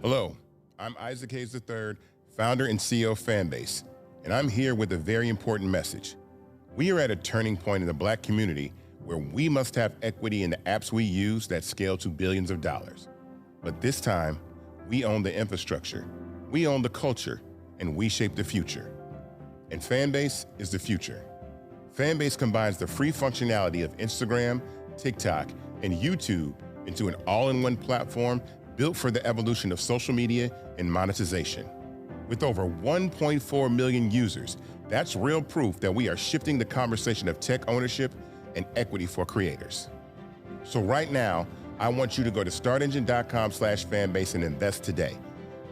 Hello, I'm Isaac Hayes III, founder and CEO of Fanbase, and I'm here with a very important message. We are at a turning point in the Black community where we must have equity in the apps we use that scale to billions of dollars. But this time, we own the infrastructure, we own the culture, and we shape the future. And Fanbase is the future. Fanbase combines the free functionality of Instagram, TikTok, and YouTube into an all-in-one platform built for the evolution of social media and monetization. With over 1.4 million users, that's real proof that we are shifting the conversation of tech ownership and equity for creators. So right now, I want you to go to startengine.com/fanbase and invest today.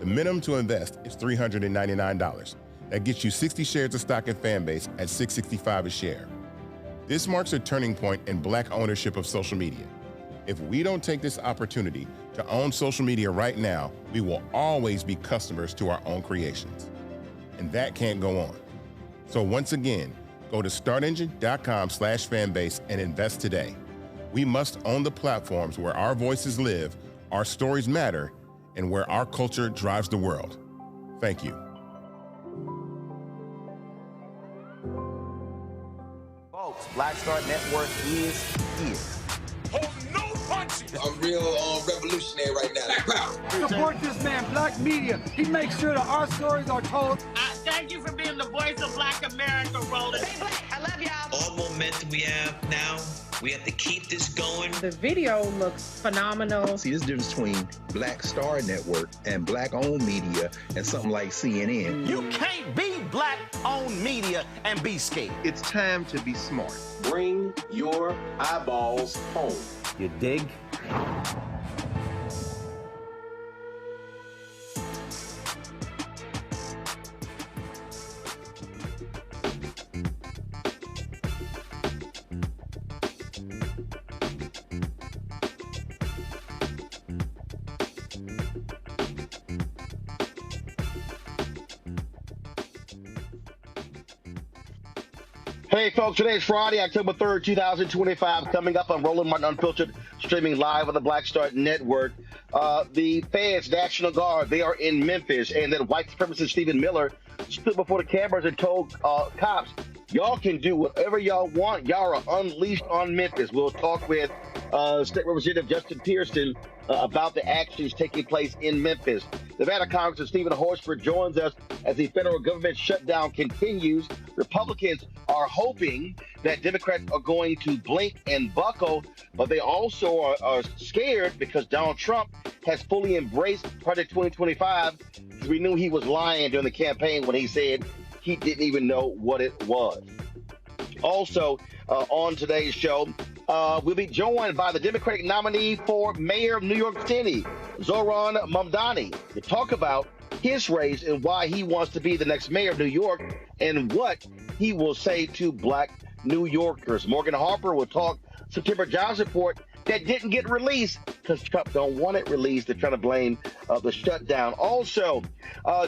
The minimum to invest is $399. That gets you 60 shares of stock in Fanbase at $665 a share. This marks a turning point in Black ownership of social media. If we don't take this opportunity to own social media right now, we will always be customers to our own creations. And that can't go on. So once again, go to startengine.com/fanbase and invest today. We must own the platforms where our voices live, our stories matter, and where our culture drives the world. Thank you. Folks, Black Star Network is here. Hold no punches. I'm real revolutionary right now. Black power. Support this man, Black media. He makes sure that our stories are told. Thank you for being the voice of Black America, Roland. Stay black. I love y'all. All momentum we have now, we have to keep this going. The video looks phenomenal. See, this difference between Black Star Network and Black-owned media and something like CNN. You can't be Black-owned media and be scared. It's time to be smart. Bring your eyeballs home. You dig? Hey folks, today's Friday, October 3rd, 2025. Coming up on Roland Martin Unfiltered, streaming live on the Black Star Network. The Feds, National Guard, they are in Memphis, and then white supremacist Stephen Miller stood before the cameras and told cops, y'all can do whatever y'all want. Y'all are unleashed on Memphis. We'll talk with State Representative Justin Pearson about the actions taking place in Memphis. Nevada Congressman Steven Horsford joins us as the federal government shutdown continues. Republicans are hoping that Democrats are going to blink and buckle, but they also are scared because Donald Trump has fully embraced Project 2025. We knew he was lying during the campaign when he said he didn't even know what it was. Also, on today's show, we'll be joined by the Democratic nominee for mayor of New York City, Zohran Mamdani, to talk about his race and why he wants to be the next mayor of New York and what he will say to Black New Yorkers. Morgan Harper will talk September jobs report that didn't get released because Trump don't want it released. They're trying to blame the shutdown. Also,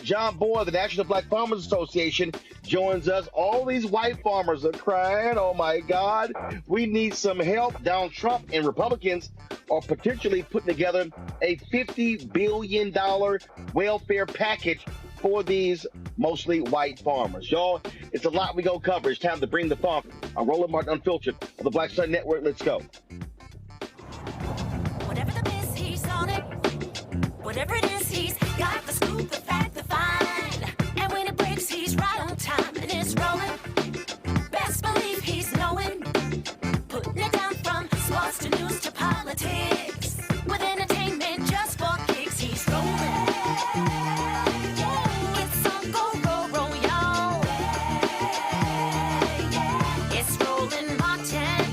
John Boy, the National Black Farmers Association, joins us. All these white farmers are crying, oh my God, we need some help. Donald Trump and Republicans are potentially putting together a $50 billion welfare package for these mostly white farmers. Y'all, it's a lot we go cover. It's time to bring the funk. I'm Roland Martin Unfiltered on the Black Star Network. Let's go. Whatever the biz, he's on it. Whatever it is, he's got the scoop, the fact, the find. And when it breaks, he's right on time and it's rolling. Best believe he's knowing. Putting it down from sports to news to politics. With entertainment just for kicks, he's rolling. It's on go, roll, y'all. It's Roland Martin,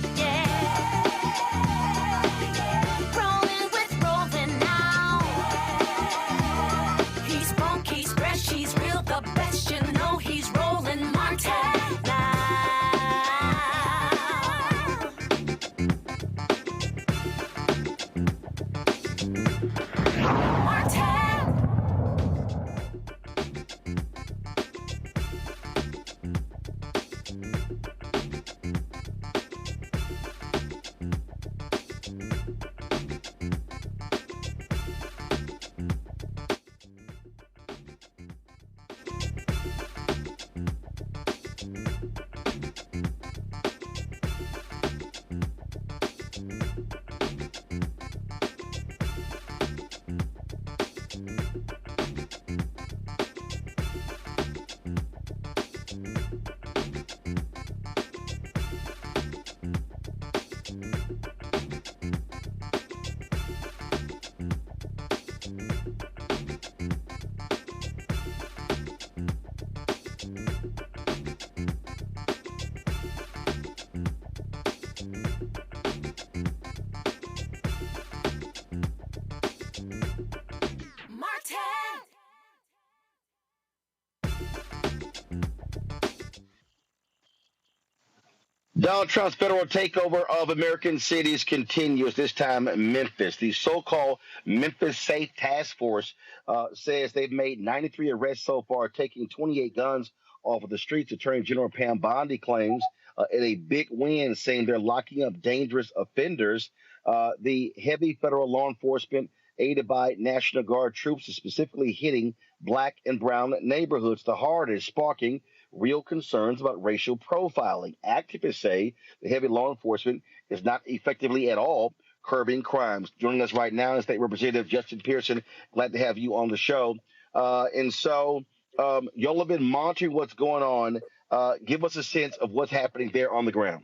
Rolling with Roland now. He's funky. Donald Trump's federal takeover of American cities continues, this time Memphis. The so-called Memphis Safe Task Force says they've made 93 arrests so far, taking 28 guns off of the streets. Attorney General Pam Bondi claims in a big win, saying they're locking up dangerous offenders. The heavy federal law enforcement, aided by National Guard troops, is specifically hitting black and brown neighborhoods the hardest, sparking real concerns about racial profiling. Activists say the heavy law enforcement is not effectively at all curbing crimes. Joining us right now is State Representative Justin Pearson. Glad to have you on the show. Y'all have been monitoring what's going on. Give us a sense of what's happening there on the ground.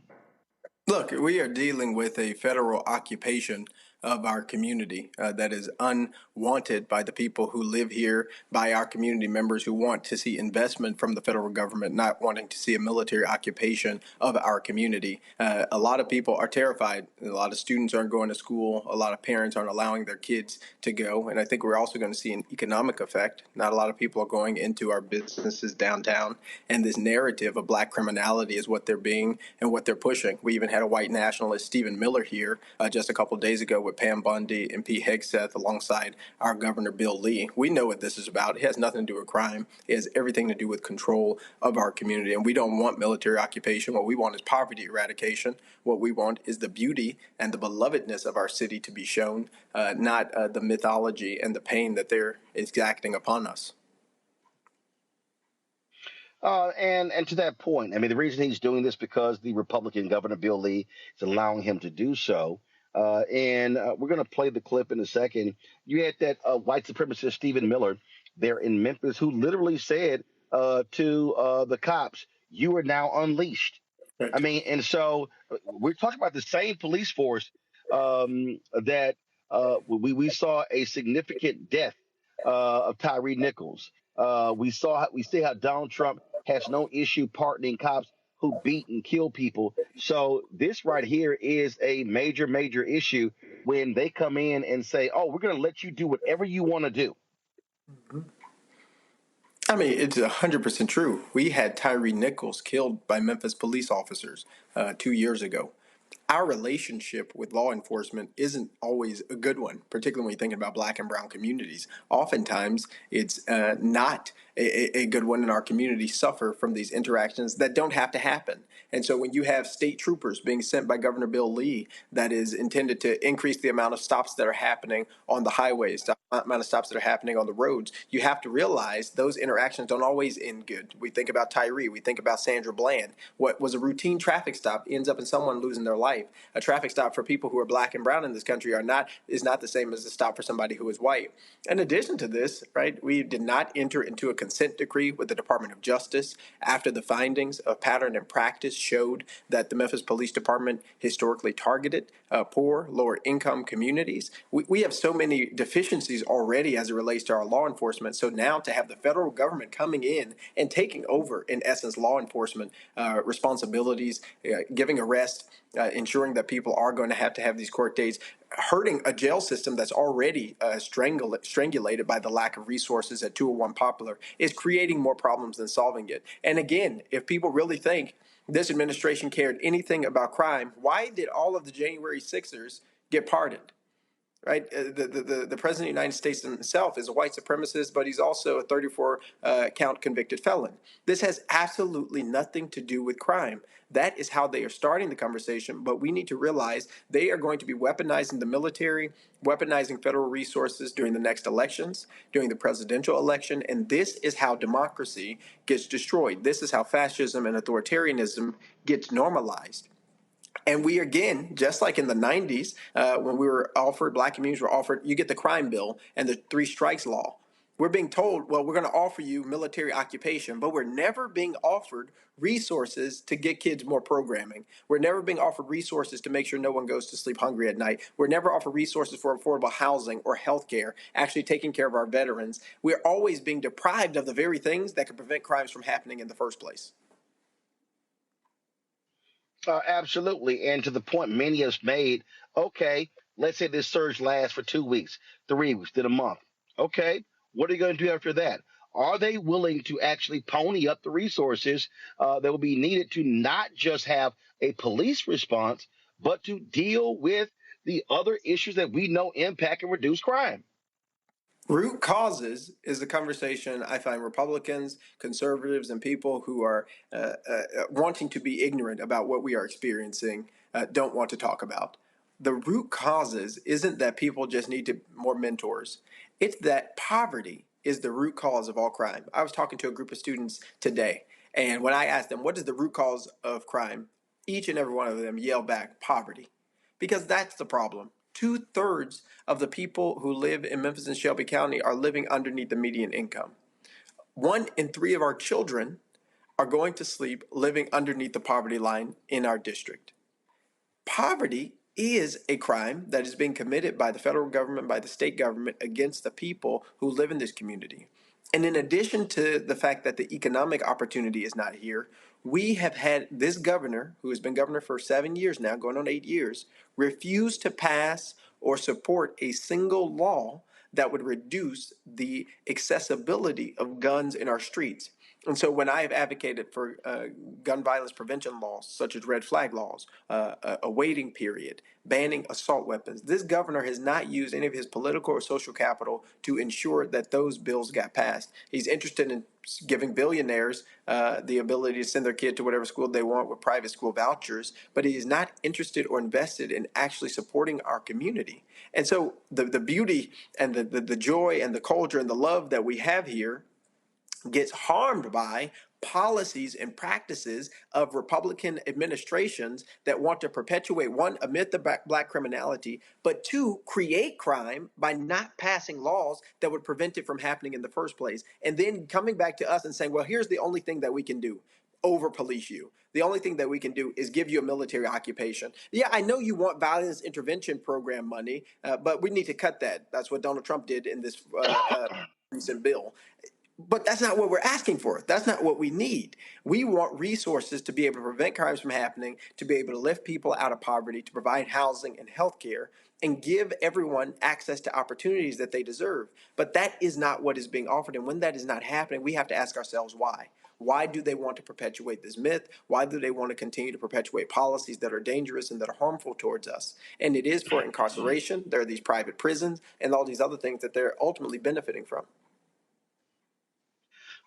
Look, we are dealing with a federal occupation of our community that is unwanted by the people who live here, by our community members who want to see investment from the federal government, not wanting to see a military occupation of our community. A lot of people are terrified. A lot of students aren't going to school. A lot of parents aren't allowing their kids to go. And I think we're also going to see an economic effect. Not a lot of people are going into our businesses downtown. And this narrative of black criminality is what they're being and what they're pushing. We even had a white nationalist, Stephen Miller, here just a couple of days ago with Pam Bondi and P. Hegseth alongside our Governor Bill Lee. We know what this is about. It has nothing to do with crime. It has everything to do with control of our community. And we don't want military occupation. What we want is poverty eradication. What we want is the beauty and the belovedness of our city to be shown, not the mythology and the pain that they're exacting upon us. And to that point, I mean, the reason he's doing this because the Republican Governor Bill Lee is allowing him to do so. We're going to play the clip in a second. You had that white supremacist Stephen Miller there in Memphis who literally said to the cops, "You are now unleashed." Right. I mean, and so we're talking about the same police force that we saw a significant death of Tyree Nichols. We see how Donald Trump has no issue pardoning cops who beat and kill people. So this right here is a major, major issue when they come in and say, "Oh, we're going to let you do whatever you want to do." I mean, it's 100% true. We had Tyree Nichols killed by Memphis police officers 2 years ago. Our relationship with law enforcement isn't always a good one, particularly when you're thinking about black and brown communities. Oftentimes, it's not a good one, and our communities suffer from these interactions that don't have to happen. And so when you have state troopers being sent by Governor Bill Lee that is intended to increase the amount of stops that are happening on the highways, the amount of stops that are happening on the roads, you have to realize those interactions don't always end good. We think about Tyree. We think about Sandra Bland. What was a routine traffic stop ends up in someone losing their life. A traffic stop for people who are black and brown in this country is not the same as a stop for somebody who is white. In addition to this, right, we did not enter into a consent decree with the Department of Justice after the findings of pattern and practice showed that the Memphis Police Department historically targeted poor, lower income communities. We have so many deficiencies already as it relates to our law enforcement. So now to have the federal government coming in and taking over, in essence, law enforcement responsibilities, giving arrests, ensuring that people are going to have these court dates, hurting a jail system that's already strangulated by the lack of resources at 201 Poplar, is creating more problems than solving it. And again, if people really think this administration cared anything about crime, why did all of the January 6ers get pardoned? Right, the president of the United States himself is a white supremacist, but he's also a 34-count convicted felon. This has absolutely nothing to do with crime. That is how they are starting the conversation, but we need to realize they are going to be weaponizing the military, weaponizing federal resources during the next elections, during the presidential election, and this is how democracy gets destroyed. This is how fascism and authoritarianism gets normalized. And we, again, just like in the 90s, when we were offered, black communities were offered, you get the crime bill and the 3 strikes law. We're being told, well, we're going to offer you military occupation, but we're never being offered resources to get kids more programming. We're never being offered resources to make sure no one goes to sleep hungry at night. We're never offered resources for affordable housing or health care, actually taking care of our veterans. We're always being deprived of the very things that could prevent crimes from happening in the first place. Absolutely. And to the point many of us made, okay, let's say this surge lasts for 2 weeks, 3 weeks, then a month. Okay, what are you going to do after that? Are they willing to actually pony up the resources that will be needed to not just have a police response, but to deal with the other issues that we know impact and reduce crime? Root causes is the conversation I find Republicans, conservatives, and people who are wanting to be ignorant about what we are experiencing don't want to talk about. The root causes isn't that people just need more mentors. It's that poverty is the root cause of all crime. I was talking to a group of students today, and when I asked them, what is the root cause of crime? Each and every one of them yelled back, poverty. Because that's the problem. 2/3 of the people who live in Memphis and Shelby County are living underneath the median income. 1 in 3 of our children are going to sleep living underneath the poverty line in our district. Poverty is a crime that is being committed by the federal government, by the state government against the people who live in this community. And in addition to the fact that the economic opportunity is not here, we have had this governor, who has been governor for 7 years now, going on 8 years, refuse to pass or support a single law that would reduce the accessibility of guns in our streets. And so when I have advocated for gun violence prevention laws, such as red flag laws, a waiting period, banning assault weapons, this governor has not used any of his political or social capital to ensure that those bills got passed. He's interested in giving billionaires the ability to send their kid to whatever school they want with private school vouchers, but he is not interested or invested in actually supporting our community. And so the beauty and the joy and the culture and the love that we have here gets harmed by policies and practices of Republican administrations that want to perpetuate, one, a myth of black criminality, but two, create crime by not passing laws that would prevent it from happening in the first place. And then coming back to us and saying, well, here's the only thing that we can do. Over police you. The only thing that we can do is give you a military occupation. Yeah, I know you want violence intervention program money, but we need to cut that. That's what Donald Trump did in this recent bill. But that's not what we're asking for. That's not what we need. We want resources to be able to prevent crimes from happening, to be able to lift people out of poverty, to provide housing and health care, and give everyone access to opportunities that they deserve. But that is not what is being offered. And when that is not happening, we have to ask ourselves why. Why do they want to perpetuate this myth? Why do they want to continue to perpetuate policies that are dangerous and that are harmful towards us? And it is for incarceration. There are these private prisons and all these other things that they're ultimately benefiting from.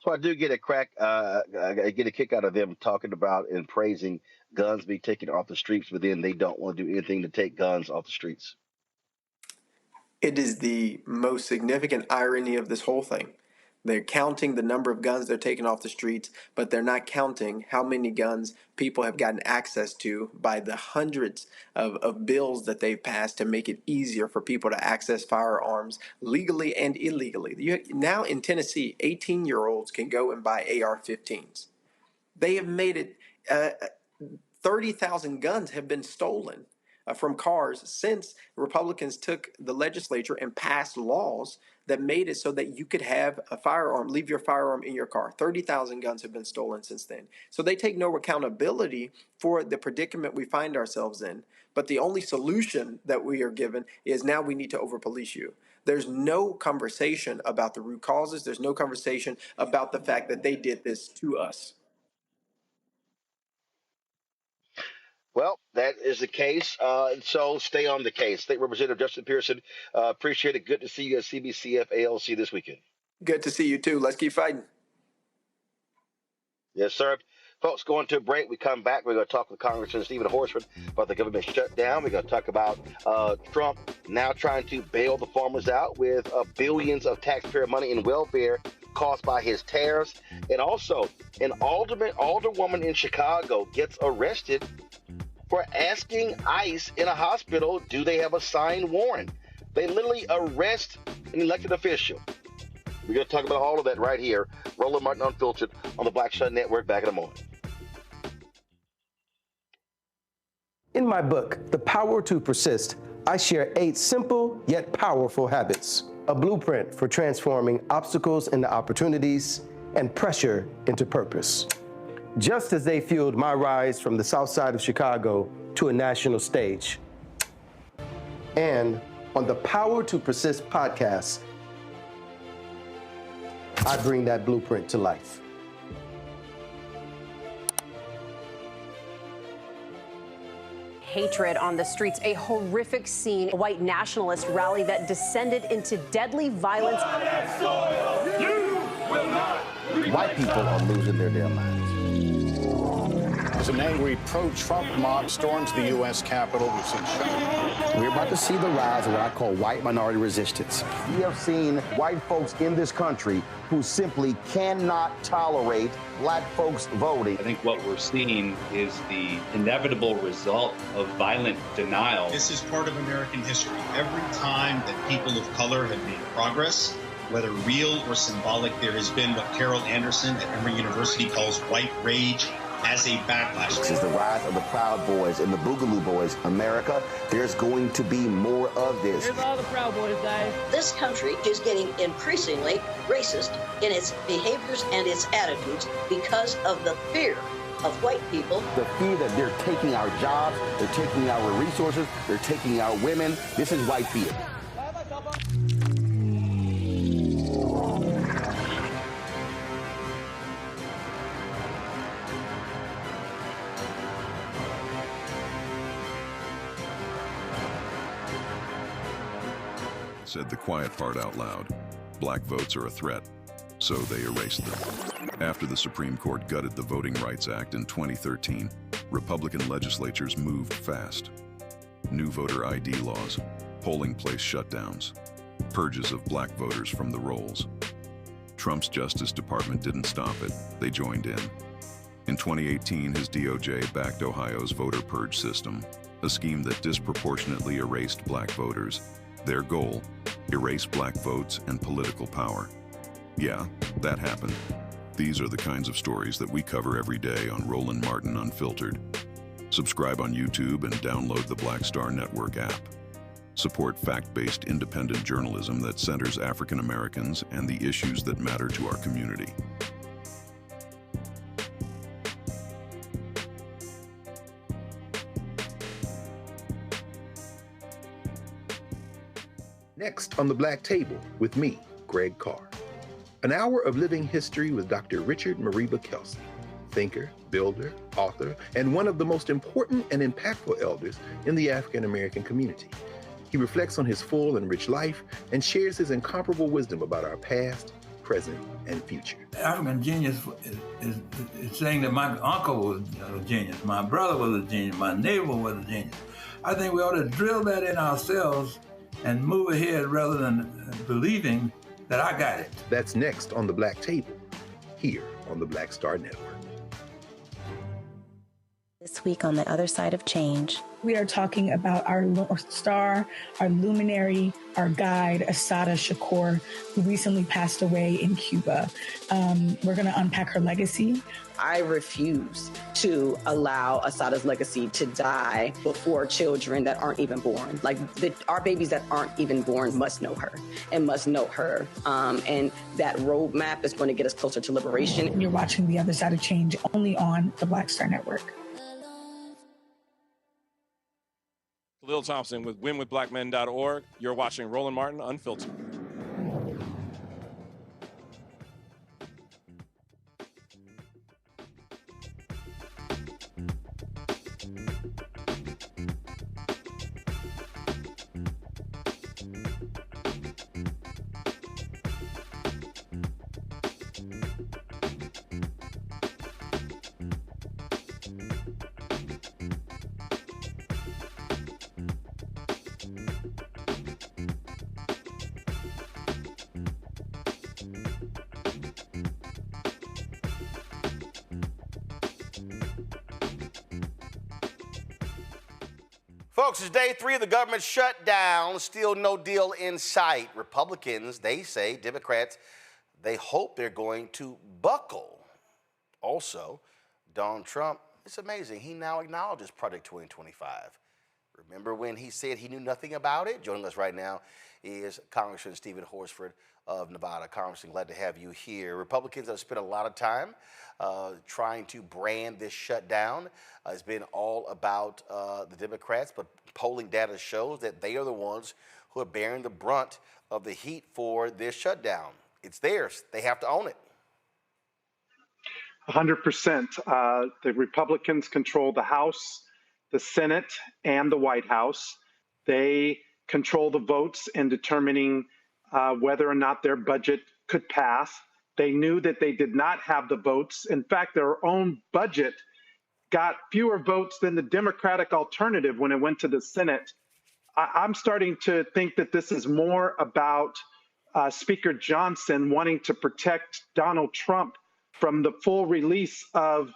So I do get I get a kick out of them talking about and praising guns being taken off the streets, but then they don't want to do anything to take guns off the streets. It is the most significant irony of this whole thing. They're counting the number of guns they're taking off the streets, but they're not counting how many guns people have gotten access to by the hundreds of bills that they've passed to make it easier for people to access firearms legally and illegally. Now in Tennessee, 18-year-olds can go and buy AR-15s. They have made it 30,000 guns have been stolen from cars since Republicans took the legislature and passed laws that made it so that you could have a firearm, leave your firearm in your car. 30,000 guns have been stolen since then. So they take no accountability for the predicament we find ourselves in. But the only solution that we are given is now we need to over-police you. There's no conversation about the root causes. There's no conversation about the fact that they did this to us. Well, that is the case. So stay on the case. State Representative Justin Pearson, appreciate it. Good to see you at CBCF ALC this weekend. Good to see you too. Let's keep fighting. Yes, sir. Folks, going to a break. We come back. We're going to talk with Congressman Steven Horsford about the government shutdown. We're going to talk about Trump now trying to bail the farmers out with billions of taxpayer money in welfare caused by his tariffs. And also, an alderwoman in Chicago gets arrested for asking ICE in a hospital, do they have a signed warrant? They literally arrest an elected official. We're going to talk about all of that right here. Roland Martin Unfiltered on the Black Shut Network. Back in a moment. In my book, The Power to Persist, I share 8 simple yet powerful habits, a blueprint for transforming obstacles into opportunities and pressure into purpose. Just as they fueled my rise from the south side of Chicago to a national stage. And on the Power to Persist podcast, I bring that blueprint to life. Hatred on the streets, a horrific scene, a white nationalist rally that descended into deadly violence. White people are losing their damn minds. An angry pro-Trump mob storms the U.S. Capitol. We've seen shutdown. We're about to see the rise of what I call white minority resistance. We have seen white folks in this country who simply cannot tolerate black folks voting. I think what we're seeing is the inevitable result of violent denial. This is part of American history. Every time that people of color have made progress, whether real or symbolic, there has been what Carol Anderson at Emory University calls white rage as a backlash. This is the rise of the Proud Boys and the Boogaloo Boys. America, there's going to be more of this. Here's all the Proud Boys, guys. This country is getting increasingly racist in its behaviors and its attitudes because of the fear of white people. The fear that they're taking our jobs, they're taking our resources, they're taking our women. This is white fear. Said the quiet part out loud. Black votes are a threat, so they erased them. After the Supreme Court gutted the Voting Rights Act in 2013, Republican legislatures moved fast. New voter ID laws, polling place shutdowns, purges of black voters from the rolls. Trump's Justice Department didn't stop it, they joined in. In 2018, his DOJ backed Ohio's voter purge system, a scheme that disproportionately erased black voters. Their goal, erase black votes and political power. Yeah, that happened. These are the kinds of stories that we cover every day on Roland Martin Unfiltered. Subscribe on YouTube and download the Black Star Network app. Support fact-based independent journalism that centers African Americans and the issues that matter to our community. Next on the Black Table with me, Greg Carr. An hour of living history with Dr. Richard Mariba Kelsey, thinker, builder, author, and one of the most important and impactful elders in the African American community. He reflects on his full and rich life and shares his incomparable wisdom about our past, present, and future. African genius is saying that my uncle was a genius, my brother was a genius, my neighbor was a genius. I think we ought to drill that in ourselves and move ahead rather than believing that I got it. That's next on the Black Table, here on the Black Star Network. This week on The Other Side of Change, we are talking about our North Star, our luminary, our guide, Assata Shakur, who recently passed away in Cuba. We're going to unpack her legacy. I refuse to allow Assata's legacy to die before children that aren't even born. Like our babies that aren't even born must know her and must know her. And that roadmap is going to get us closer to liberation. You're watching The Other Side of Change only on the Black Star Network. Lil Thompson with winwithblackmen.org. You're watching Roland Martin Unfiltered. Folks, it's day 3 of the government shutdown. Still no deal in sight. Republicans, they say, Democrats, they hope they're going to buckle. Also, Donald Trump, it's amazing. He now acknowledges Project 2025. Remember when he said he knew nothing about it? Joining us right now is Congressman Steven Horsford of Nevada. Congressman, glad to have you here. Republicans have spent a lot of time trying to brand this shutdown. It's been all about the Democrats, but polling data shows that they are the ones who are bearing the brunt of the heat for this shutdown. it's theirs. They have to own it. 100%. The Republicans control the House, the Senate, and the White House. They control the votes in determining whether or not their budget could pass. They knew that they did not have the votes. In fact, their own budget got fewer votes than the Democratic alternative when it went to the Senate. I'm starting to think that this is more about Speaker Johnson wanting to protect Donald Trump from the full release of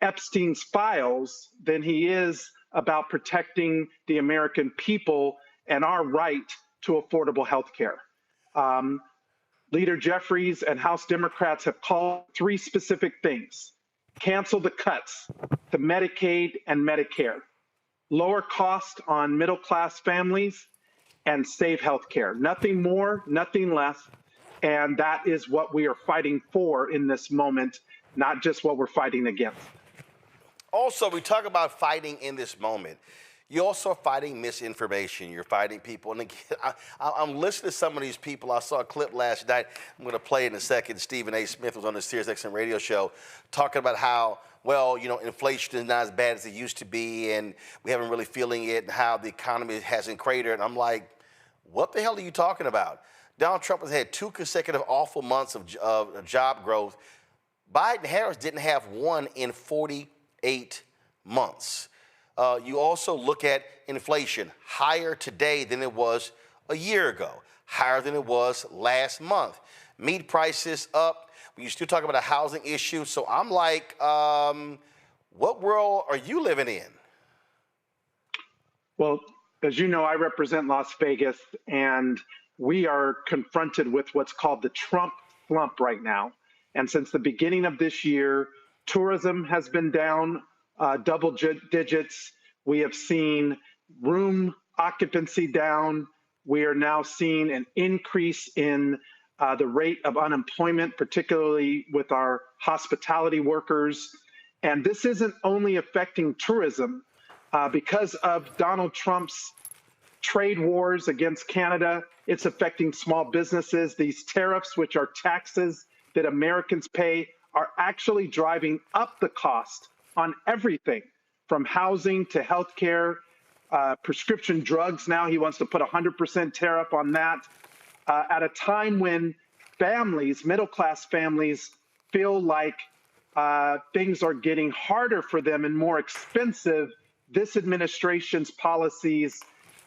Epstein's files than he is about protecting the American people and our right to affordable health care. Leader Jeffries and House Democrats have called 3 specific things: cancel the cuts to Medicaid and Medicare, lower cost on middle-class families, and save health care. Nothing more, nothing less. And that is what we are fighting for in this moment, not just what we're fighting against. Also, we talk about fighting in this moment. You're also fighting misinformation. You're fighting people. And again, I'm listening to some of these people. I saw a clip last night. I'm going to play it in a second. Stephen A. Smith was on the SiriusXM radio show talking about how, well, you know, inflation is not as bad as it used to be, and we haven't really feeling it, and how the economy hasn't cratered. And I'm like, what the hell are you talking about? Donald Trump has had 2 consecutive awful months of job growth. Biden and Harris didn't have one in 48 months. You also look at inflation, higher today than it was a year ago, higher than it was last month. Meat prices up. You still talk about a housing issue. So I'm like, what world are you living in? Well, as you know, I represent Las Vegas, and we are confronted with what's called the Trump slump right now. And since the beginning of this year, tourism has been down double digits. We have seen room occupancy down. We are now seeing an increase in the rate of unemployment, particularly with our hospitality workers. And this isn't only affecting tourism. Because of Donald Trump's trade wars against Canada, it's affecting small businesses. These tariffs, which are taxes that Americans pay, are actually driving up the cost on everything from housing to healthcare, prescription drugs. Now he wants to put 100% tariff on that at a time when families, middle-class families, feel like things are getting harder for them and more expensive. This administration's policies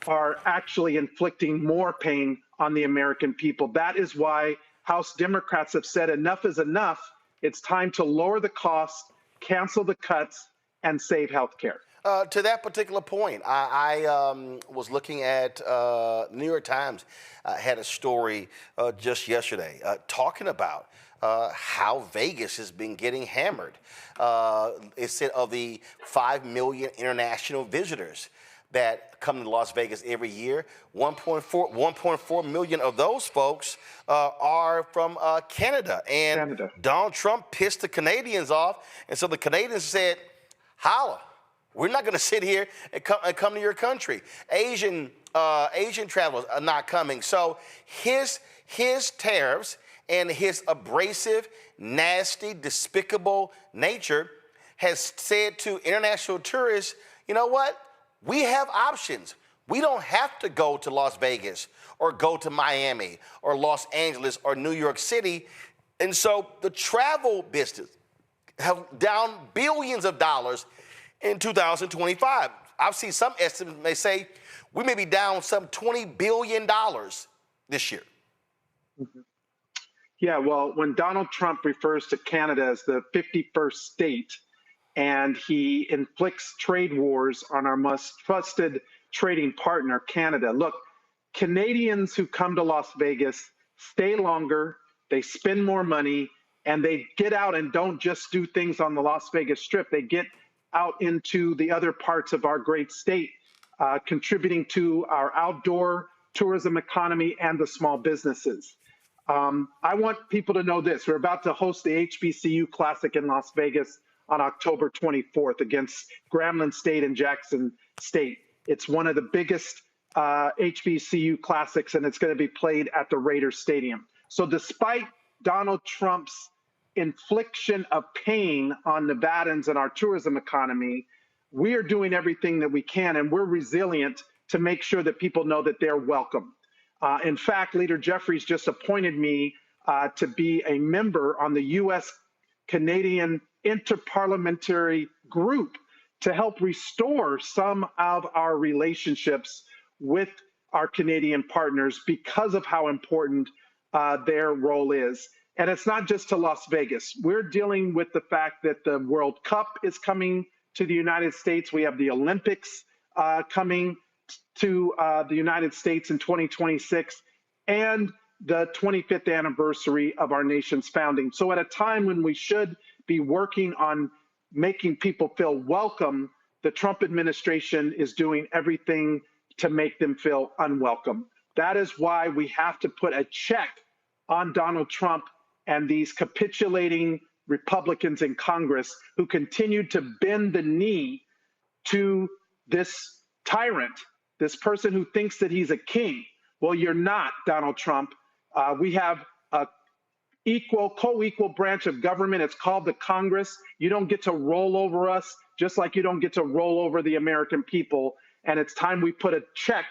are actually inflicting more pain on the American people. That is why House Democrats have said enough is enough. It's time to lower the cost, cancel the cuts, and save health care. To that particular point, I was looking at New York Times had a story just yesterday talking about how Vegas has been getting hammered. It said of the 5 million international visitors that come to Las Vegas every year, 1.4 million of those folks are from Canada. And Donald Trump pissed the Canadians off. And so the Canadians said, holla. We're not going to sit here and come to your country. Asian travelers are not coming. So his tariffs and his abrasive, nasty, despicable nature has said to international tourists, you know what? We have options. We don't have to go to Las Vegas or go to Miami or Los Angeles or New York City. And so the travel business have down billions of dollars in 2025. I've seen some estimates may say we may be down some $20 billion this year. Mm-hmm. Yeah, well, when Donald Trump refers to Canada as the 51st state and he inflicts trade wars on our most trusted trading partner, Canada, look, Canadians who come to Las Vegas stay longer, they spend more money, and they get out and don't just do things on the Las Vegas Strip. They get out into the other parts of our great state, contributing to our outdoor tourism economy and the small businesses. I want people to know this. We're about to host the HBCU Classic in Las Vegas on October 24th against Grambling State and Jackson State. It's one of the biggest HBCU Classics, and it's going to be played at the Raiders Stadium. So despite Donald Trump's infliction of pain on Nevadans and our tourism economy, we are doing everything that we can, and we're resilient to make sure that people know that they're welcome. In fact, Leader Jeffries just appointed me to be a member on the U.S.-Canadian Interparliamentary Group to help restore some of our relationships with our Canadian partners because of how important their role is. And it's not just to Las Vegas. We're dealing with the fact that the World Cup is coming to the United States. We have the Olympics coming to the United States in 2026, and the 25th anniversary of our nation's founding. So at a time when we should be working on making people feel welcome, the Trump administration is doing everything to make them feel unwelcome. That is why we have to put a check on Donald Trump and these capitulating Republicans in Congress who continue to bend the knee to this tyrant, this person who thinks that he's a king. Well, you're not, Donald Trump. We have a co-equal branch of government. It's called the Congress. You don't get to roll over us, just like you don't get to roll over the American people. And it's time we put a check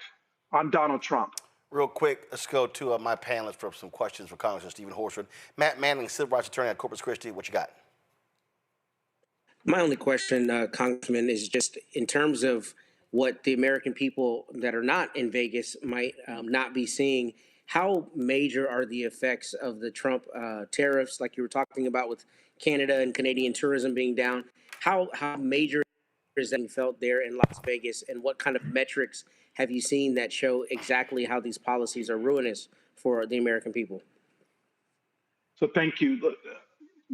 on Donald Trump. Real quick, let's go to my panelists for some questions for Congressman Steven Horsford. Matt Manning, civil rights attorney at Corpus Christi. What you got? My only question, Congressman, is just in terms of what the American people that are not in Vegas might not be seeing. How major are the effects of the Trump tariffs, like you were talking about with Canada and Canadian tourism being down? How major is that felt there in Las Vegas, and what kind of metrics have you seen that show exactly how these policies are ruinous for the American people? So thank you.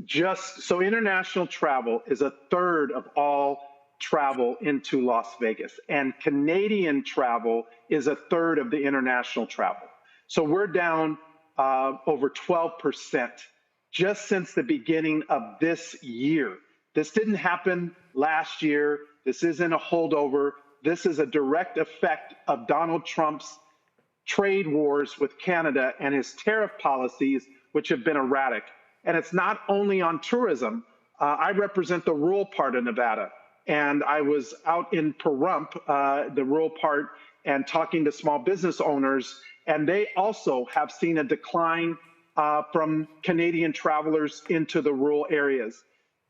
Just so international travel is a third of all travel into Las Vegas, and Canadian travel is a third of the international travel. So we're down over 12% just since the beginning of this year. This didn't happen last year. This isn't a holdover. This is a direct effect of Donald Trump's trade wars with Canada and his tariff policies, which have been erratic. And it's not only on tourism. I represent the rural part of Nevada, and I was out in Pahrump, the rural part, and talking to small business owners, and they also have seen a decline from Canadian travelers into the rural areas.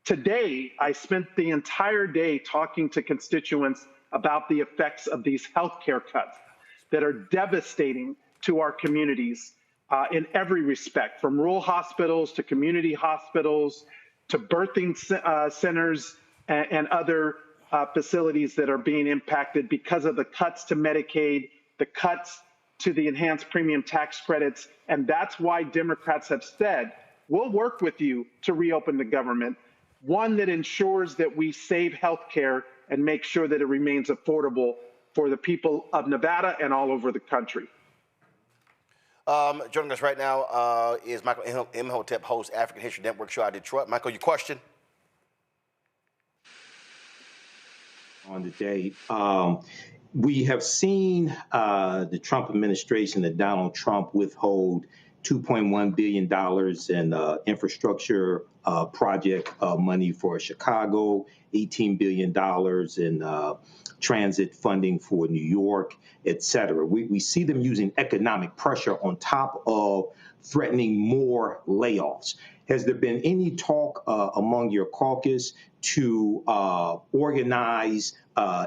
Today, I spent the entire day talking to constituents about the effects of these healthcare cuts that are devastating to our communities in every respect, from rural hospitals to community hospitals to birthing centers and other facilities that are being impacted because of the cuts to Medicaid, the cuts to the enhanced premium tax credits. And that's why Democrats have said, we'll work with you to reopen the government, one that ensures that we save health care and make sure that it remains affordable for the people of Nevada and all over the country. Joining us right now is Michael Imhotep, host African History Network show out of Detroit. Michael, your question? On the day, we have seen the Trump administration and Donald Trump withhold $2.1 billion in infrastructure project money for Chicago, $18 billion in transit funding for New York, et cetera. We see them using economic pressure on top of threatening more layoffs. Has there been any talk among your caucus to organize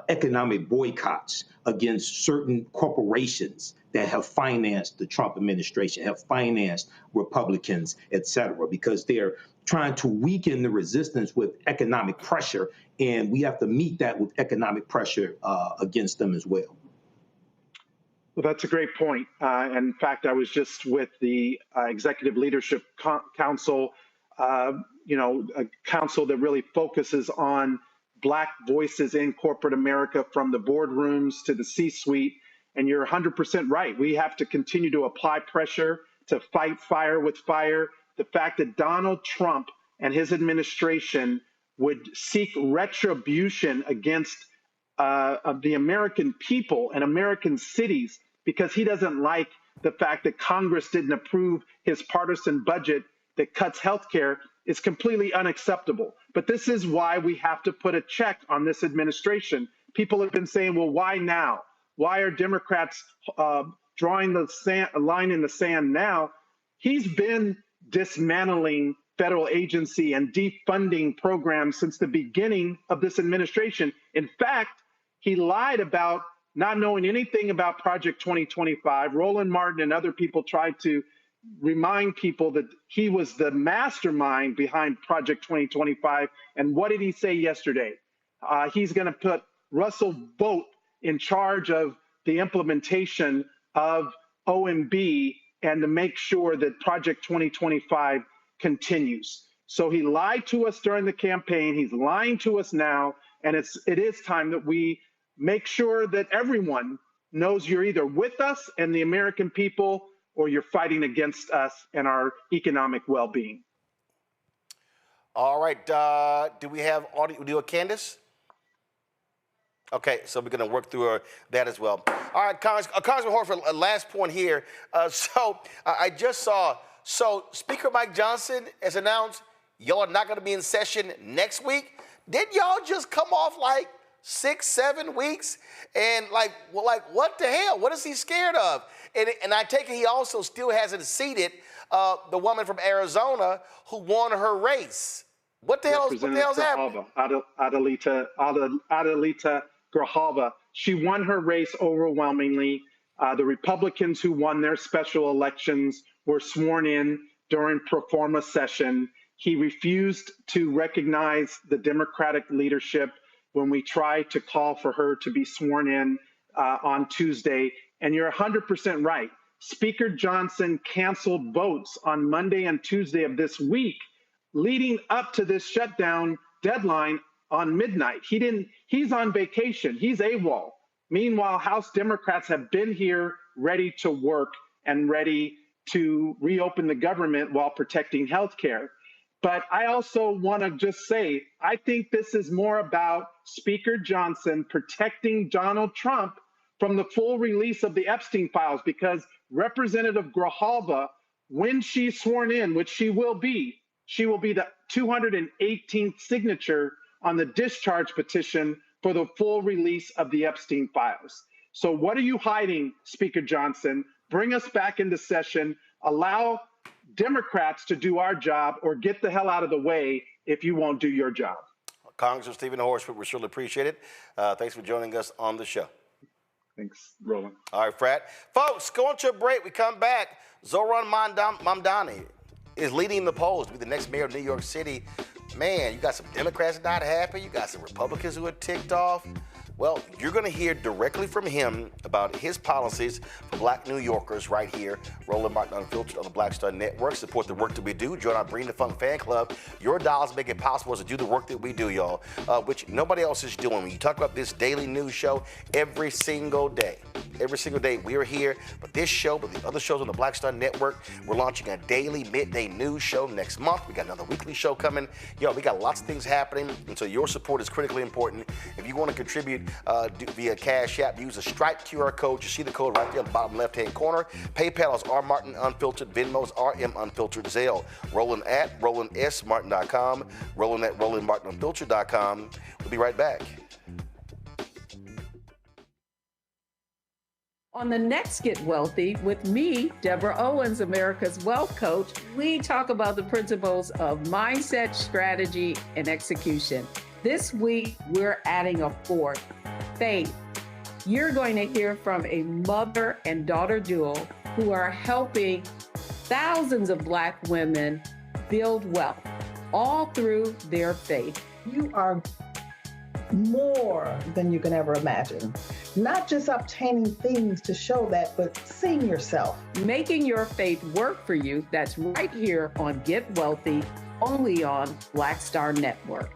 economic boycotts against certain corporations that have financed the Trump administration, have financed Republicans, et cetera, because they're trying to weaken the resistance with economic pressure, and we have to meet that with economic pressure against them as well? Well, that's a great point. In fact, I was just with the Executive Leadership Council, a council that really focuses on Black voices in corporate America, from the boardrooms to the C-suite. And you're 100% right. We have to continue to apply pressure to fight fire with fire. The fact that Donald Trump and his administration would seek retribution against the American people and American cities because he doesn't like the fact that Congress didn't approve his partisan budget that cuts health care is completely unacceptable. But this is why we have to put a check on this administration. People have been saying, well, why now? Why are Democrats drawing a line in the sand now? He's been dismantling federal agency and defunding programs since the beginning of this administration. In fact, he lied about not knowing anything about Project 2025. Roland Martin and other people tried to remind people that he was the mastermind behind Project 2025. And what did he say yesterday? He's going to put Russell Vought in charge of the implementation of OMB and to make sure that Project 2025 continues. So he lied to us during the campaign. He's lying to us now. And it is time that we make sure that everyone knows you're either with us and the American people, or you're fighting against us and our economic well-being. All right. Do we have audio? Do a Candace? Okay, so we're going to work through that as well. All right, Congressman Horsford, last point here. I just saw, Speaker Mike Johnson has announced y'all are not going to be in session next week. Didn't y'all just come off like 6-7 weeks? And what the hell? What is he scared of? And I take it he also still hasn't seated the woman from Arizona who won her race. What the hell's happening? Adelita Grijalva. She won her race overwhelmingly. The Republicans who won their special elections were sworn in during pro forma session. He refused to recognize the Democratic leadership when we tried to call for her to be sworn in on Tuesday. And you're 100% right. Speaker Johnson canceled votes on Monday and Tuesday of this week, leading up to this shutdown deadline on midnight. He's on vacation. He's AWOL. Meanwhile, House Democrats have been here ready to work and ready to reopen the government while protecting health care. But I also want to just say, I think this is more about Speaker Johnson protecting Donald Trump from the full release of the Epstein files, because Representative Grijalva, when she's sworn in, which she will be the 218th signature on the discharge petition for the full release of the Epstein files. So what are you hiding, Speaker Johnson? Bring us back into session. Allow Democrats to do our job, or get the hell out of the way if you won't do your job. Congressman Steven Horsford, we surely appreciate it. Thanks for joining us on the show. Thanks, Roland. All right, Frat. Folks, going to a break. We come back. Zohran Mamdani is leading the polls to be the next mayor of New York City. Man, you got some Democrats not happy. You got some Republicans who are ticked off. Well, you're going to hear directly from him about his policies for Black New Yorkers right here. Roland Martin Unfiltered on the Black Star Network. Support the work that we do. Join our Bring the Funk fan club. Your dollars make it possible to do the work that we do, y'all, which nobody else is doing. When you talk about this daily news show every single day we are here. But this show, but the other shows on the Black Star Network, we're launching a daily midday news show next month. We got another weekly show coming. Yo, we got lots of things happening, and so your support is critically important. If you want to contribute via Cash App, use a Stripe QR code. You see the code right there on the bottom left-hand corner. PayPal is R Martin Unfiltered. Venmo is RM Unfiltered. Zelle, Roland at RolandSMartin.com. Roland at RolandMartinUnfiltered.com. We'll be right back. On the next Get Wealthy with me, Deborah Owens, America's Wealth Coach, we talk about the principles of mindset, strategy, and execution. This week, we're adding a fourth, faith. You're going to hear from a mother and daughter duo who are helping thousands of Black women build wealth, all through their faith. You are more than you can ever imagine. Not just obtaining things to show that, but seeing yourself. Making your faith work for you. That's right here on Get Wealthy, only on Black Star Network.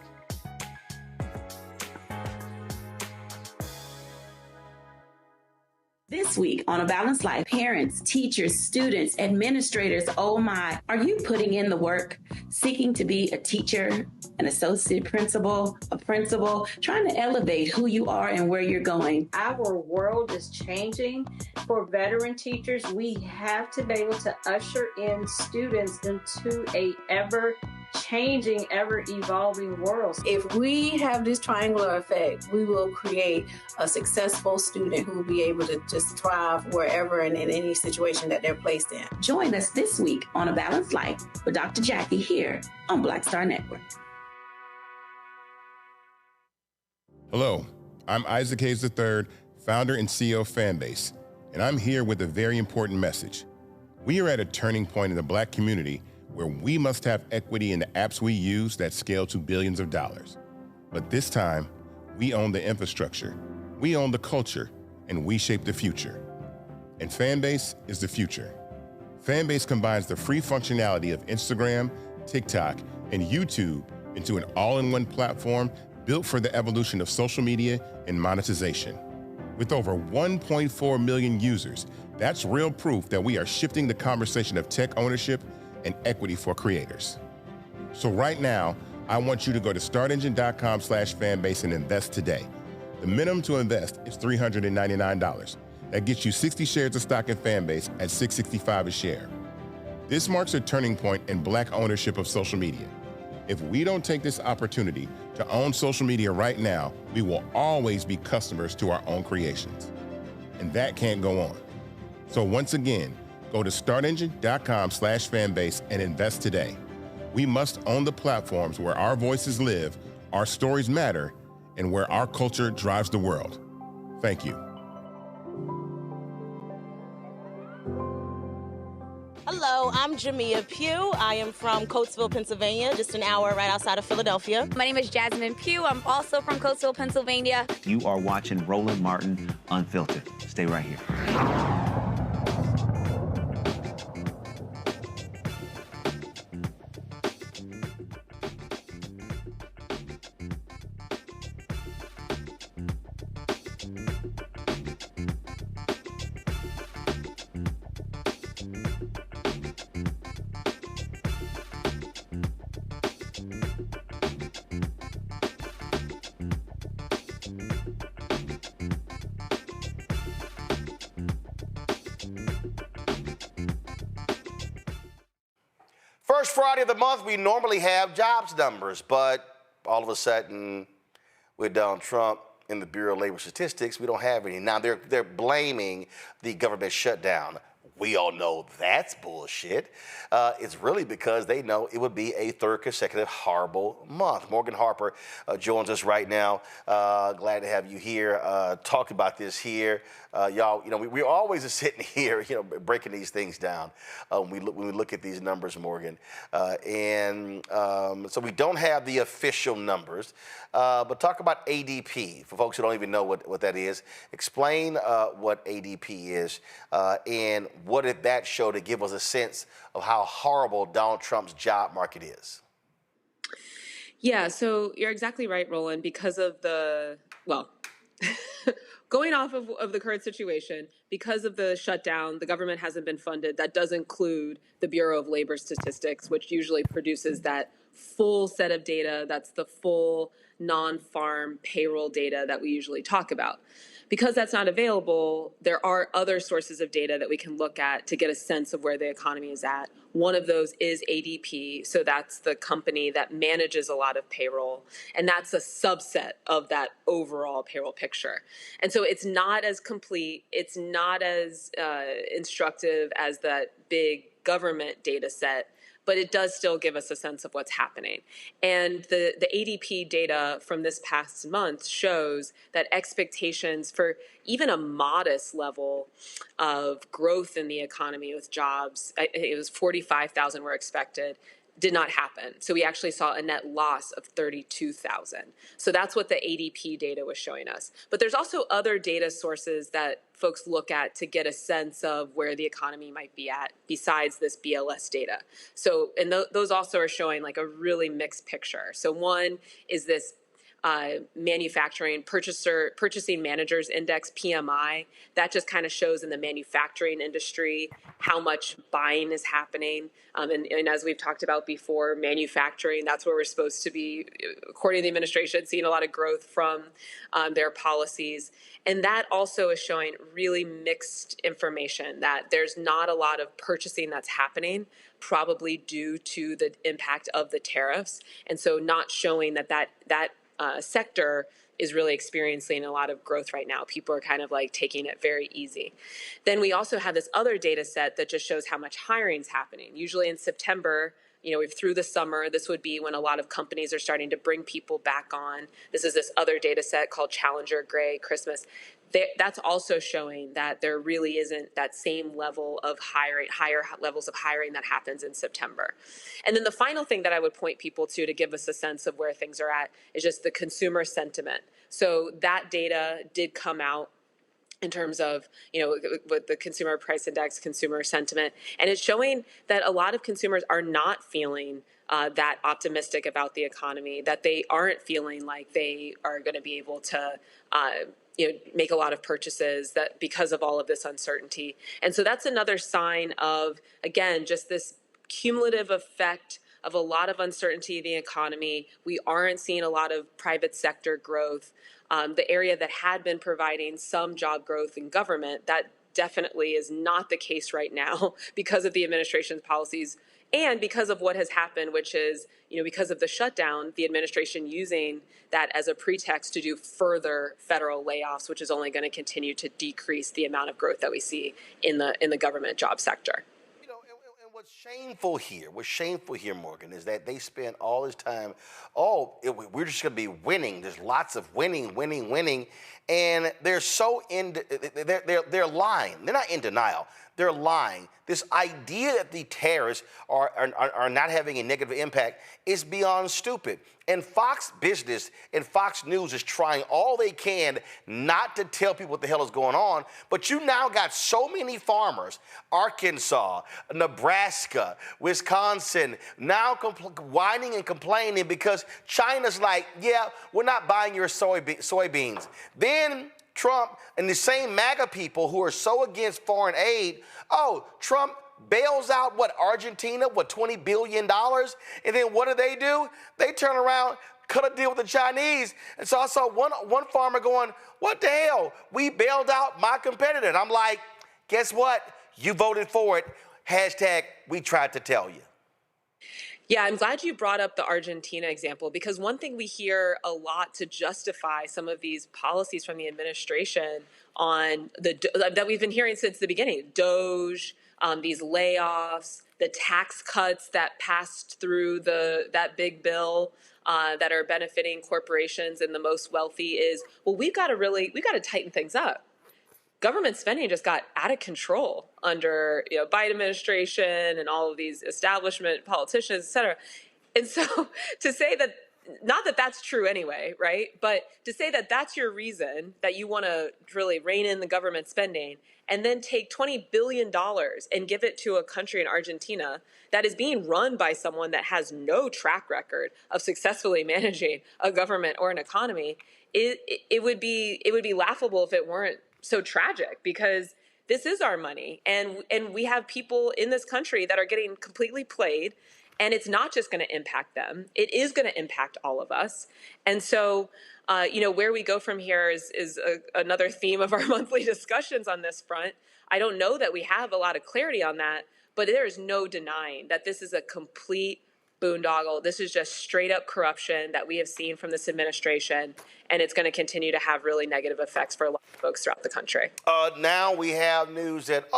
This week on A Balanced Life, parents, teachers, students, administrators, oh my, are you putting in the work, seeking to be a teacher, an associate principal, a principal, trying to elevate who you are and where you're going. Our world is changing. For veteran teachers, we have to be able to usher in students into a ever-changing, ever-evolving world. If we have this triangular effect, we will create a successful student who will be able to just thrive wherever and in any situation that they're placed in. Join us this week on A Balanced Life with Dr. Jackie here on Black Star Network. Hello, I'm Isaac Hayes III, founder and CEO of Fanbase, and I'm here with a very important message. We are at a turning point in the Black community where we must have equity in the apps we use that scale to billions of dollars. But this time, we own the infrastructure, we own the culture, and we shape the future. And Fanbase is the future. Fanbase combines the free functionality of Instagram, TikTok, and YouTube into an all-in-one platform built for the evolution of social media and monetization. With over 1.4 million users, that's real proof that we are shifting the conversation of tech ownership and equity for creators. So right now, I want you to go to startengine.com/fanbase and invest today. The minimum to invest is $399. That gets you 60 shares of stock in Fanbase at $665 a share. This marks a turning point in Black ownership of social media. If we don't take this opportunity to own social media right now, we will always be customers to our own creations. And that can't go on. So once again, go to startengine.com/fanbase and invest today. We must own the platforms where our voices live, our stories matter, and where our culture drives the world. Thank you. Hello, I'm Jamia Pugh. I am from Coatesville, Pennsylvania, just an hour right outside of Philadelphia. My name is Jasmine Pugh. I'm also from Coatesville, Pennsylvania. You are watching Roland Martin Unfiltered. Stay right here. First Friday of the month, we normally have jobs numbers, but all of a sudden, with Donald Trump in the Bureau of Labor Statistics, we don't have any. Now, they're blaming the government shutdown. We all know that's bullshit. It's really because they know it would be a third consecutive horrible month. Morgan Harper joins us right now. Glad to have you here. Talk about this here. Y'all, we're always sitting here, breaking these things down when we look at these numbers, Morgan. So we don't have the official numbers, but talk about ADP for folks who don't even know what that is. Explain what ADP is and what did that show to give us a sense of how horrible Donald Trump's job market is? Yeah, so you're exactly right, Roland, because of going off of the current situation, because of the shutdown, the government hasn't been funded. That does include the Bureau of Labor Statistics, which usually produces that full set of data. That's the full non-farm payroll data that we usually talk about. Because that's not available, there are other sources of data that we can look at to get a sense of where the economy is at. One of those is ADP. So that's the company that manages a lot of payroll. And that's a subset of that overall payroll picture. And so it's not as complete. It's not as instructive as that big government data set, but it does still give us a sense of what's happening. And the ADP data from this past month shows that expectations for even a modest level of growth in the economy with jobs, it was 45,000 were expected, did not happen. So we actually saw a net loss of 32,000. So that's what the ADP data was showing us. But there's also other data sources that folks look at to get a sense of where the economy might be at besides this BLS data. So, and those also are showing like a really mixed picture. So one is this purchasing managers index, PMI. That just kind of shows in the manufacturing industry how much buying is happening. And as we've talked about before, manufacturing, that's where we're supposed to be, according to the administration, seeing a lot of growth from their policies. And that also is showing really mixed information, that there's not a lot of purchasing that's happening, probably due to the impact of the tariffs. And so not showing that sector is really experiencing a lot of growth right now. People are kind of like taking it very easy. Then we also have this other data set that just shows how much hiring is happening. Usually in September, through the summer, this would be when a lot of companies are starting to bring people back on. This is this other data set called Challenger Gray Christmas. That's also showing that there really isn't that same level of hiring, higher levels of hiring that happens in September. And then the final thing that I would point people to give us a sense of where things are at is just the consumer sentiment. So that data did come out in terms of, with the consumer price index, consumer sentiment, and it's showing that a lot of consumers are not feeling that optimistic about the economy, that they aren't feeling like they are going to be able to make a lot of purchases that because of all of this uncertainty. And so that's another sign of, again, just this cumulative effect of a lot of uncertainty in the economy. We aren't seeing a lot of private sector growth. The area that had been providing some job growth in government, that definitely is not the case right now because of the administration's policies and because of what has happened, which is, because of the shutdown, the administration using that as a pretext to do further federal layoffs, which is only going to continue to decrease the amount of growth that we see in the government job sector. What's shameful here, Morgan, is that they spend all this time, we're just going to be winning. There's lots of winning. And they're they're lying. They're not in denial. They're lying. This idea that the tariffs are not having a negative impact is beyond stupid. And Fox Business and Fox News is trying all they can not to tell people what the hell is going on. But you now got so many farmers, Arkansas, Nebraska, Wisconsin, now whining and complaining because China's like, yeah, we're not buying your soybeans. Then Trump and the same MAGA people who are so against foreign aid, Trump bails out, Argentina, $20 billion? And then what do? They turn around, cut a deal with the Chinese. And so I saw one farmer going, what the hell? We bailed out my competitor. And I'm like, guess what? You voted for it. Hashtag, we tried to tell you. Yeah, I'm glad you brought up the Argentina example, because one thing we hear a lot to justify some of these policies from the administration on that we've been hearing since the beginning, DOGE, these layoffs, the tax cuts that passed through that big bill that are benefiting corporations and the most wealthy is, we got to tighten things up. Government spending just got out of control under Biden administration and all of these establishment politicians, et cetera. And so to say that, not that that's true anyway, right? But to say that that's your reason that you want to really rein in the government spending and then take $20 billion and give it to a country in Argentina that is being run by someone that has no track record of successfully managing a government or an economy, it would be laughable if it weren't so tragic, because this is our money, and we have people in this country that are getting completely played, and it's not just going to impact them, it is going to impact all of us. And so where we go from here is another theme of our monthly discussions on this front. I don't know that we have a lot of clarity on that, but there is no denying that this is a complete boondoggle. This is just straight up corruption that we have seen from this administration, and it's going to continue to have really negative effects for a lot of folks throughout the country. Now we have news that,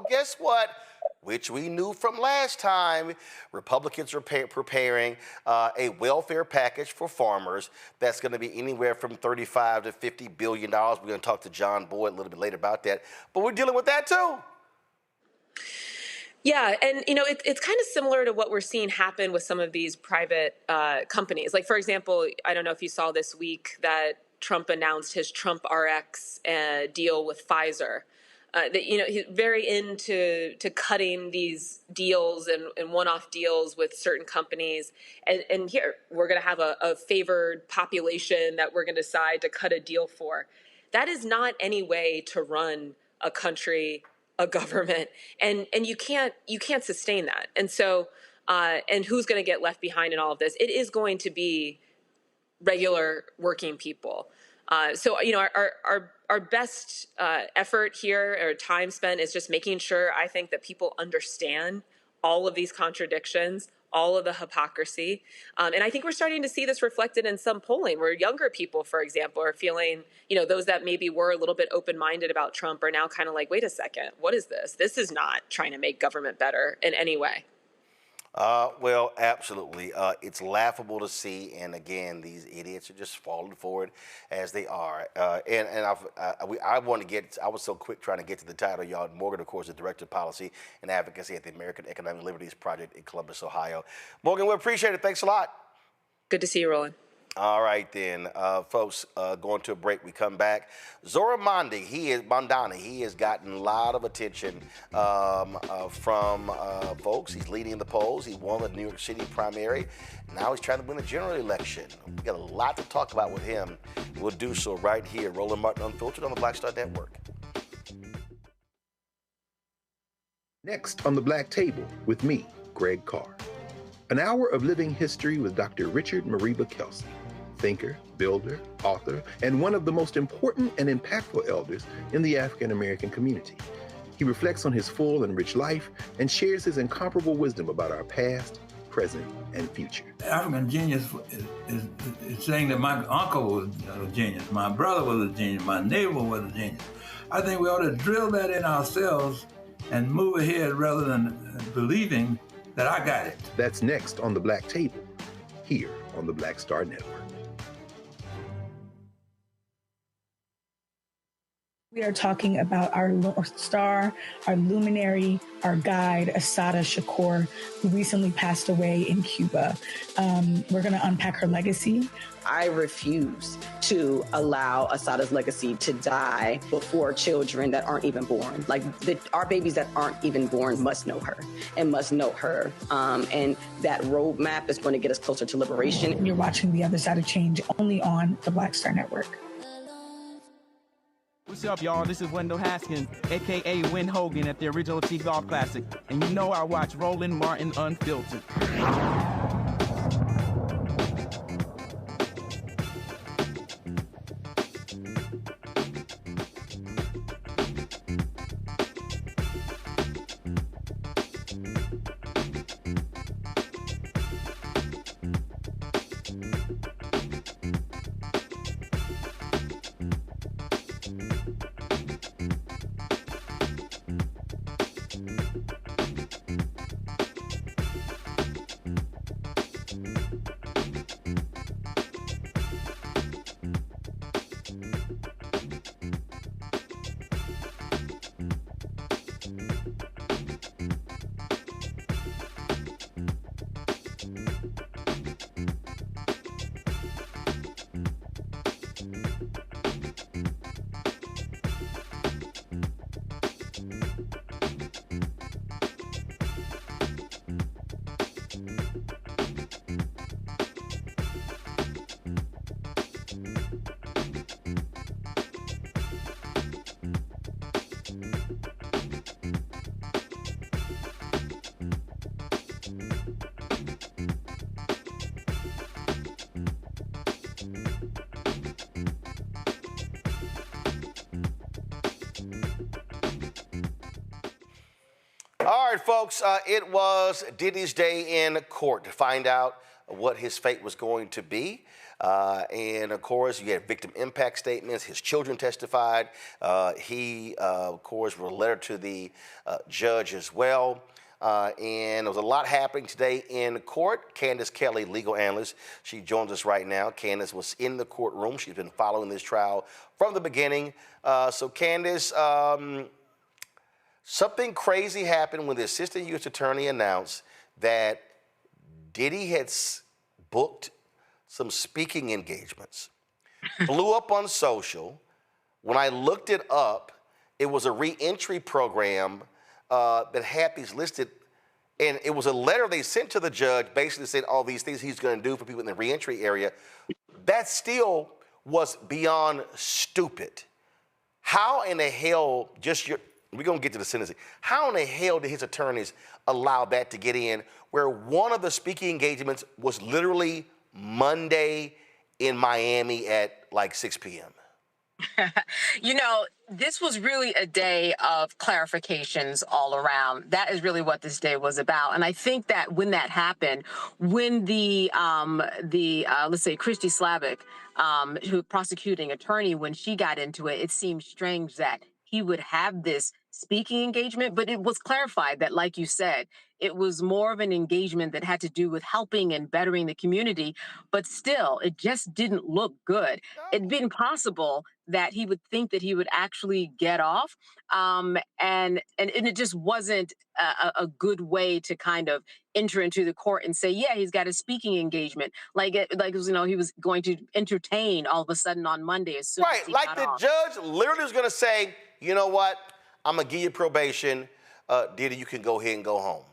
guess what? Which we knew from last time, Republicans are preparing a welfare package for farmers that's going to be anywhere from $35 to $50 billion. We're going to talk to John Boyd a little bit later about that. But we're dealing with that too. Yeah, and it's kind of similar to what we're seeing happen with some of these private companies. Like, for example, I don't know if you saw this week that Trump announced his Trump RX deal with Pfizer. He's very into cutting these deals and one-off deals with certain companies. And here, we're going to have a favored population that we're going to decide to cut a deal for. That is not any way to run a country, a government, and you can't sustain that. And so, and who's going to get left behind in all of this? It is going to be regular working people. So, our best effort here, or time spent, is just making sure, I think, that people understand all of these contradictions, all of the hypocrisy. And I think we're starting to see this reflected in some polling where younger people, for example, are feeling, those that maybe were a little bit open-minded about Trump are now kind of like, wait a second, what is this? This is not trying to make government better in any way. Well, absolutely. It's laughable to see, and again, these idiots are just falling for it as they are. I was so quick trying to get to the title, y'all. Morgan, of course, the Director of Policy and Advocacy at the American Economic Liberties Project in Columbus, Ohio. Morgan, we appreciate it. Thanks a lot. Good to see you, Roland. All right, then, folks, going to a break. We come back. Zohran Mamdani, he has gotten a lot of attention from folks. He's leading the polls. He won the New York City primary. Now he's trying to win the general election. We got a lot to talk about with him. We'll do so right here. Roland Martin Unfiltered on the Black Star Network. Next on the Black Table with me, Greg Carr. An hour of living history with Dr. Richard Mariba Kelsey, thinker, builder, author, and one of the most important and impactful elders in the African American community. He reflects on his full and rich life and shares his incomparable wisdom about our past, present, and future. African genius is saying that my uncle was a genius, my brother was a genius, my neighbor was a genius. I think we ought to drill that in ourselves and move ahead rather than believing that I got it. That's next on the Black Table, here on the Black Star Network. We are talking about our North Star, our luminary, our guide, Assata Shakur, who recently passed away in Cuba. We're going to unpack her legacy. I refuse to allow Assata's legacy to die before children that aren't even born. Our babies that aren't even born must know her and must know her. And that roadmap is going to get us closer to liberation. You're watching The Other Side of Change only on the Black Star Network. What's up, y'all? This is Wendell Haskins, a.k.a. Win Hogan at the original T-Golf Classic. And you know I watch Roland Martin Unfiltered. All right, folks, it was Diddy's day in court to find out what his fate was going to be. And, of course, you had victim impact statements. His children testified. He, of course, wrote a letter to the judge as well. And there was a lot happening today in court. Candace Kelly, legal analyst, she joins us right now. Candace was in the courtroom. She's been following this trial from the beginning. So, Candace, something crazy happened when the assistant U.S. attorney announced that Diddy had booked some speaking engagements. Blew up on social. When I looked it up, It was a reentry program that had these listed, and it was a letter they sent to the judge basically saying all these things he's going to do for people in the reentry area. That still was beyond stupid. How in the hell, we're going to get to the sentencing. How in the hell did his attorneys allow that to get in where one of the speaking engagements was literally Monday in Miami at like 6 p.m.? You know, this was really a day of clarifications all around. That is really what this day was about. And I think that when that happened, when the let's say Christy Slavic, who prosecuting attorney, when she got into it, it seemed strange that he would have this speaking engagement, but it was clarified that, like you said, it was more of an engagement that had to do with helping and bettering the community, but still, it just didn't look good. It'd been possible that he would think that he would actually get off, and it just wasn't a good way to kind of enter into the court and say, yeah, he's got a speaking engagement, like he was going to entertain all of a sudden on Monday as soon as he got off. Judge literally was going to say, you know what, I'm going to give you probation, Diddy, you can go ahead and go home.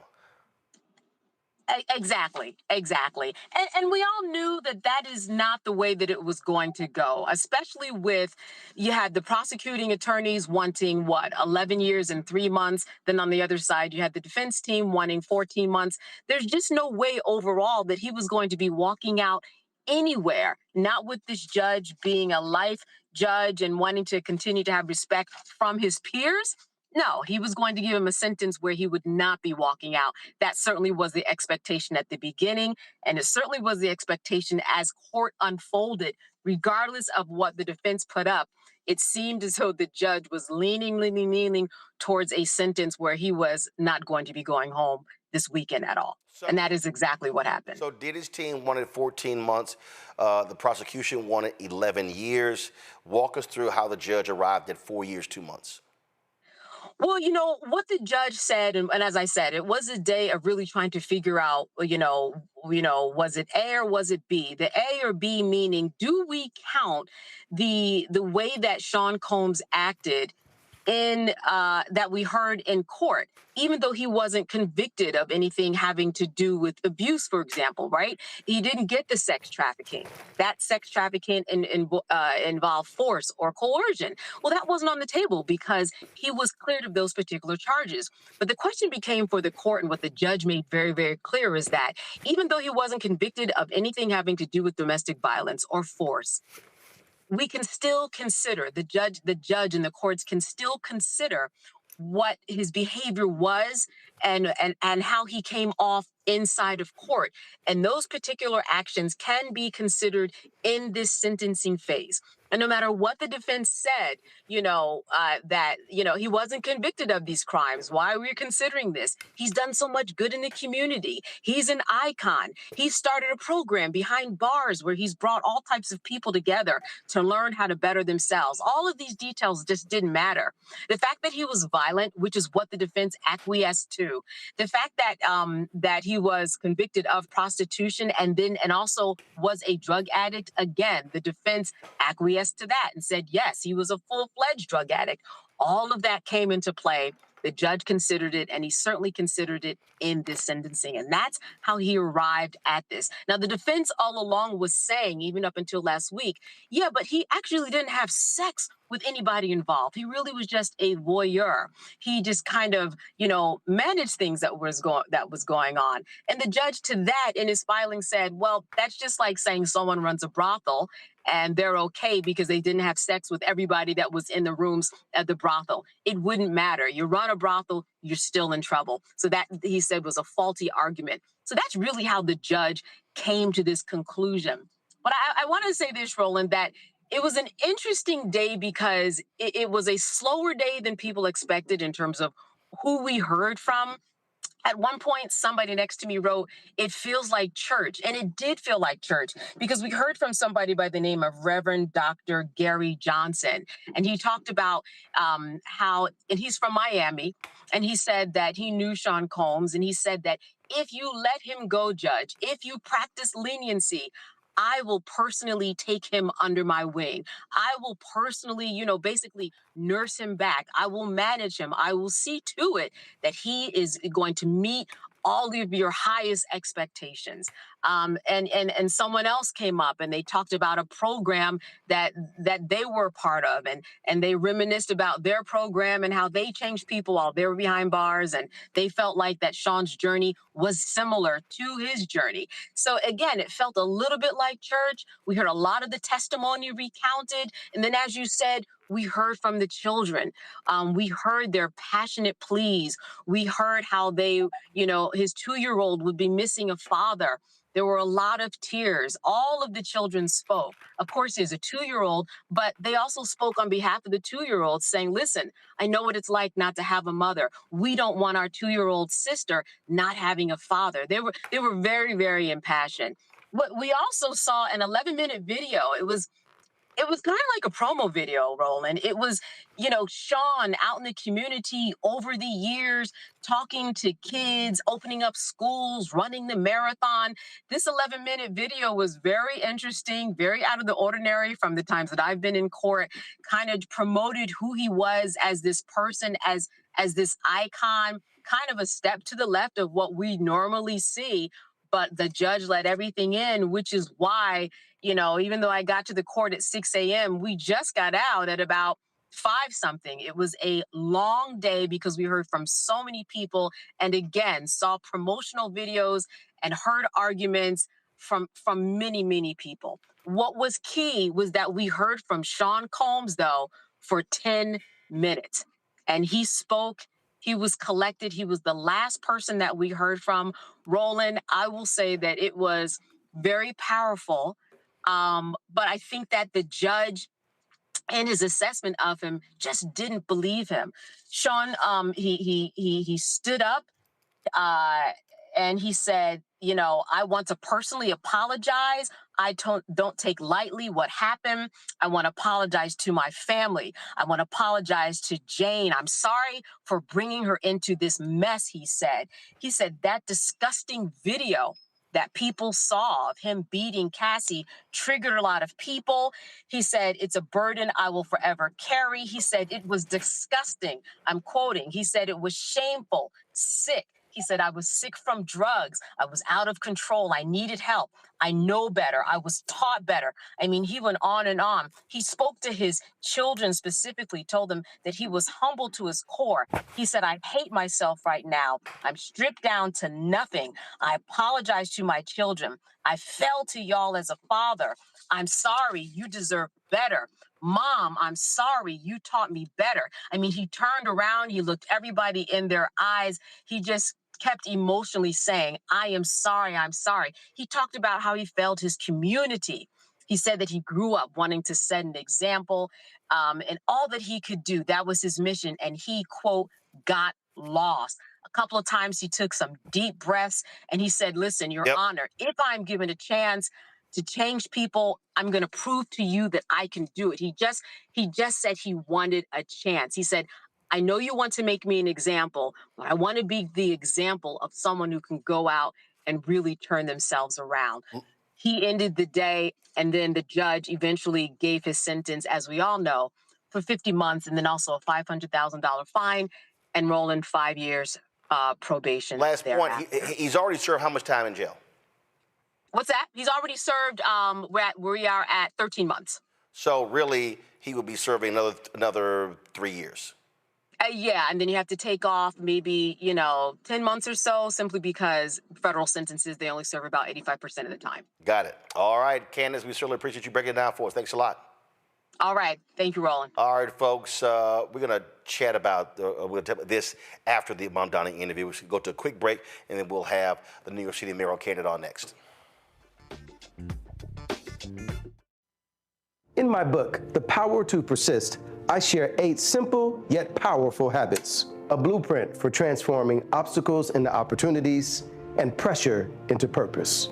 Exactly. And we all knew that that is not the way that it was going to go, especially with, you had the prosecuting attorneys wanting 11 years and 3 months. Then on the other side, you had the defense team wanting 14 months. There's just no way overall that he was going to be walking out anywhere, not with this judge being a life judge and wanting to continue to have respect from his peers. No, he was going to give him a sentence where he would not be walking out. That certainly was the expectation at the beginning, and it certainly was the expectation as court unfolded, regardless of what the defense put up. It seemed as though the judge was leaning towards a sentence where he was not going to be going home this weekend at all. And that is exactly what happened. So Diddy's team wanted 14 months. The prosecution wanted 11 years. Walk us through how the judge arrived at 4 years, 2 months. Well, you know, what the judge said, and as I said, it was a day of really trying to figure out, was it A or was it B? The A or B meaning, do we count the way that Sean Combs acted in that we heard in court, even though he wasn't convicted of anything having to do with abuse, for example, right? He didn't get the sex trafficking. That sex trafficking involved force or coercion. Well, that wasn't on the table because he was cleared of those particular charges. But the question became for the court, and what the judge made very, very clear is that even though he wasn't convicted of anything having to do with domestic violence or force, we can still consider, the judge and the courts can still consider what his behavior was and how he came off inside of court. And those particular actions can be considered in this sentencing phase. And no matter what the defense said, that he wasn't convicted of these crimes. Why are we considering this? He's done so much good in the community. He's an icon. He started a program behind bars where he's brought all types of people together to learn how to better themselves. All of these details just didn't matter. The fact that he was violent, which is what the defense acquiesced to, the fact that that he was convicted of prostitution and also was a drug addict, again, the defense acquiesced to that and said, yes, he was a full-fledged drug addict. All of that came into play. The judge considered it, and he certainly considered it in this sentencing. And that's how he arrived at this. Now, the defense all along was saying, even up until last week, yeah, but he actually didn't have sex with anybody involved. He really was just a voyeur. He just kind of, managed things that was going on. And the judge to that in his filing said, well, that's just like saying someone runs a brothel and they're okay because they didn't have sex with everybody that was in the rooms at the brothel. It wouldn't matter. You run a brothel, you're still in trouble. So that, he said, was a faulty argument. So that's really how the judge came to this conclusion. But I want to say this, Roland, that it was an interesting day because it was a slower day than people expected in terms of who we heard from. At one point, somebody next to me wrote, it feels like church. And it did feel like church because we heard from somebody by the name of Reverend Dr. Gary Johnson. And he talked about how, and he's from Miami, and he said that he knew Sean Combs. And he said that if you let him go, Judge, if you practice leniency, I will personally take him under my wing. I will personally, basically nurse him back. I will manage him. I will see to it that he is going to meet all of your highest expectations. And someone else came up and they talked about a program that they were part of, and they reminisced about their program and how they changed people while they were behind bars, and they felt like that Sean's journey was similar to his journey. So again, it felt a little bit like church. We heard a lot of the testimony recounted, and then as you said, we heard from the children. We heard their passionate pleas. We heard how they, his 2-year-old would be missing a father. There were a lot of tears. All of the children spoke. Of course, he's a 2-year-old, but they also spoke on behalf of the 2-year-old saying, listen, I know what it's like not to have a mother. We don't want our 2-year-old sister not having a father. They were very, very impassioned. But we also saw an 11-minute video. It was kind of like a promo video, Roland. It was, Sean out in the community over the years, talking to kids, opening up schools, running the marathon. This 11-minute video was very interesting, very out of the ordinary from the times that I've been in court, kind of promoted who he was as this person, as this icon, kind of a step to the left of what we normally see. But the judge let everything in, which is why, even though I got to the court at 6 a.m., we just got out at about 5-something. It was a long day because we heard from so many people and again, saw promotional videos and heard arguments from many, many people. What was key was that we heard from Sean Combs, though, for 10 minutes. And he spoke. He was collected. He was the last person that we heard from. Roland, I will say that it was very powerful. But I think that the judge and his assessment of him just didn't believe him. Sean, he stood up and he said, I want to personally apologize. I don't take lightly what happened. I want to apologize to my family. I want to apologize to Jane. I'm sorry for bringing her into this mess, he said. He said that disgusting video that people saw of him beating Cassie triggered a lot of people. He said, it's a burden I will forever carry. He said, it was disgusting. I'm quoting. He said, it was shameful, sick. He said, I was sick from drugs. I was out of control. I needed help. I know better. I was taught better. I mean, he went on and on. He spoke to his children specifically, told them that he was humble to his core. He said, I hate myself right now. I'm stripped down to nothing. I apologize to my children. I fell to y'all as a father. I'm sorry. You deserve better. Mom, I'm sorry. You taught me better. I mean, he turned around. He looked everybody in their eyes. He just kept emotionally saying, I am sorry, I'm sorry. He talked about how he felt his community. He said that he grew up wanting to set an example and all that he could do. That was his mission. And he, quote, got lost. A couple of times he took some deep breaths and he said, listen, Your Honor, if I'm given a chance to change people, I'm going to prove to you that I can do it. He just said he wanted a chance. He said, I know you want to make me an example, but I want to be the example of someone who can go out and really turn themselves around. He ended the day, and then the judge eventually gave his sentence, as we all know, for 50 months, and then also a $500,000 fine, and Roland 5 years probation. Last point, he's already served how much time in jail? What's that? He's already served, we are at 13 months. So really, he will be serving another 3 years. Yeah, and then you have to take off maybe, 10 months or so, simply because federal sentences, they only serve about 85% of the time. Got it. All right, Candace, we certainly appreciate you breaking it down for us. Thanks a lot. All right. Thank you, Roland. All right, folks, we're going to chat about this after the Mamdani interview. We should go to a quick break, and then we'll have the New York City mayoral candidate on next. In my book, The Power to Persist, I share 8 simple yet powerful habits, a blueprint for transforming obstacles into opportunities and pressure into purpose.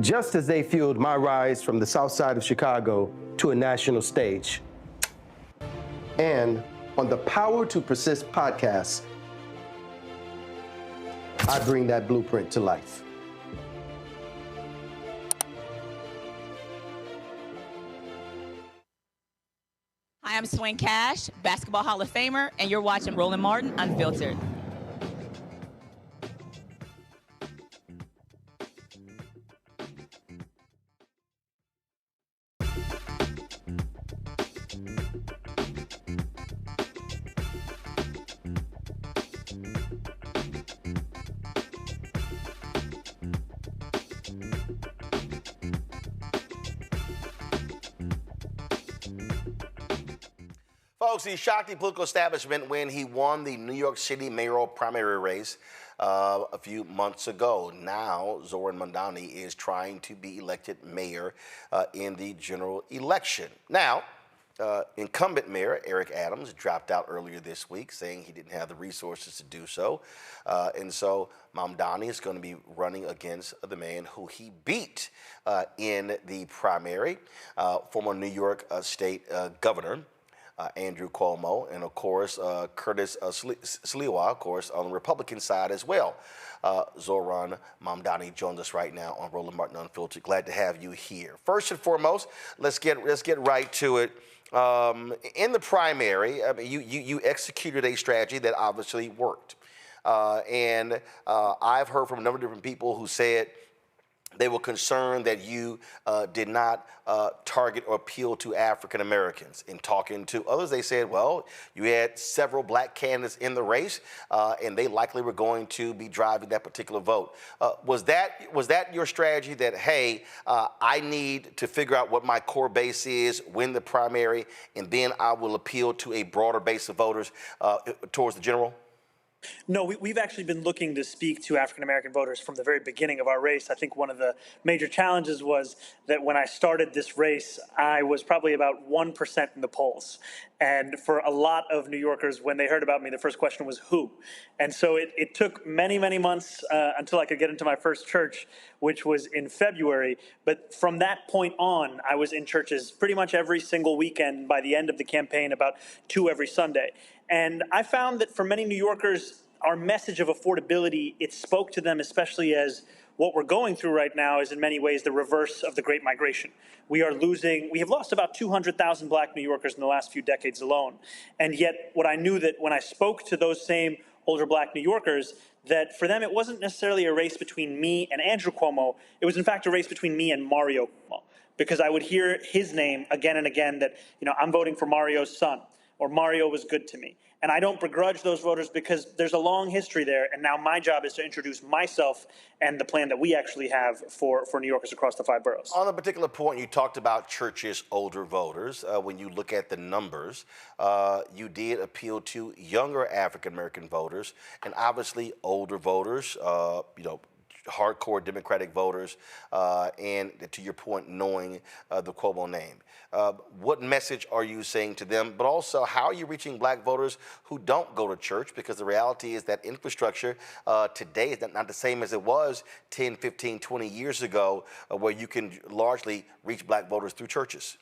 Just as they fueled my rise from the South Side of Chicago to a national stage. And on the Power to Persist podcast, I bring that blueprint to life. Hi, I'm Swing Cash, Basketball Hall of Famer, and you're watching Roland Martin Unfiltered. Folks, he shocked the political establishment when he won the New York City mayoral primary race a few months ago. Now, Zohran Mamdani is trying to be elected mayor in the general election. Now, incumbent mayor Eric Adams dropped out earlier this week, saying he didn't have the resources to do so. And so Mamdani is going to be running against the man who he beat in the primary, former New York State Governor Andrew Cuomo, and of course Curtis Sliwa, of course, on the Republican side as well. Zohran Mamdani joins us right now on Roland Martin Unfiltered. Glad to have you here. First and foremost, let's get right to it. In the primary, I mean, you executed a strategy that obviously worked, and I've heard from a number of different people who said they were concerned that you did not target or appeal to African Americans. In talking to others, they said, well, you had several black candidates in the race, and they likely were going to be driving that particular vote. Was that your strategy that, hey, I need to figure out what my core base is, win the primary, and then I will appeal to a broader base of voters towards the general? No, we've actually been looking to speak to African-American voters from the very beginning of our race. I think one of the major challenges was that when I started this race, I was probably about 1% in the polls. And for a lot of New Yorkers, when they heard about me, the first question was who? And so it took many, many months until I could get into my first church, which was in February. But from that point on, I was in churches pretty much every single weekend. By the end of the campaign, about 2 every Sunday. And I found that for many New Yorkers, our message of affordability, it spoke to them, especially as what we're going through right now is in many ways the reverse of the Great Migration. We have lost about 200,000 black New Yorkers in the last few decades alone. And yet what I knew that when I spoke to those same older black New Yorkers, that for them it wasn't necessarily a race between me and Andrew Cuomo, it was in fact a race between me and Mario Cuomo. Because I would hear his name again and again that, I'm voting for Mario's son, or Mario was good to me. And I don't begrudge those voters because there's a long history there. And now my job is to introduce myself and the plan that we actually have for New Yorkers across the 5 boroughs. On a particular point, you talked about churches' older voters. When you look at the numbers, you did appeal to younger African-American voters and obviously older voters, hardcore Democratic voters, and to your point, knowing the Cuomo name. What message are you saying to them? But also, how are you reaching black voters who don't go to church? Because the reality is that infrastructure today is not the same as it was 10, 15, 20 years ago, where you can largely reach black voters through churches.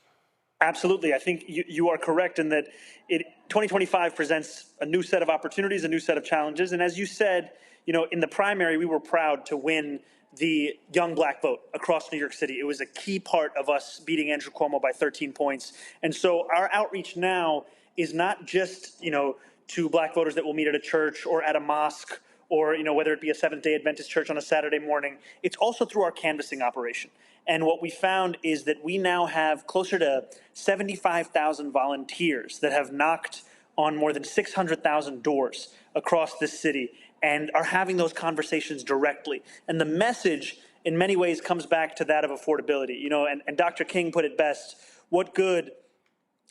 Absolutely. I think you are correct in that 2025 presents a new set of opportunities, a new set of challenges. And as you said, in the primary, we were proud to win the young black vote across New York City. It was a key part of us beating Andrew Cuomo by 13 points. And so our outreach now is not just, to black voters that will meet at a church or at a mosque or, whether it be a Seventh-day Adventist church on a Saturday morning. It's also through our canvassing operation. And what we found is that we now have closer to 75,000 volunteers that have knocked on more than 600,000 doors across this city and are having those conversations directly. And the message, in many ways, comes back to that of affordability. And Dr. King put it best, what good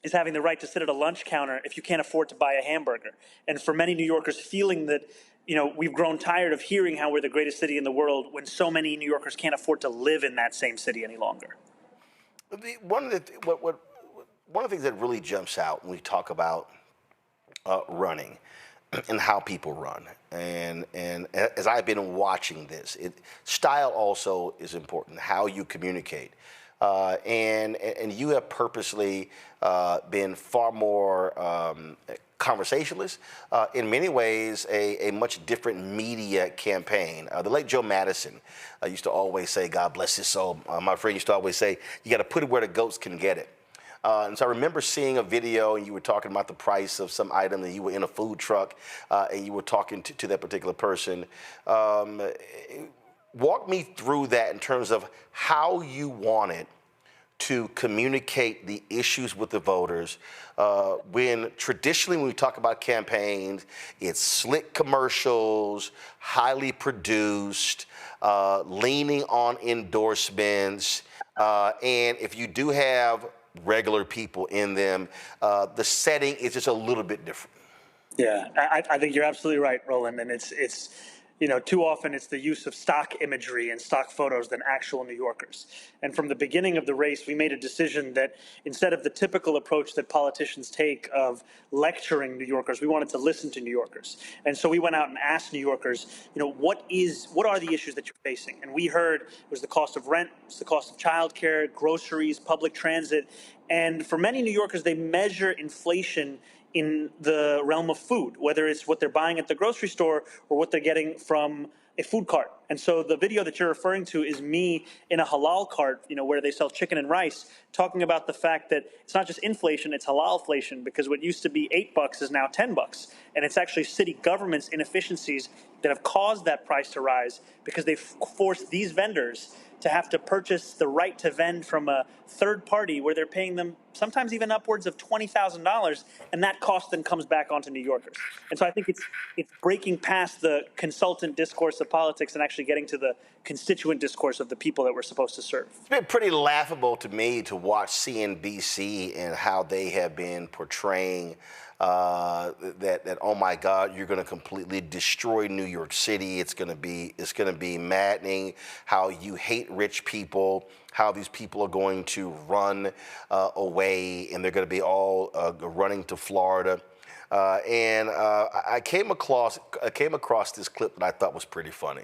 is having the right to sit at a lunch counter if you can't afford to buy a hamburger? And for many New Yorkers feeling that, we've grown tired of hearing how we're the greatest city in the world when so many New Yorkers can't afford to live in that same city any longer. One of the things that really jumps out when we talk about running and how people run, and as I've been watching this, style also is important, how you communicate. And you have purposely been far more conversationalist, in many ways a much different media campaign. The late Joe Madison used to always say, God bless his soul, my friend used to always say, you got to put it where the goats can get it. And so I remember seeing a video, and you were talking about the price of some item, and you were in a food truck, and you were talking to that particular person. Walk me through that in terms of how you wanted to communicate the issues with the voters when traditionally when we talk about campaigns, it's slick commercials, highly produced, leaning on endorsements, and if you do have regular people in them, the setting is just a little bit different. Yeah, I think you're absolutely right, Roland. And it's too often it's the use of stock imagery and stock photos than actual New Yorkers. And from the beginning of the race, we made a decision that instead of the typical approach that politicians take of lecturing New Yorkers, we wanted to listen to New Yorkers. And so we went out and asked New Yorkers, what are the issues that you're facing? And we heard it was the cost of rent, it was the cost of childcare, groceries, public transit. And for many New Yorkers, they measure inflation in the realm of food, whether it's what they're buying at the grocery store or what they're getting from a food cart. And so the video that you're referring to is me in a halal cart, where they sell chicken and rice, talking about the fact that it's not just inflation, it's halalflation, because what used to be $8 is now $10. And it's actually city government's inefficiencies that have caused that price to rise because they've forced these vendors to have to purchase the right to vend from a third party where they're paying them sometimes even upwards of $20,000, and that cost then comes back onto New Yorkers. And so I think it's breaking past the consultant discourse of politics and actually getting to the constituent discourse of the people that we're supposed to serve. It's been pretty laughable to me to watch CNBC and how they have been portraying that oh my God, you're going to completely destroy New York City. It's going to be maddening. How you hate rich people. How these people are going to run away, and they're going to be all running to Florida. I came across this clip that I thought was pretty funny.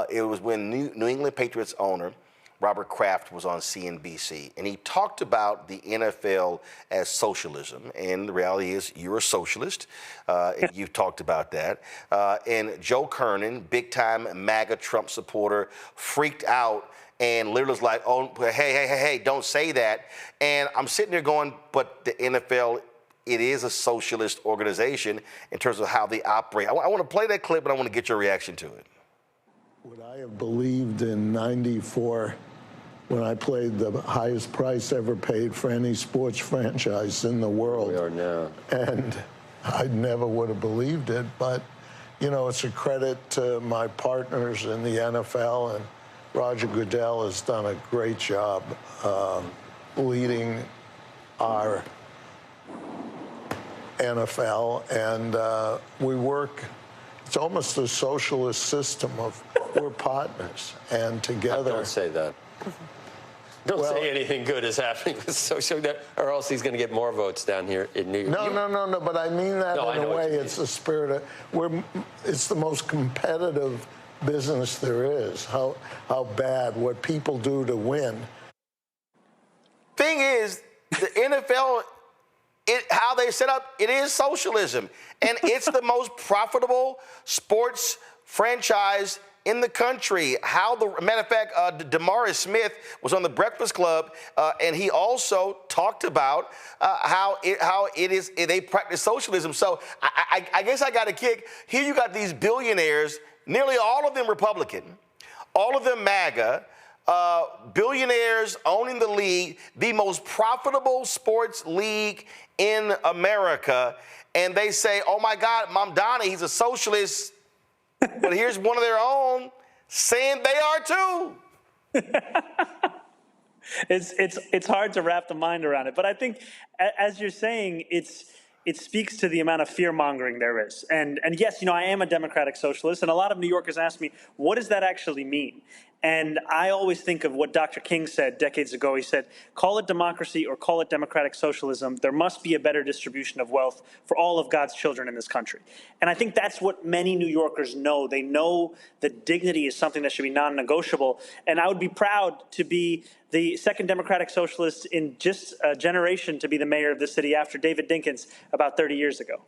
It was when New England Patriots owner Robert Kraft was on CNBC, and he talked about the NFL as socialism. And the reality is, you're a socialist. You've talked about that. And Joe Kernan, big-time MAGA Trump supporter, freaked out and literally was like, "Oh, hey, don't say that." And I'm sitting there going, "But the NFL, it is a socialist organization in terms of how they operate." I want to play that clip, and I want to get your reaction to it. Would I have believed in '94 when I played the highest price ever paid for any sports franchise in the world? We are now. And I never would have believed it, but, it's a credit to my partners in the NFL, and Roger Goodell has done a great job leading our NFL, and we work. It's almost a socialist system of we're partners, and together. Don't say that. Don't say anything good is happening with social, or else he's going to get more votes down here in New York. No. But I mean that in a way. It's the spirit of it's the most competitive business there is. How bad what people do to win. Thing is, the NFL. How they set up, it is socialism. And it's the most profitable sports franchise in the country. Matter of fact, DeMaurice Smith was on the Breakfast Club, and he also talked about how they practice socialism. So I guess I got a kick. Here you got these billionaires, nearly all of them Republican, all of them MAGA, billionaires owning the league, the most profitable sports league in America, and they say, "Oh my God, Mamdani, he's a socialist." But here's one of their own saying they are too. It's hard to wrap the mind around it, but I think, as you're saying, it speaks to the amount of fear-mongering there is. And yes, I am a democratic socialist, and a lot of New Yorkers ask me, what does that actually mean? And I always think of what Dr. King said decades ago. He said, call it democracy or call it democratic socialism. There must be a better distribution of wealth for all of God's children in this country. And I think that's what many New Yorkers know. They know that dignity is something that should be non-negotiable. And I would be proud to be the second Democratic Socialist in just a generation to be the mayor of the city after David Dinkins about 30 years ago.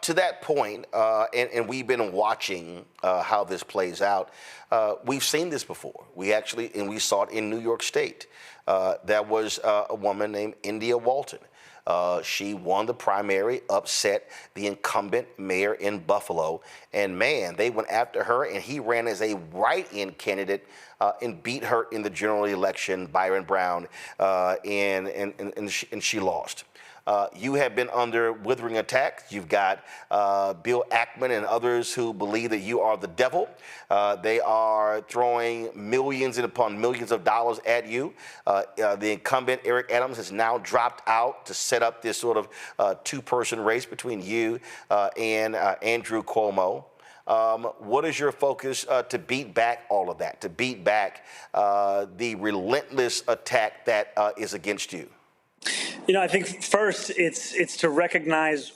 To that point, and we've been watching how this plays out, we've seen this before. We saw it in New York State. There was a woman named India Walton. She won the primary, upset the incumbent mayor in Buffalo, and man, they went after her, and he ran as a write-in candidate and beat her in the general election, Byron Brown, and she lost. You have been under withering attacks. You've got Bill Ackman and others who believe that you are the devil. They are throwing millions and upon millions of dollars at you. The incumbent, Eric Adams, has now dropped out to set up this sort of two-person race between you and Andrew Cuomo. What is your focus to beat back all of that, to beat back the relentless attack that is against you? I think first it's to recognize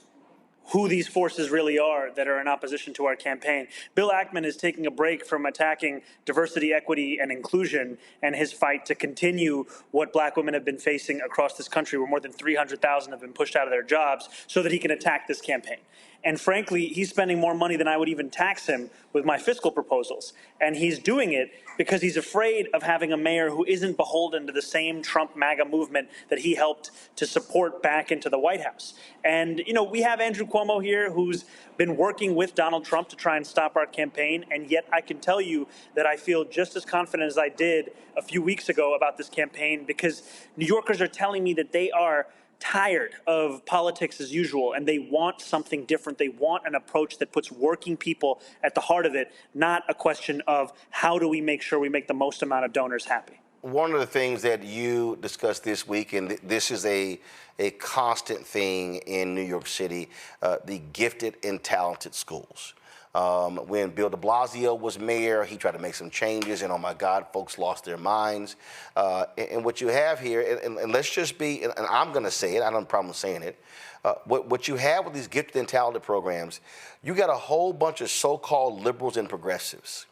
who these forces really are that are in opposition to our campaign. Bill Ackman is taking a break from attacking diversity, equity, and inclusion and his fight to continue what black women have been facing across this country, where more than 300,000 have been pushed out of their jobs, so that he can attack this campaign. And frankly, he's spending more money than I would even tax him with my fiscal proposals. And he's doing it because he's afraid of having a mayor who isn't beholden to the same Trump MAGA movement that he helped to support back into the White House. And, we have Andrew Cuomo here who's been working with Donald Trump to try and stop our campaign. And yet I can tell you that I feel just as confident as I did a few weeks ago about this campaign, because New Yorkers are telling me that they are tired of politics as usual, and they want something different. They want an approach that puts working people at the heart of it, not a question of how do we make sure we make the most amount of donors happy. One of the things that you discussed this week, and this is a constant thing in New York City, the gifted and talented schools. When Bill de Blasio was mayor, he tried to make some changes, and oh my God, folks lost their minds. And what you have here, and let's just be, and I'm going to say it, I don't have a problem saying it, what you have with these gifted and talented programs, you got a whole bunch of so-called liberals and progressives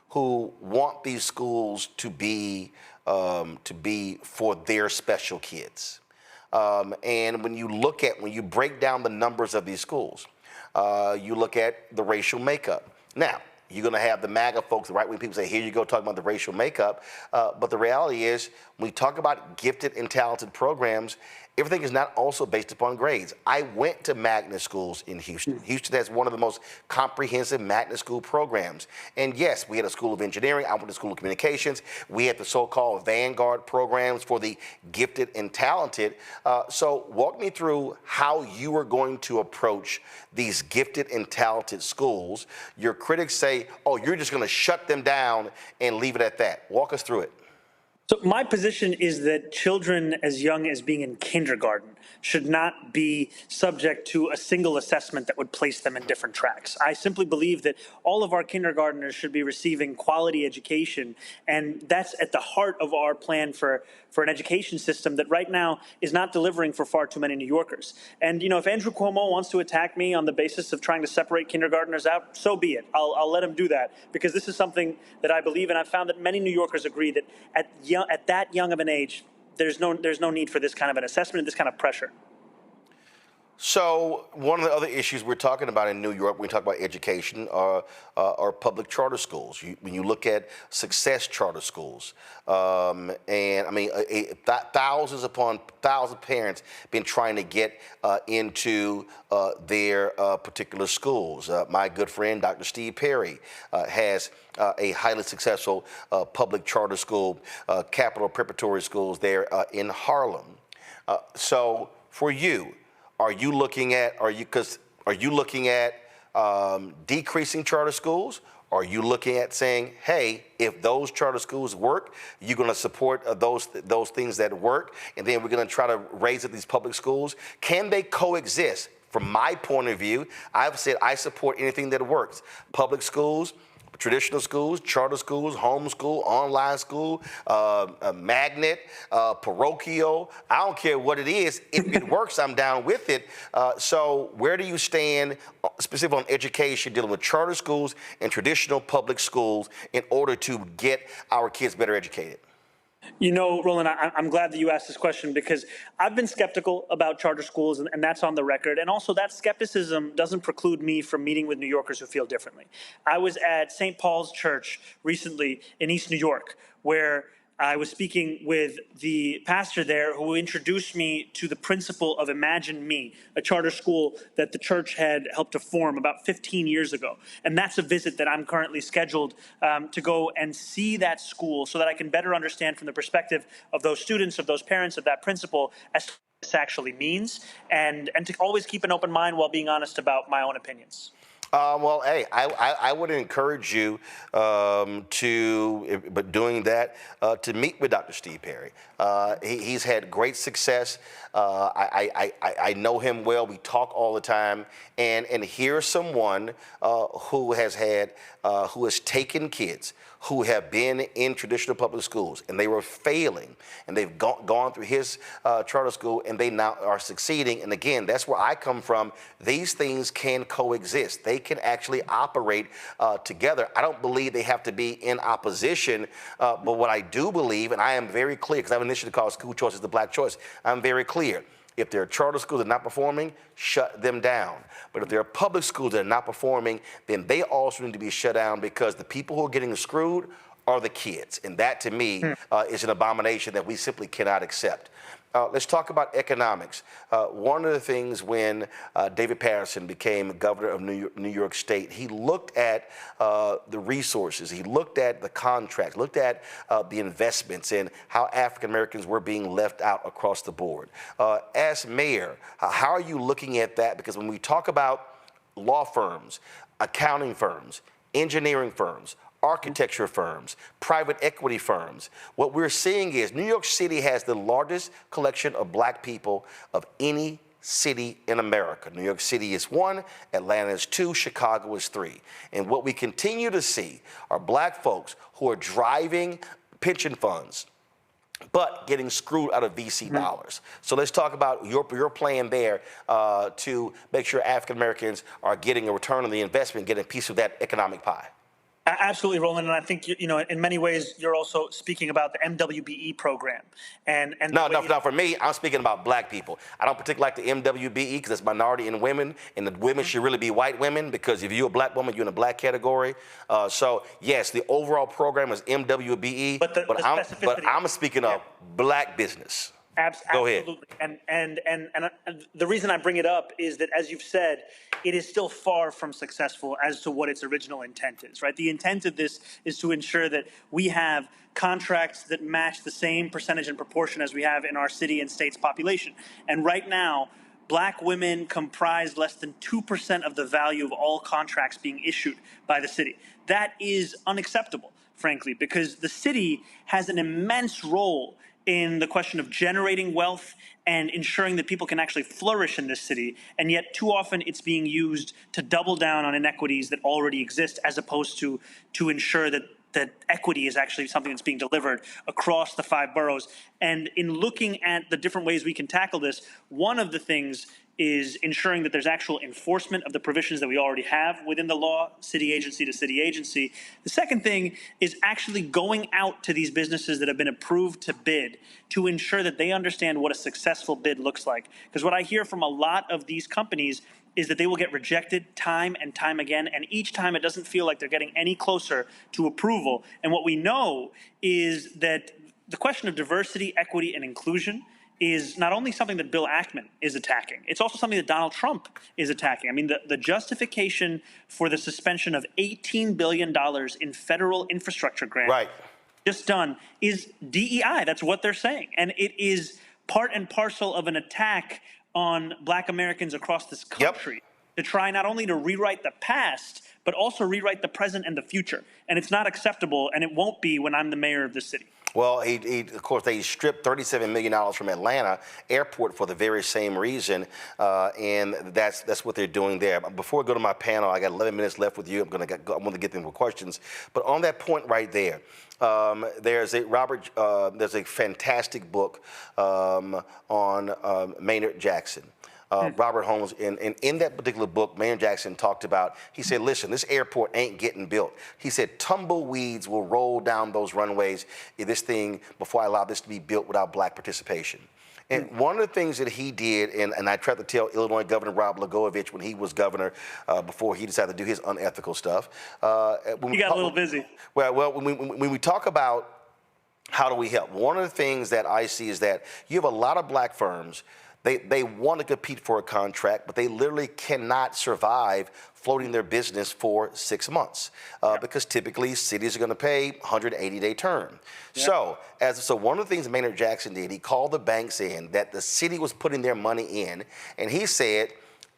who want these schools to be for their special kids. And when you break down the numbers of these schools, you look at the racial makeup. Now, you're going to have the MAGA folks, the right-wing people say, here you go, talking about the racial makeup. But the reality is, when we talk about gifted and talented programs, everything is not also based upon grades. I went to magnet schools in Houston. Houston has one of the most comprehensive magnet school programs. And yes, we had a school of engineering. I went to school of communications. We had the so-called Vanguard programs for the gifted and talented. So walk me through how you are going to approach these gifted and talented schools. Your critics say, oh, you're just going to shut them down and leave it at that. Walk us through it. So my position is that children as young as being in kindergarten should not be subject to a single assessment that would place them in different tracks. I simply believe that all of our kindergartners should be receiving quality education, and that's at the heart of our plan for an education system that right now is not delivering for far too many New Yorkers. And, if Andrew Cuomo wants to attack me on the basis of trying to separate kindergartners out, so be it. I'll let him do that, because this is something that I believe, and I've found that many New Yorkers agree that at that young of an age, there's no need for this kind of an assessment and this kind of pressure. So one of the other issues we're talking about in New York when we talk about education are public charter schools. When you look at success charter schools, and I mean, thousands upon thousands of parents been trying to get into their particular schools. My good friend, Dr. Steve Perry, has a highly successful public charter school, Capital Preparatory Schools there in Harlem. So for you, are you looking at decreasing charter schools? Are you looking at saying, hey, if those charter schools work, you're going to support those things that work, and then we're going to try to raise up these public schools? Can they coexist? From my point of view, I've said I support anything that works. Public schools, traditional schools, charter schools, homeschool, online school, magnet, parochial. I don't care what it is. If it works, I'm down with it. So where do you stand specifically on education, dealing with charter schools and traditional public schools in order to get our kids better educated? You know, Roland, I'm glad that you asked this question because I've been skeptical about charter schools, and that's on the record. And also, that skepticism doesn't preclude me from meeting with New Yorkers who feel differently. I was at St. Paul's Church recently in East New York, where I was speaking with the pastor there who introduced me to the principal of Imagine Me, a charter school that the church had helped to form about 15 years ago. And that's a visit that I'm currently scheduled to go and see that school so that I can better understand from the perspective of those students, of those parents, of that principal, as to what this actually means, and to always keep an open mind while being honest about my own opinions. Well, hey, I would encourage you but doing that, to meet with Dr. Steve Perry. He's had great success. I know him well. We talk all the time. And here's someone who has taken kids who have been in traditional public schools, and they were failing, and they've gone through his charter school, and they now are succeeding. And again, that's where I come from. These things can coexist. They can actually operate together. I don't believe they have to be in opposition, but what I do believe, and I am very clear, because I have an initiative called School Choice is the Black Choice, I'm very clear. If there are charter schools that are not performing, shut them down. But if there are public schools that are not performing, then they also need to be shut down, because the people who are getting screwed are the kids. And that, to me, is an abomination that we simply cannot accept. Let's talk about economics. One of the things when David Paterson became governor of New York State, he looked at the resources, he looked at the contracts, looked at the investments, and how African Americans were being left out across the board. As mayor, how are you looking at that? Because when we talk about law firms, accounting firms, engineering firms, architecture firms, private equity firms, what we're seeing is New York City has the largest collection of black people of any city in America. New York City is 1, Atlanta is 2, Chicago is 3. And what we continue to see are black folks who are driving pension funds, but getting screwed out of VC dollars. So let's talk about your plan there to make sure African Americans are getting a return on the investment, getting a piece of that economic pie. Absolutely, Roland, and I think in many ways you're also speaking about the MWBE program. And no, for me, I'm speaking about black people. I don't particularly like the MWBE because it's minority in women, and the women should really be white women, because if you're a black woman, you're in a black category. So yes, the overall program is MWBE, but I'm speaking of black business. Go ahead. Absolutely. And the reason I bring it up is that, as you've said, it is still far from successful as to what its original intent is, right? The intent of this is to ensure that we have contracts that match the same percentage and proportion as we have in our city and state's population. And right now, black women comprise less than 2% of the value of all contracts being issued by the city. That is unacceptable, frankly, because the city has an immense role in the question of generating wealth and ensuring that people can actually flourish in this city. And yet too often it's being used to double down on inequities that already exist, as opposed to ensure that equity is actually something that's being delivered across the 5 boroughs. And in looking at the different ways we can tackle this, one of the things is ensuring that there's actual enforcement of the provisions that we already have within the law, city agency to city agency. The second thing is actually going out to these businesses that have been approved to bid to ensure that they understand what a successful bid looks like. Because what I hear from a lot of these companies is that they will get rejected time and time again, and each time it doesn't feel like they're getting any closer to approval. And what we know is that the question of diversity, equity, and inclusion is not only something that Bill Ackman is attacking, it's also something that Donald Trump is attacking. I mean, the justification for the suspension of $18 billion in federal infrastructure grants just done is DEI. That's what they're saying. And it is part and parcel of an attack on black Americans across this country to try not only to rewrite the past, but also rewrite the present and the future. And it's not acceptable, and it won't be when I'm the mayor of this city. Well, of course, they stripped $37 million from Atlanta Airport for the very same reason, and that's what they're doing there. Before I go to my panel, I got 11 minutes left with you. I want to get them with questions. But on that point right there, there's a fantastic book on Maynard Jackson. Robert Holmes. And in that particular book, Mayor Jackson talked about, he said, listen, this airport ain't getting built. He said, tumbleweeds will roll down those runways if this thing, before I allow this to be built without black participation. And one of the things that he did, and I tried to tell Illinois Governor Rob Blagojevich when he was governor, before he decided to do his unethical stuff. He got a little busy. Well, when we talk about how do we help, one of the things that I see is that you have a lot of black firms. They want to compete for a contract, but they literally cannot survive floating their business for 6 months because typically cities are going to pay 180-day term. So one of the things Maynard Jackson did, he called the banks in that the city was putting their money in, and he said,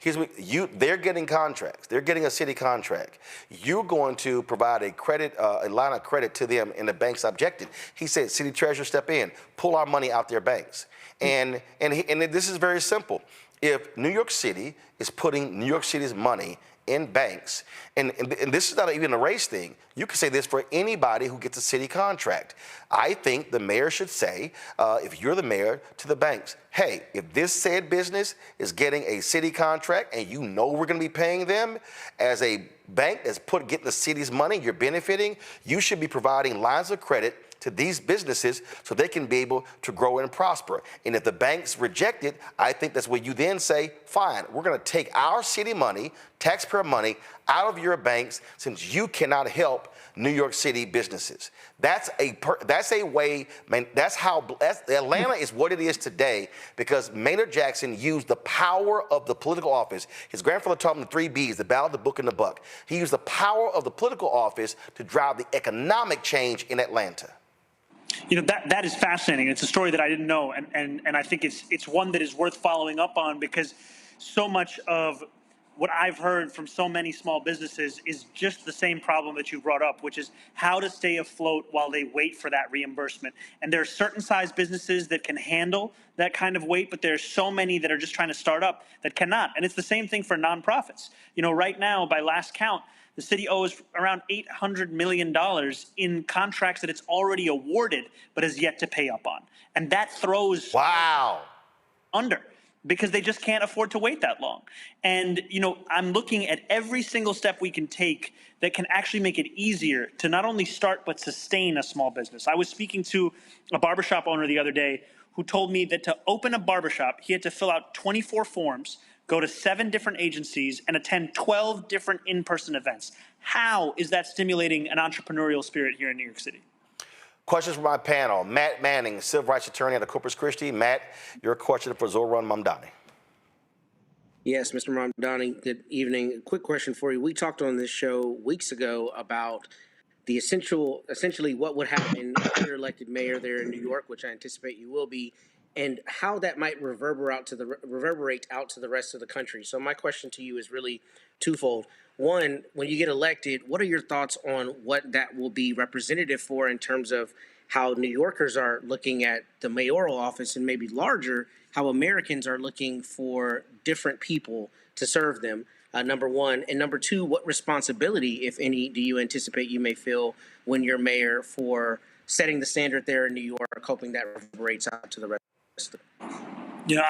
they're getting contracts. They're getting a city contract. You're going to provide a line of credit to them, and the banks objected. He said, city treasurer, step in, pull our money out their banks. And this is very simple. If New York City is putting New York City's money in banks, and this is not even a race thing, you can say this for anybody who gets a city contract. I think the mayor should say, if you're the mayor, to the banks, hey, if this said business is getting a city contract and you know we're going to be paying them, as a bank that's getting the city's money, you're benefiting, you should be providing lines of credit to these businesses so they can be able to grow and prosper. And if the banks reject it, I think that's where you then say, fine, we're going to take our city money, taxpayer money, out of your banks since you cannot help New York City businesses. That's a way, man, Atlanta is what it is today because Maynard Jackson used the power of the political office. His grandfather taught him the 3 B's, the ballot, the book, and the buck. He used the power of the political office to drive the economic change in Atlanta. You know, that is fascinating. It's a story that I didn't know, and I think it's one that is worth following up on because so much of what I've heard from so many small businesses is just the same problem that you brought up, which is how to stay afloat while they wait for that reimbursement. And there are certain size businesses that can handle that kind of weight, but there's so many that are just trying to start up that cannot. And it's the same thing for nonprofits. You know, right now, by last count, the city owes around $800 million in contracts that it's already awarded but has yet to pay up on. And that throws under because they just can't afford to wait that long. And, you know, I'm looking at every single step we can take that can actually make it easier to not only start but sustain a small business. I was speaking to a barbershop owner the other day who told me that to open a barbershop, he had to fill out 24 forms, go to 7 different agencies, and attend 12 different in-person events. How is that stimulating an entrepreneurial spirit here in New York City? Questions from my panel. Matt Manning, civil rights attorney out of Corpus Christi. Matt, your question for Zohran Mamdani. Yes, Mr. Mamdani, good evening. Quick question for you. We talked on this show weeks ago about the essentially what would happen if you're elected mayor there in New York, which I anticipate you will be, and how that might reverberate out to the rest of the country. So my question to you is really twofold. One, when you get elected, what are your thoughts on what that will be representative for in terms of how New Yorkers are looking at the mayoral office and maybe larger, how Americans are looking for different people to serve them, number one. And number two, what responsibility, if any, do you anticipate you may feel when you're mayor for setting the standard there in New York, hoping that reverberates out to the rest of the country? You know,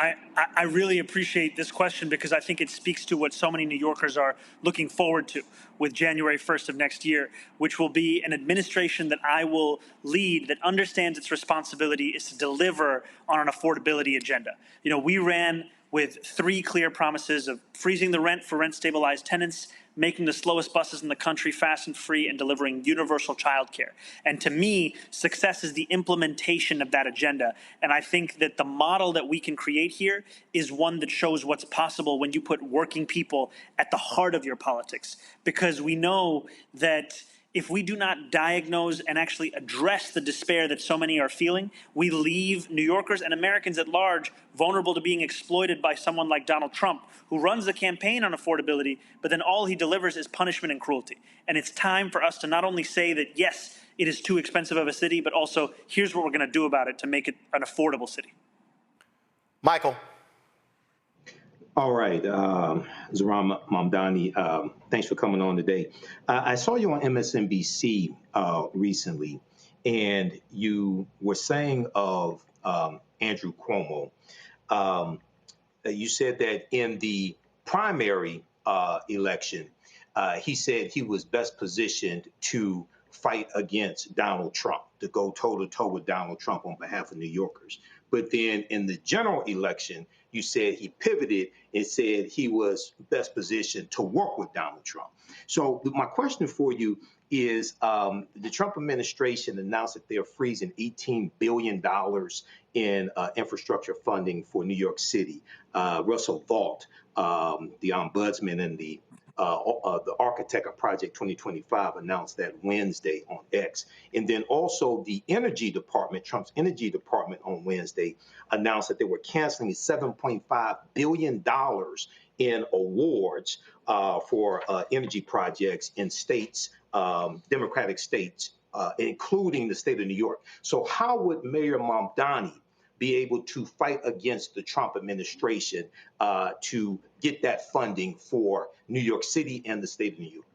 I really appreciate this question because I think it speaks to what so many New Yorkers are looking forward to with January 1st of next year, which will be an administration that I will lead that understands its responsibility is to deliver on an affordability agenda. You know, we ran with 3 clear promises of freezing the rent for rent-stabilized tenants, making the slowest buses in the country fast and free, and delivering universal childcare. And to me, success is the implementation of that agenda. And I think that the model that we can create here is one that shows what's possible when you put working people at the heart of your politics. Because we know that if we do not diagnose and actually address the despair that so many are feeling, we leave New Yorkers and Americans at large vulnerable to being exploited by someone like Donald Trump, who runs the campaign on affordability, but then all he delivers is punishment and cruelty. And it's time for us to not only say that, yes, it is too expensive of a city, but also here's what we're going to do about it to make it an affordable city. Michael. All right, Zohran Mamdani, thanks for coming on today. I saw you on MSNBC recently, and you were saying of Andrew Cuomo you said that in the primary election, he said he was best positioned to fight against Donald Trump, to go toe-to-toe with Donald Trump on behalf of New Yorkers. But then in the general election, you said he pivoted and said he was best positioned to work with Donald Trump. So my question for you is, the Trump administration announced that they're freezing $18 billion in infrastructure funding for New York City. Russell Vought, the ombudsman and the architect of Project 2025, announced that Wednesday on X. And then also the Energy Department, Trump's Energy Department on Wednesday announced that they were canceling $7.5 billion in awards for energy projects in states, Democratic states, including the state of New York. So how would Mayor Mamdani be able to fight against the Trump administration to get that funding for New York City and the state of New York?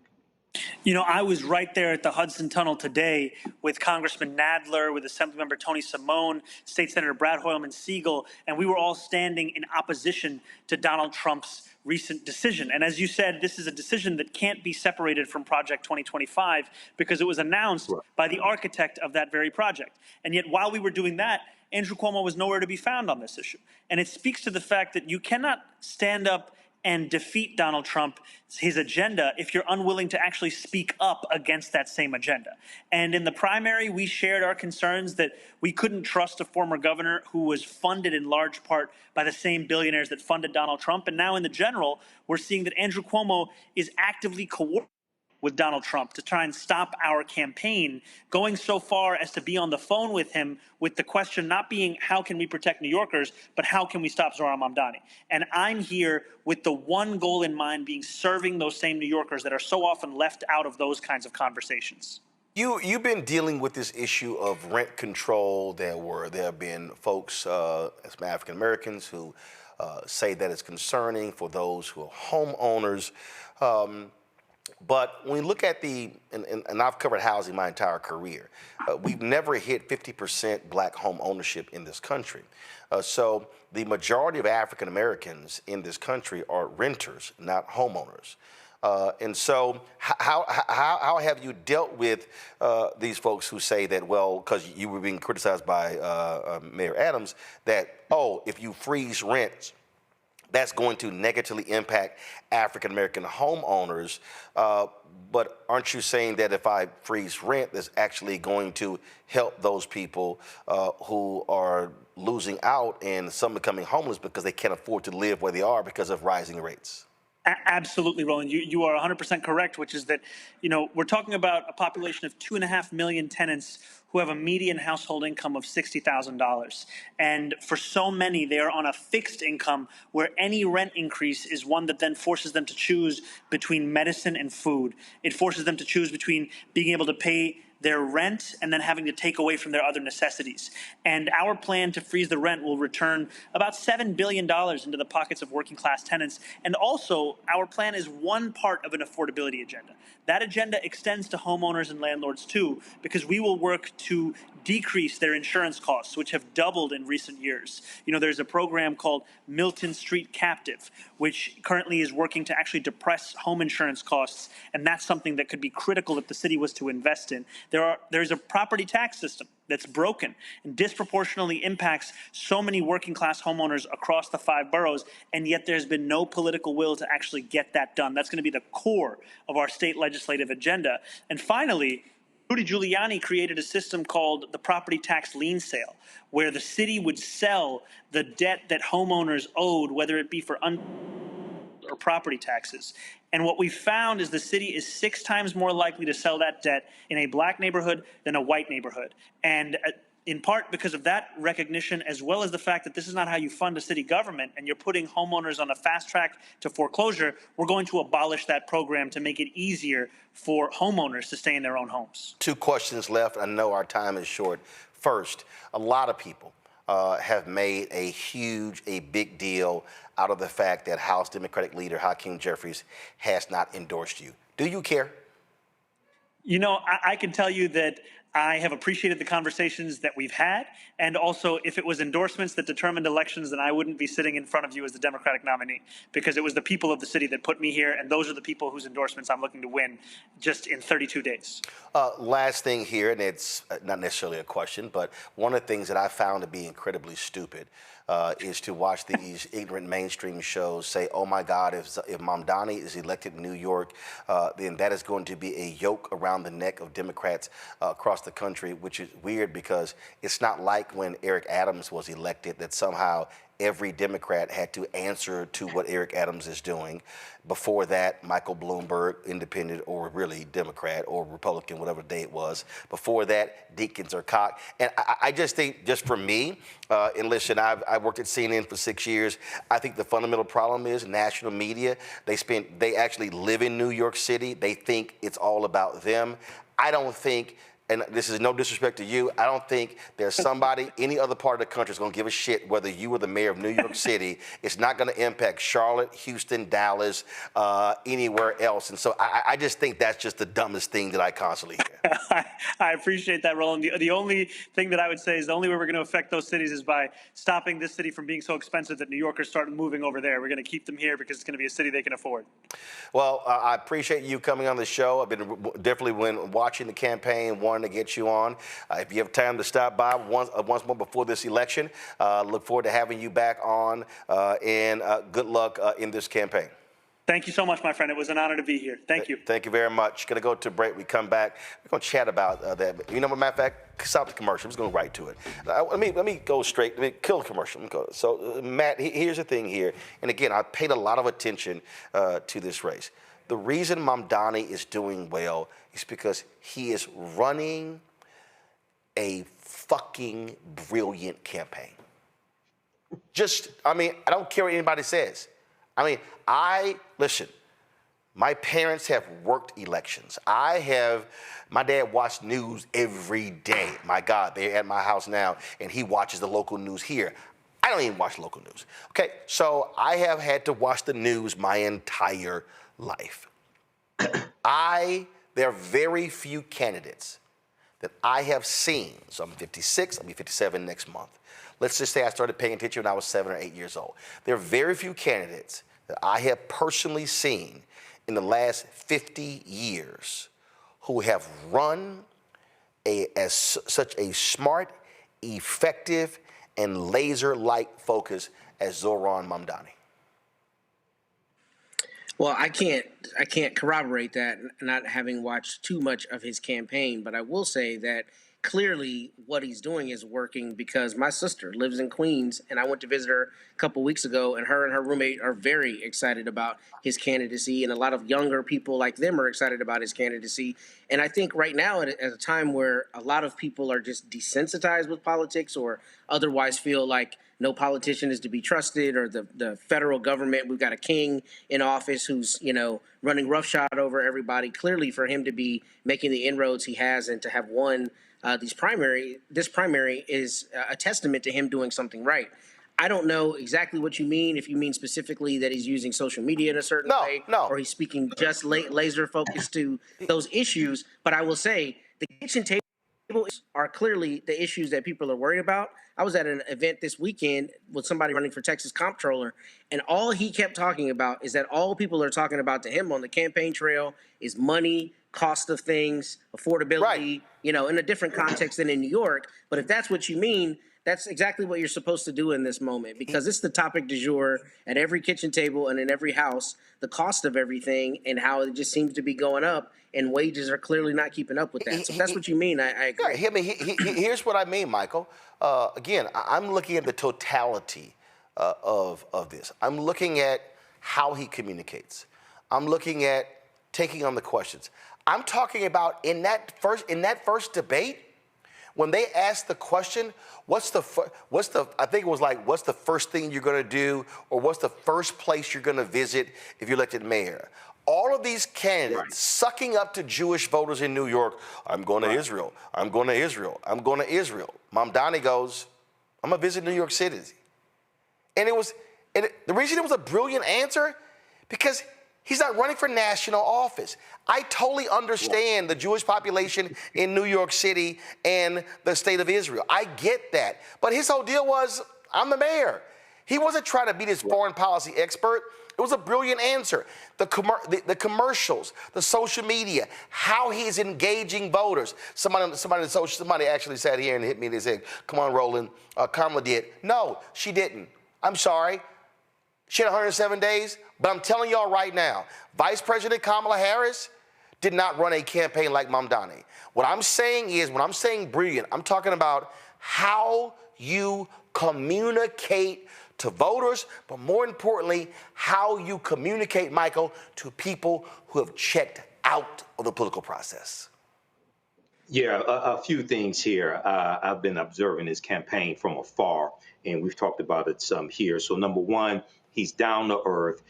You know, I was right there at the Hudson Tunnel today with Congressman Nadler, with Assemblymember Tony Simone, State Senator Brad Hoylman Siegel, and we were all standing in opposition to Donald Trump's recent decision. And as you said, this is a decision that can't be separated from Project 2025 because it was announced by the architect of that very project. And yet while we were doing that, Andrew Cuomo was nowhere to be found on this issue. And it speaks to the fact that you cannot stand up and defeat Donald Trump, his agenda, if you're unwilling to actually speak up against that same agenda. And in the primary, we shared our concerns that we couldn't trust a former governor who was funded in large part by the same billionaires that funded Donald Trump. And now in the general, we're seeing that Andrew Cuomo is actively coordinating with Donald Trump to try and stop our campaign, going so far as to be on the phone with him with the question not being how can we protect New Yorkers, but how can we stop Zohran Mamdani? And I'm here with the one goal in mind, being serving those same New Yorkers that are so often left out of those kinds of conversations. You've been dealing with this issue of rent control. There have been folks, as African Americans, who say that it's concerning for those who are homeowners. But when we look at and I've covered housing my entire career, we've never hit 50% black home ownership in this country. So the majority of African Americans in this country are renters, not homeowners. And so how have you dealt with these folks who say that, well, because you were being criticized by Mayor Adams, that, oh, if you freeze rents, that's going to negatively impact African American homeowners. But aren't you saying that if I freeze rent, that's actually going to help those people who are losing out and some becoming homeless because they can't afford to live where they are because of rising rates? Absolutely, Roland. You are 100% correct, which is that, we're talking about a population of 2.5 million tenants who have a median household income of $60,000. And for so many, they are on a fixed income where any rent increase is one that then forces them to choose between medicine and food. It forces them to choose between being able to pay their rent and then having to take away from their other necessities. And our plan to freeze the rent will return about $7 billion into the pockets of working class tenants. And also, our plan is one part of an affordability agenda. That agenda extends to homeowners and landlords too, because we will work to decrease their insurance costs, which have doubled in recent years. There's a program called Milton Street Captive, which currently is working to actually depress home insurance costs, and that's something that could be critical if the city was to invest in. There's a property tax system that's broken and disproportionately impacts so many working class homeowners across the 5 boroughs, and yet there's been no political will to actually get that done. That's going to be the core of our state legislative agenda. And finally, Rudy Giuliani created a system called the property tax lien sale, where the city would sell the debt that homeowners owed, whether it be for or property taxes. And what we found is the city is 6 times more likely to sell that debt in a black neighborhood than a white neighborhood. And in part because of that recognition, as well as the fact that this is not how you fund a city government and you're putting homeowners on a fast track to foreclosure, we're going to abolish that program to make it easier for homeowners to stay in their own homes. 2 questions left. I know our time is short. First, a lot of people have made a big deal out of the fact that House Democratic leader Hakeem Jeffries has not endorsed you. Do you care? I can tell you that I have appreciated the conversations that we've had, and also if it was endorsements that determined elections, then I wouldn't be sitting in front of you as the Democratic nominee, because it was the people of the city that put me here, and those are the people whose endorsements I'm looking to win just in 32 days. Last thing here, and it's not necessarily a question, but one of the things that I found to be incredibly stupid is to watch these ignorant mainstream shows say, oh my God, if Mamdani is elected in New York, then that is going to be a yoke around the neck of Democrats across the country, which is weird because it's not like when Eric Adams was elected that somehow every Democrat had to answer to what Eric Adams is doing. Before that, Michael Bloomberg, independent or really Democrat or Republican, whatever day it was. Before that, Deakins or Koch. And I just think, just for me, and listen, I worked at CNN for 6 years. I think the fundamental problem is national media. They actually live in New York City. They think it's all about them. I don't think, and this is no disrespect to you, I don't think there's somebody, any other part of the country is going to give a shit whether you were the mayor of New York City. It's not going to impact Charlotte, Houston, Dallas, anywhere else. And so I just think that's just the dumbest thing that I constantly hear. I appreciate that, Roland. The only thing that I would say is the only way we're going to affect those cities is by stopping this city from being so expensive that New Yorkers start moving over there. We're going to keep them here because it's going to be a city they can afford. Well, I appreciate you coming on the show. I've been definitely watching the campaign, wanting to get you on. If you have time to stop by once more before this election, look forward to having you back on, and good luck in this campaign. Thank you so much, my friend. It was an honor to be here. Thank you. Thank you very much. Going to go to a break. We come back. We're going to chat about that. You know, as a matter of fact, stop the commercial. I'm just going right to it. Let me go straight. Let me kill the commercial. So, Matt, here's the thing here. And again, I paid a lot of attention to this race. The reason Mamdani is doing well is because he is running a fucking brilliant campaign. I don't care what anybody says. Listen, my parents have worked elections. My dad watched news every day. My God, they're at my house now, and he watches the local news here. I don't even watch local news. Okay, so I have had to watch the news my entire life. There are very few candidates that I have seen. So I'm 56, I'll be 57 next month. Let's just say I started paying attention when I was 7 or 8 years old. There are very few candidates that I have personally seen in the last 50 years who have run such a smart, effective, and laser-like focus as Zohran Mamdani. Well, I can't corroborate that, not having watched too much of his campaign, but I will say that clearly what he's doing is working, because my sister lives in Queens, and I went to visit her a couple weeks ago, and her roommate are very excited about his candidacy, and a lot of younger people like them are excited about his candidacy. And I think right now, at a time where a lot of people are just desensitized with politics or otherwise feel like no politician is to be trusted, or the federal government, we've got a king in office who's, running roughshod over everybody. Clearly, for him to be making the inroads he has and to have won this primary is a testament to him doing something right. I don't know exactly what you mean, if you mean specifically that he's using social media in a certain way, or he's speaking just laser focused to those issues. But I will say the kitchen table are clearly the issues that people are worried about. I was at an event this weekend with somebody running for Texas comptroller, and all he kept talking about is that all people are talking about to him on the campaign trail is money, cost of things, affordability, in a different context than in New York. But if that's what you mean, that's exactly what you're supposed to do in this moment, because it's the topic du jour at every kitchen table and in every house, the cost of everything and how it just seems to be going up, and wages are clearly not keeping up with that. So if that's what you mean, I agree. Here's what I mean, Michael. Again, I'm looking at the totality of this. I'm looking at how he communicates. I'm looking at taking on the questions. I'm talking about in that first debate, when they asked the question, what's the first thing you're going to do, or what's the first place you're going to visit if you're elected mayor? All of these candidates sucking up to Jewish voters in New York. I'm going to Israel. I'm going to Israel. I'm going to Israel. Mamdani goes, I'm going to visit New York City. And the reason it was a brilliant answer, because He's not running for national office. I totally understand the Jewish population in New York City and the state of Israel. I get that. But his whole deal was, I'm the mayor. He wasn't trying to be this foreign policy expert. It was a brilliant answer. The commercials, the social media, how he's engaging voters. Somebody actually sat here and hit me and said, come on, Roland, Kamala did. No, she didn't. I'm sorry. She had 107 days, but I'm telling y'all right now, Vice President Kamala Harris did not run a campaign like Mamdani. What I'm saying is, when I'm saying brilliant, I'm talking about how you communicate to voters, but more importantly, how you communicate, Michael, to people who have checked out of the political process. Yeah, a few things here. I've been observing his campaign from afar, and we've talked about it some here. So number one, he's down to earth.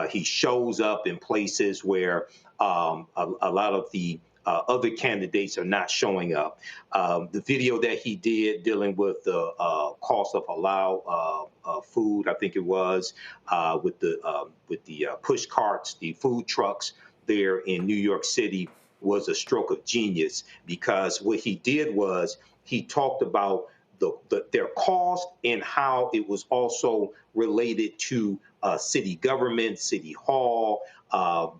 He shows up in places where a lot of the other candidates are not showing up. The video that he did dealing with the cost of halal food, I think it was, with the push carts, the food trucks there in New York City, was a stroke of genius, because what he did was he talked about their cost and how it was also related to city government, city hall,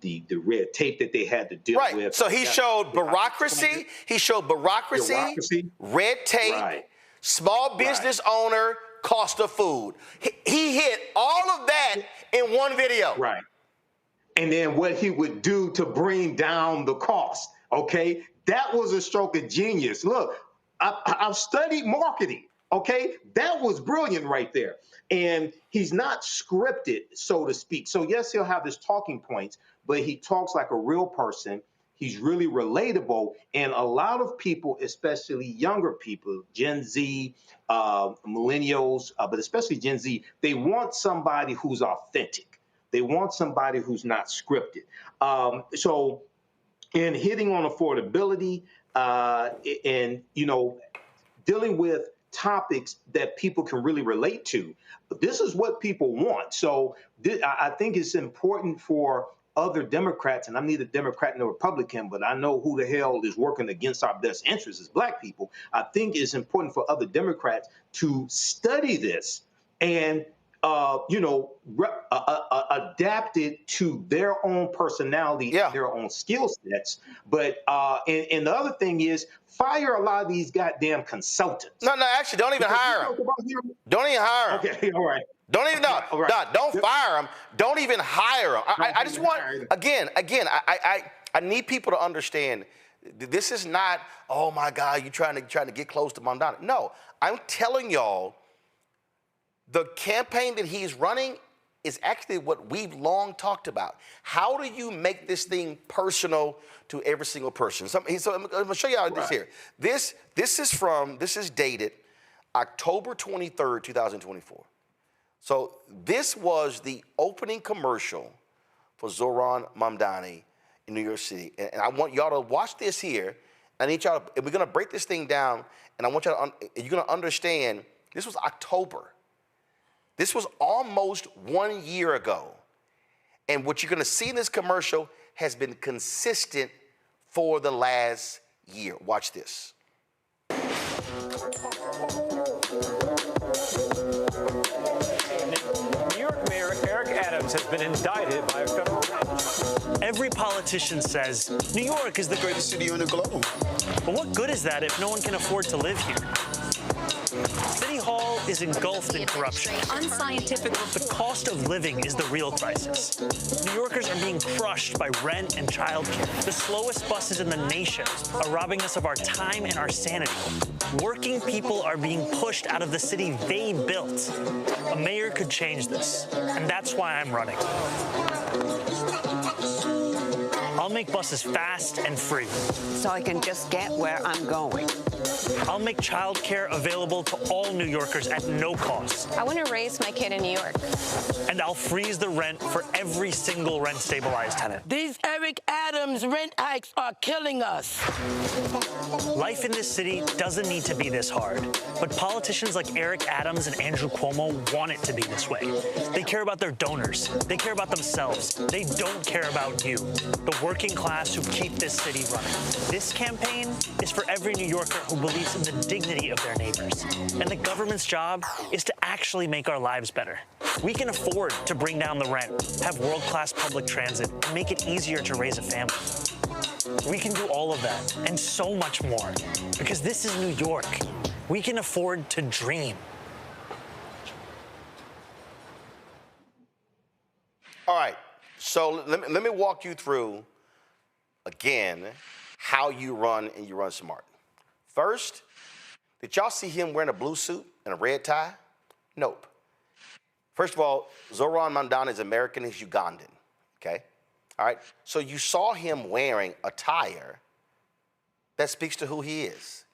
the red tape that they had to deal with. Right. So he showed bureaucracy. He showed bureaucracy, red tape, small business owner, cost of food. He hit all of that in one video. Right. And then what he would do to bring down the cost. Okay, that was a stroke of genius. Look, I've studied marketing. Okay, that was brilliant right there. And he's not scripted, so to speak. So yes, he'll have his talking points, but he talks like a real person. He's really relatable. And a lot of people, especially younger people, Gen Z, millennials, but especially Gen Z, they want somebody who's authentic. They want somebody who's not scripted. So in hitting on affordability and, dealing with topics that people can really relate to, this is what people want. So I think it's important for other Democrats, and I'm neither Democrat nor Republican, but I know who the hell is working against our best interests as Black people. I think it's important for other Democrats to study this and adapt it to their own personality, and their own skill sets. But and the other thing is, fire a lot of these goddamn consultants. No, actually, don't even hire them. Don't even hire them. Okay, all right. Don't even don't fire them. Don't even hire them. I just want again. I need people to understand. This is not, oh my God, you trying to get close to Mamdani. No, I'm telling y'all, the campaign that he's running is actually what we've long talked about. How do you make this thing personal to every single person? So I'm going to show you how this here. This is dated October 23rd, 2024. So this was the opening commercial for Zohran Mamdani in New York City. And I want y'all to watch this here. I need y'all to, and we're going to break this thing down, and I want y'all to, you're going to understand, this was October. This was almost 1 year ago. And what you're going to see in this commercial has been consistent for the last year. Watch this. New York Mayor Eric Adams has been indicted by a federal judge. Every politician says New York is the greatest city on the globe. But what good is that if no one can afford to live here? City Hall is engulfed in corruption. Unscientific. The cost of living is the real crisis. New Yorkers are being crushed by rent and childcare. The slowest buses in the nation are robbing us of our time and our sanity. Working people are being pushed out of the city they built. A mayor could change this, and that's why I'm running. I'll make buses fast and free. So I can just get where I'm going. I'll make childcare available to all New Yorkers at no cost. I want to raise my kid in New York. And I'll freeze the rent for every single rent-stabilized tenant. These Eric Adams rent hikes are killing us. Life in this city doesn't need to be this hard, but politicians like Eric Adams and Andrew Cuomo want it to be this way. They care about their donors. They care about themselves. They don't care about you, the working class who keep this city running. This campaign is for every New Yorker who believes in the dignity of their neighbors. And the government's job is to actually make our lives better. We can afford to bring down the rent, have world-class public transit, and make it easier to raise a family. We can do all of that and so much more because this is New York. We can afford to dream. All right, so let me walk you through, again, how you run and you run smart. First, did y'all see him wearing a blue suit and a red tie? Nope. First of all, Zohran Mamdani is American, he's Ugandan, okay? All right, so you saw him wearing attire that speaks to who he is.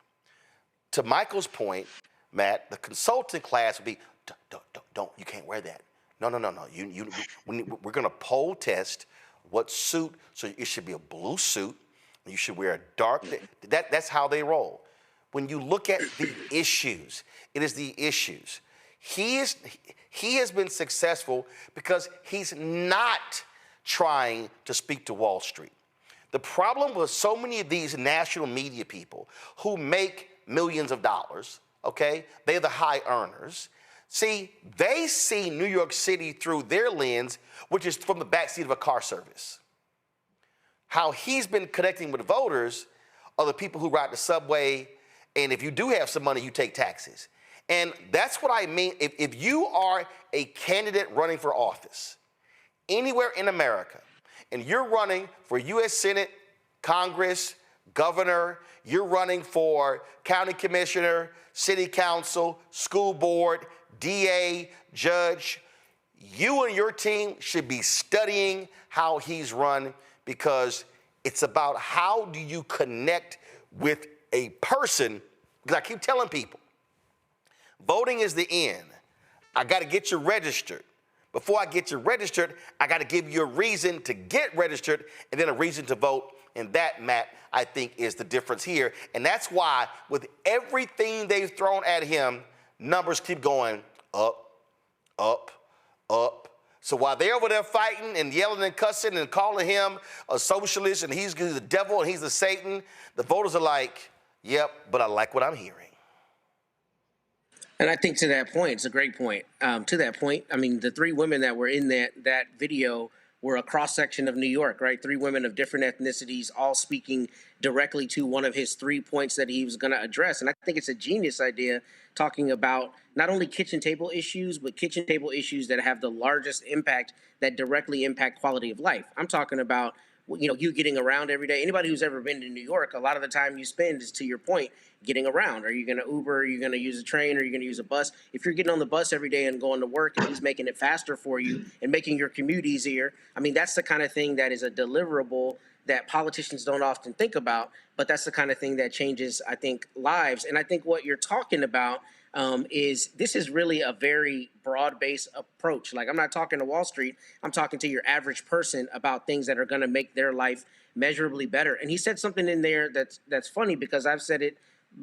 To Michael's point, Matt, the consultant class would be, don't, you can't wear that. No. We're gonna poll test what suit, so it should be a blue suit, you should wear a dark, that's how they roll. When you look at the issues, it is the issues. He has been successful because he's not trying to speak to Wall Street. The problem with so many of these national media people who make millions of dollars, okay, they're the high earners. See, they see New York City through their lens, which is from the backseat of a car service. How he's been connecting with voters are the people who ride the subway, and if you do have some money, you take taxis. And that's what I mean. If you are a candidate running for office anywhere in America, and you're running for U.S. Senate, Congress, governor, you're running for county commissioner, city council, school board, DA, judge, you and your team should be studying how he's run, because it's about how do you connect with a person. Because I keep telling people, voting is the end. I got to get you registered. Before I get you registered, I got to give you a reason to get registered and then a reason to vote. And that, Matt, I think is the difference here. And that's why with everything they've thrown at him, numbers keep going up, up, up. So while they're over there fighting and yelling and cussing and calling him a socialist and he's the devil and he's the Satan, the voters are like, yep, but I like what I'm hearing. And I think to that point, it's a great point. To that point, I mean, the three women that were in that video were a cross-section of New York, right? Three women of different ethnicities, all speaking directly to one of his 3 points that he was going to address. And I think it's a genius idea, talking about not only kitchen table issues, but kitchen table issues that have the largest impact, that directly impact quality of life. I'm talking about, you know, you getting around every day. Anybody who's ever been to New York, a lot of the time you spend is, to your point, getting around. Are you going to Uber? Are you going to use a train? Are you going to use a bus? If you're getting on the bus every day and going to work and he's making it faster for you and making your commute easier, I mean, that's the kind of thing that is a deliverable that politicians don't often think about, but that's the kind of thing that changes, I think, lives. And I think what you're talking about is this is really a very broad-based approach. Like, I'm not talking to Wall Street. I'm talking to your average person about things that are going to make their life measurably better. And he said something in there that's funny, because I've said it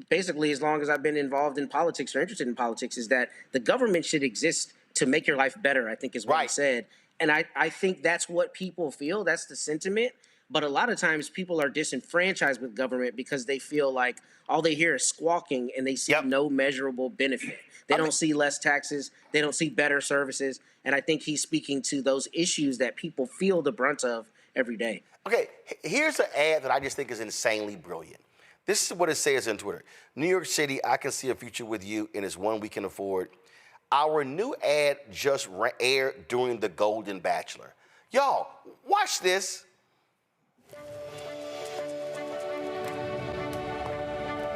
basically as long as I've been involved in politics or interested in politics, is that the government should exist to make your life better, I think is what he said. And I think that's what people feel. That's the sentiment. But a lot of times people are disenfranchised with government because they feel like all they hear is squawking and they see no measurable benefit. They don't see less taxes. They don't see better services. And I think he's speaking to those issues that people feel the brunt of every day. Okay, here's an ad that I just think is insanely brilliant. This is what it says on Twitter. New York City, I can see a future with you, and it's one we can afford. Our new ad just aired during The Golden Bachelor. Y'all, watch this.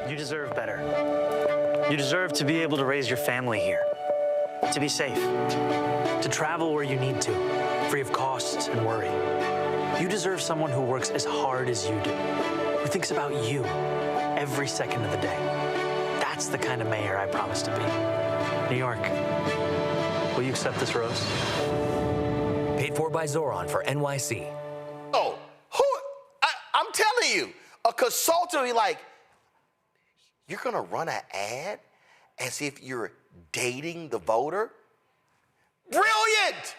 You deserve better. You deserve to be able to raise your family here, to be safe, to travel where you need to, free of costs and worry. You deserve someone who works as hard as you do, who thinks about you, every second of the day. That's the kind of mayor I promise to be. New York, will you accept this rose? Paid for by Zohran for NYC. Oh, I'm telling you, a consultant will be like, you're going to run an ad as if you're dating the voter? Brilliant!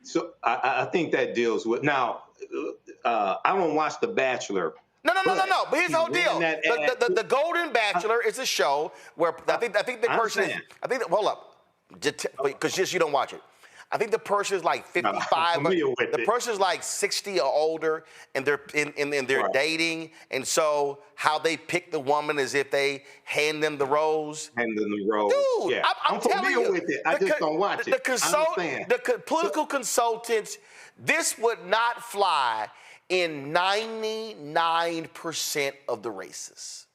So I think that deals with, now, I don't watch The Bachelor. No. But here's the whole deal. The Golden Bachelor is a show where I think the person hold up, because just you don't watch it. I think the person is like 55. The person is like 60 or older, and they're they're dating, and so how they pick the woman is if they hand them the rose. Hand them the rose. Dude, yeah. I'm telling you, with it. I just don't watch it. The political consultants, this would not fly in 99% of the races.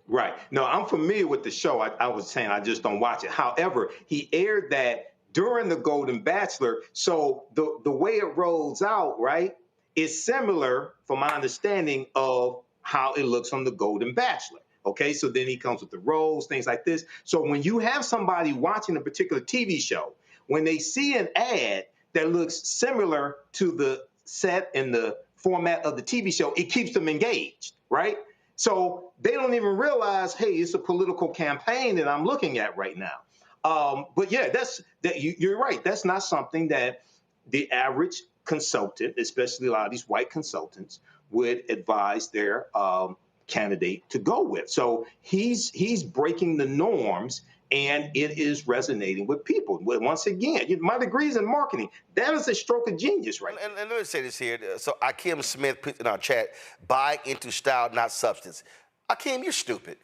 Right. No, I'm familiar with the show. I was saying I just don't watch it. However, he aired that during the Golden Bachelor. So the way it rolls out, right, is similar, from my understanding, of how it looks on the Golden Bachelor. Okay, so then he comes with the rose, things like this. So when you have somebody watching a particular TV show, when they see an ad that looks similar to the set and the format of the TV show, it keeps them engaged, right? So they don't even realize, hey, it's a political campaign that I'm looking at right now. But yeah, you're right. That's not something that the average consultant, especially a lot of these white consultants, would advise their candidate to go with. So he's breaking the norms, and it is resonating with people. Once again, my degree's in marketing. That is a stroke of genius, right? And let me say this here. So Akim Smith put in our chat, buy into style, not substance. Akim, you're stupid.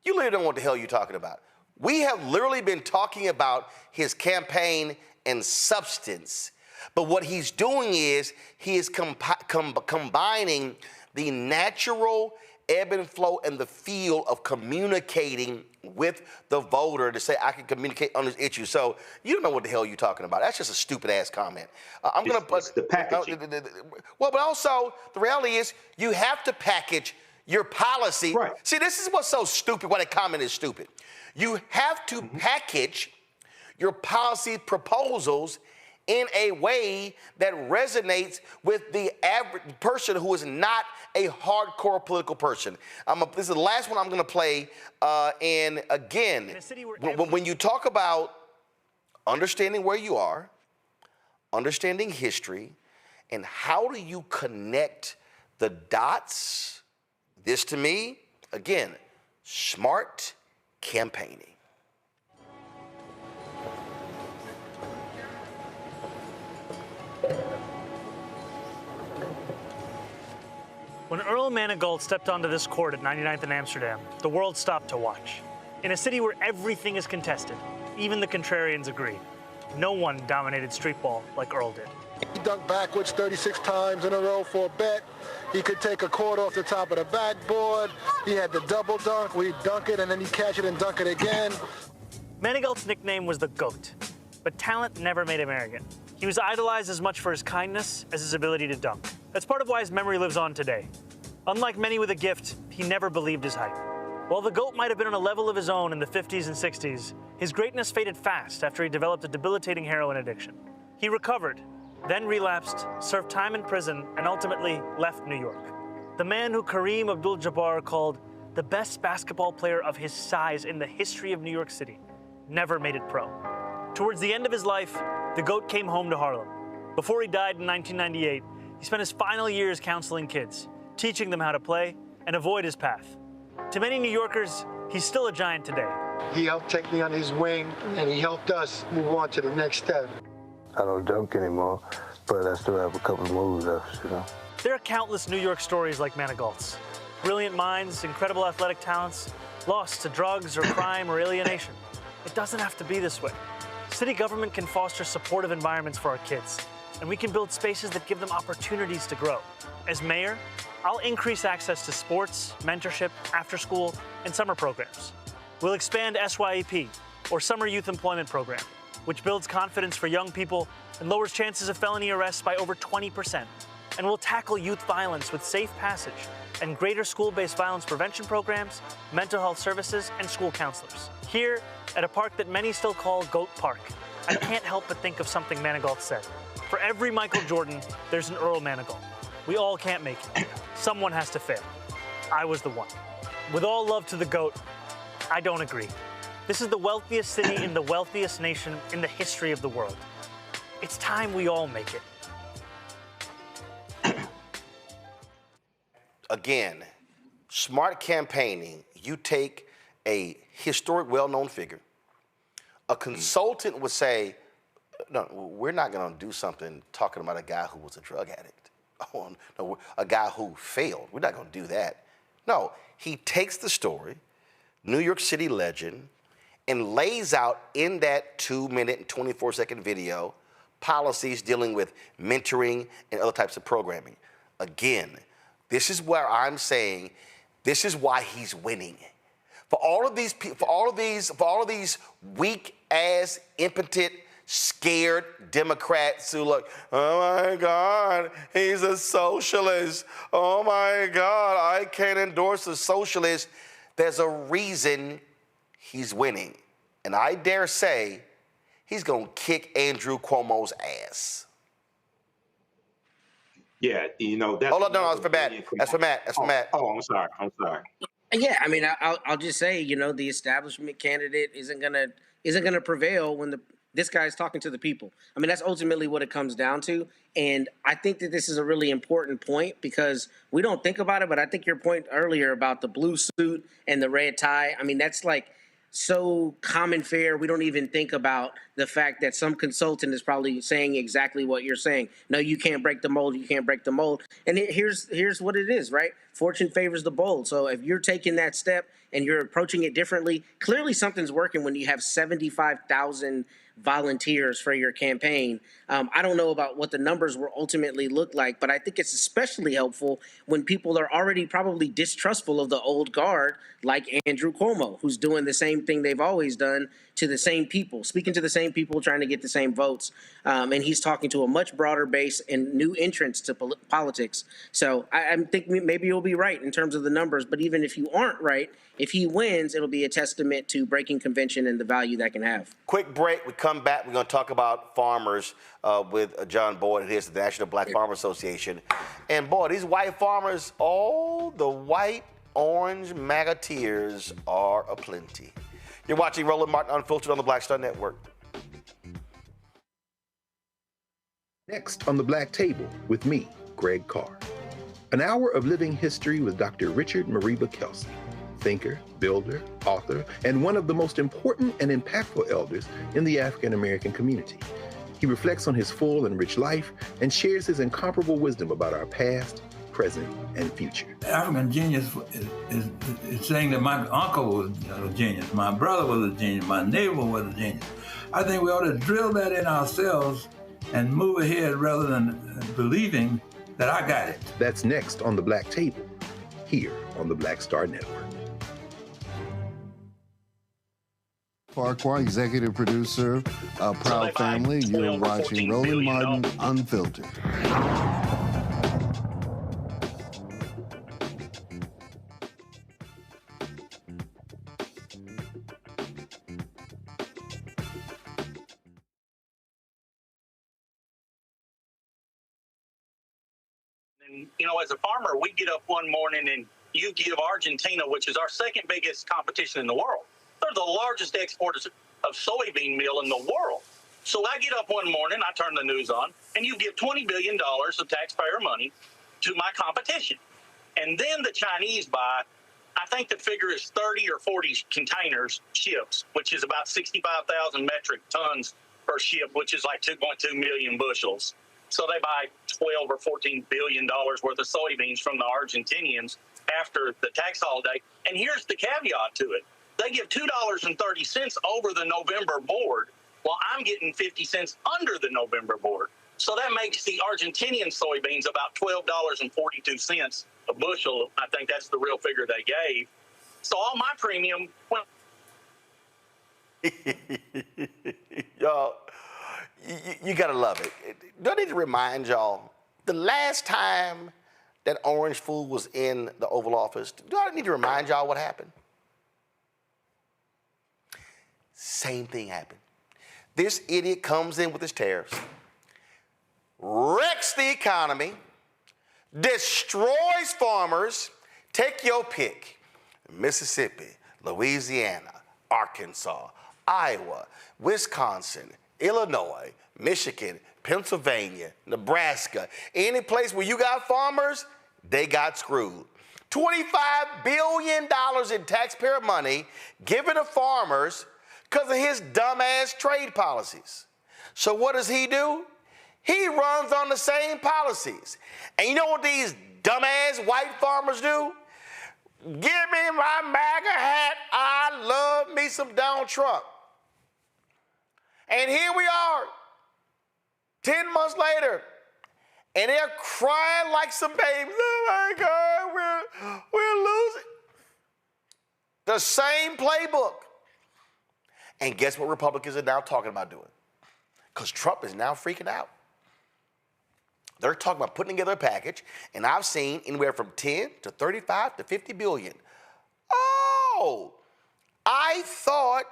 You literally don't know what the hell you're talking about. We have literally been talking about his campaign and substance. But what he's doing is he is combining the natural ebb and flow and the feel of communicating with the voter to say, I can communicate on this issue. So you don't know what the hell you're talking about. That's just a stupid ass comment. It's the packaging. Well, but also the reality is you have to package your policy. Right. See, this is what's so stupid, why the comment is stupid. You have to package your policy proposals in a way that resonates with the average person who is not a hardcore political person. This is the last one I'm going to play. And again, when you talk about understanding where you are, understanding history, and how do you connect the dots, this to me, again, smart campaigning. When Earl Manigault stepped onto this court at 99th and Amsterdam, the world stopped to watch. In a city where everything is contested, even the contrarians agree. No one dominated street ball like Earl did. He dunked backwards 36 times in a row for a bet. He could take a quarter off the top of the backboard. He had the double dunk where he'd dunk it and then he'd catch it and dunk it again. Manigault's nickname was the GOAT, but talent never made him arrogant. He was idolized as much for his kindness as his ability to dunk. That's part of why his memory lives on today. Unlike many with a gift, he never believed his hype. While the GOAT might have been on a level of his own in the 50s and 60s, his greatness faded fast after he developed a debilitating heroin addiction. He recovered, then relapsed, served time in prison, and ultimately left New York. The man who Kareem Abdul-Jabbar called the best basketball player of his size in the history of New York City never made it pro. Towards the end of his life, the GOAT came home to Harlem. Before he died in 1998, he spent his final years counseling kids, teaching them how to play and avoid his path. To many New Yorkers, he's still a giant today. He helped take me on his wing, and he helped us move on to the next step. I don't dunk anymore, but I still have a couple of moves left, you know. There are countless New York stories like Manigault's. Brilliant minds, incredible athletic talents, lost to drugs or crime or alienation. It doesn't have to be this way. City government can foster supportive environments for our kids, and we can build spaces that give them opportunities to grow. As mayor, I'll increase access to sports, mentorship, after-school, and summer programs. We'll expand SYEP, or Summer Youth Employment Program, which builds confidence for young people and lowers chances of felony arrests by over 20%. And we'll tackle youth violence with safe passage and greater school-based violence prevention programs, mental health services, and school counselors. Here, at a park that many still call Goat Park, I can't help but think of something Manigault said. For every Michael Jordan, there's an Earl Manigault. We all can't make it. Someone has to fail. I was the one. With all love to the GOAT, I don't agree. This is the wealthiest city in the wealthiest nation in the history of the world. It's time we all make it. Again, smart campaigning, you take a historic, well-known figure. A consultant would say, no, we're not going to do something talking about a guy who was a drug addict. Oh, no, a guy who failed. We're not going to do that. No, he takes the story, New York City legend, and lays out in that 2-minute and 24-second video policies dealing with mentoring and other types of programming. Again, this is where I'm saying this is why he's winning. For all of these weak-ass, impotent, scared Democrats who look, oh my God, he's a socialist. Oh my God, I can't endorse a socialist. There's a reason he's winning. And I dare say he's going to kick Andrew Cuomo's ass. Yeah, you know, that's... Hold on, no, that's for Matt. That's for Matt. That's for Matt. Oh, I'm sorry. Yeah, I mean, I'll just say, you know, the establishment candidate isn't gonna prevail when this guy's talking to the people. I mean, that's ultimately what it comes down to. And I think that this is a really important point because we don't think about it, but I think your point earlier about the blue suit and the red tie, I mean, that's like so common fare. We don't even think about the fact that some consultant is probably saying exactly what you're saying. No, you can't break the mold. You can't break the mold. And here's what it is, right? Fortune favors the bold. So if you're taking that step and you're approaching it differently, clearly something's working when you have 75,000 volunteers for your campaign. I don't know about what the numbers will ultimately look like, but I think it's especially helpful when people are already probably distrustful of the old guard, like Andrew Cuomo, who's doing the same thing they've always done to the same people, speaking to the same people, trying to get the same votes. And he's talking to a much broader base and new entrants to politics. So I think maybe you'll be right in terms of the numbers, but even if you aren't right, if he wins, it'll be a testament to breaking convention and the value that can have. Quick break. We come back. We're going to talk about farmers with John Boyd. Here's the National Black Farmer Association. And boy, these white farmers, all the white, orange MAGAteers are aplenty. You're watching Roland Martin Unfiltered on the Black Star Network. Next on the Black Table with me, Greg Carr. An hour of living history with Dr. Richard Mariba Kelsey, thinker, builder, author, and one of the most important and impactful elders in the African American community. He reflects on his full and rich life and shares his incomparable wisdom about our past, present, and future. African genius is saying that my uncle was a genius, my brother was a genius, my neighbor was a genius. I think we ought to drill that in ourselves and move ahead rather than believing that I got it. That's next on the Black Table, here on the Black Star Network. Farquhar, executive producer of Proud Family. You're watching Roland Martin Unfiltered. You know, as a farmer, we get up one morning and you give Argentina, which is our second biggest competition in the world. They're the largest exporters of soybean meal in the world. So I get up one morning, I turn the news on, and you give $20 billion of taxpayer money to my competition. And then the Chinese buy, I think the figure is 30 or 40 containers, ships, which is about 65,000 metric tons per ship, which is like 2.2 million bushels. So they buy 12 or 14 billion dollars worth of soybeans from the Argentinians after the tax holiday. And here's the caveat to it. They give $2.30 over the November board, while I'm getting 50 cents under the November board. So that makes the Argentinian soybeans about $12.42 a bushel. I think that's the real figure they gave. So all my premium went. Y'all, you gotta love it. Do I need to remind y'all the last time that orange fool was in the Oval Office, do I need to remind y'all what happened? Same thing happened. This idiot comes in with his tariffs, wrecks the economy, destroys farmers. Take your pick. Mississippi, Louisiana, Arkansas, Iowa, Wisconsin, Illinois, Michigan, Pennsylvania, Nebraska. Any place where you got farmers, they got screwed. $25 billion in taxpayer money given to farmers because of his dumbass trade policies. So what does he do? He runs on the same policies. And you know what these dumbass white farmers do? Give me my MAGA hat. I love me some Donald Trump. And here we are, 10 months later, and they're crying like some babies. Oh my God, we're losing. The same playbook. And guess what Republicans are now talking about doing? Because Trump is now freaking out. They're talking about putting together a package, and I've seen anywhere from 10 to 35 to 50 billion. Oh, I thought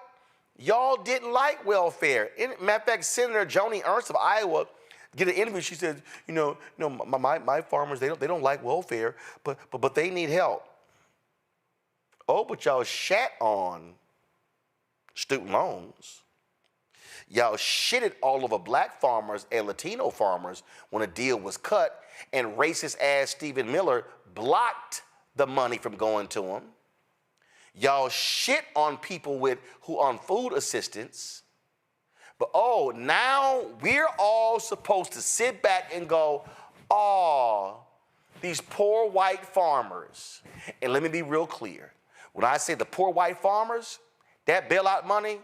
y'all didn't like welfare. Matter of fact, Senator Joni Ernst of Iowa did an interview. She said, my farmers, they don't like welfare, but they need help. Oh, but y'all shat on student loans. Y'all shitted all over black farmers and Latino farmers when a deal was cut, and racist ass Stephen Miller blocked the money from going to them. Y'all shit on people who on food assistance. But now we're all supposed to sit back and go, these poor white farmers. And let me be real clear. When I say the poor white farmers, that bailout money,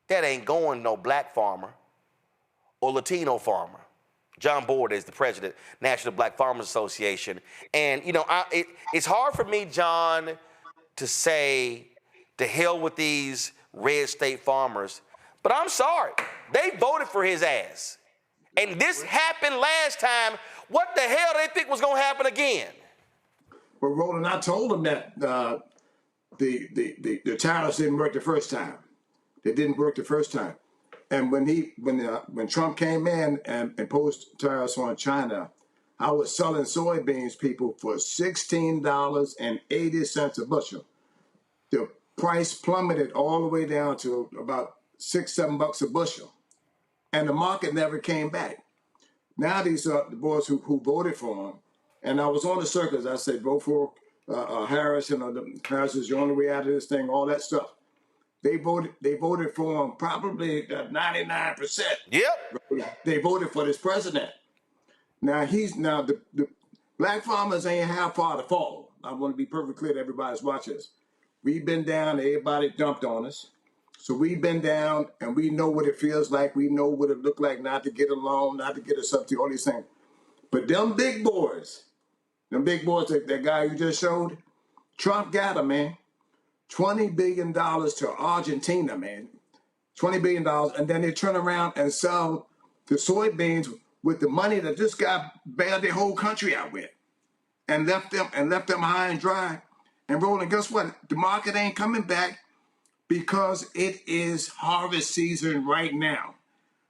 that ain't going no black farmer or Latino farmer. John Board is the president, National Black Farmers Association. And, it's hard for me, John, to say to hell with these red state farmers. But I'm sorry, they voted for his ass. And this happened last time. What the hell they think was going to happen again? Well, Roland, I told him that the tariffs didn't work the first time. They didn't work the first time. And when Trump came in and imposed tariffs on China, I was selling soybeans, people, for $16.80 a bushel. The price plummeted all the way down to about $6-7 a bushel, and the market never came back. Now these are the boys who voted for him, and I was on the circus. I said, vote for Harris. Harris is the only way out of this thing. All that stuff. They voted for him probably 99%. Yep. They voted for this president. Now the black farmers ain't how far to fall. I want to be perfectly clear to everybody that's watching this. We've been down, everybody dumped on us. So we've been down, and we know what it feels like. We know what it looked like not to get a loan, not to get a subsidy, all these things. But them big boys, that guy you just showed, Trump got him, man. $20 billion to Argentina, man. $20 billion, and then they turn around and sell the soybeans with the money that this guy bailed their whole country out with, and left them high and dry. And Roland, guess what? The market ain't coming back because it is harvest season right now.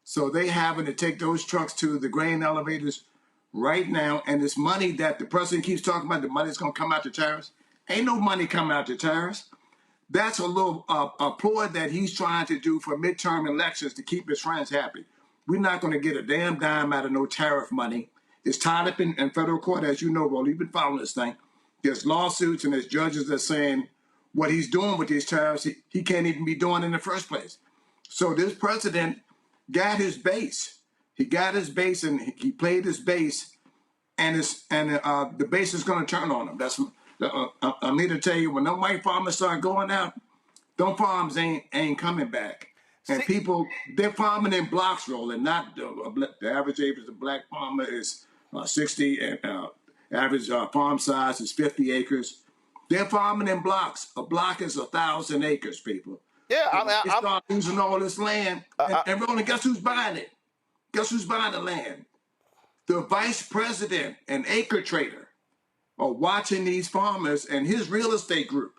So they having to take those trucks to the grain elevators right now. And this money that the president keeps talking about, the money's going to come out to tariffs. Ain't no money coming out to tariffs. That's a little a ploy that he's trying to do for midterm elections to keep his friends happy. We're not going to get a damn dime out of no tariff money. It's tied up in federal court, as you know, Roland. You've been following this thing. There's lawsuits and there's judges that are saying what he's doing with these tariffs, he can't even be doing in the first place. So this president got his base. He got his base and he played his base, and the base is going to turn on him. I'm here to tell you, when them white farmers start going out, them farms ain't coming back. And people, they're farming in blocks, Roland. Not the average age of the black farmer is 60, and average farm size is 50 acres. They're farming in blocks. A block is 1,000 acres, people. Yeah, they start losing all this land. And Roland, guess who's buying it? Guess who's buying the land? The vice president and acre trader are watching these farmers, and his real estate group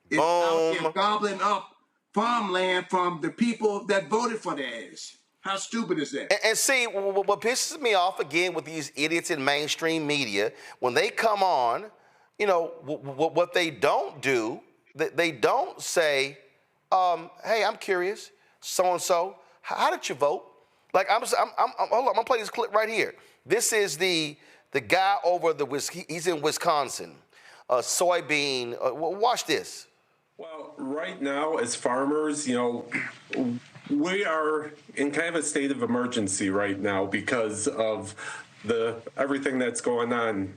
is out there gobbling up farmland from the people that voted for their ass. How stupid is that? And see, what pisses me off again with these idiots in mainstream media, when they come on, you know, what they don't do, they don't say, hey, I'm curious, so-and-so, how did you vote? Like, hold on, I'm gonna play this clip right here. This is the guy over he's in Wisconsin, soybean, watch this. Well, right now, as farmers, you know, we are in kind of a state of emergency right now because of everything that's going on.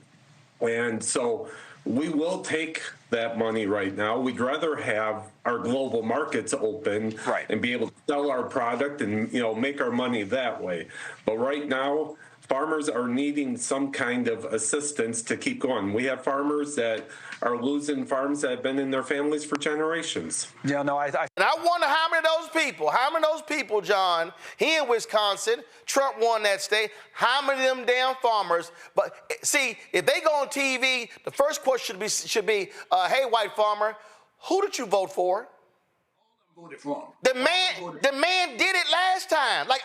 And so we will take that money right now. We'd rather have our global markets open and be able to sell our product and, you know, make our money that way. But right now, farmers are needing some kind of assistance to keep going. We have farmers that are losing farms that have been in their families for generations. Yeah, no, and I wonder how many of those people, John, here in Wisconsin, Trump won that state, how many of them damn farmers, but see, if they go on TV, the first question should be, hey, white farmer, who did you vote for? Voted for him. The man did it last time. Like,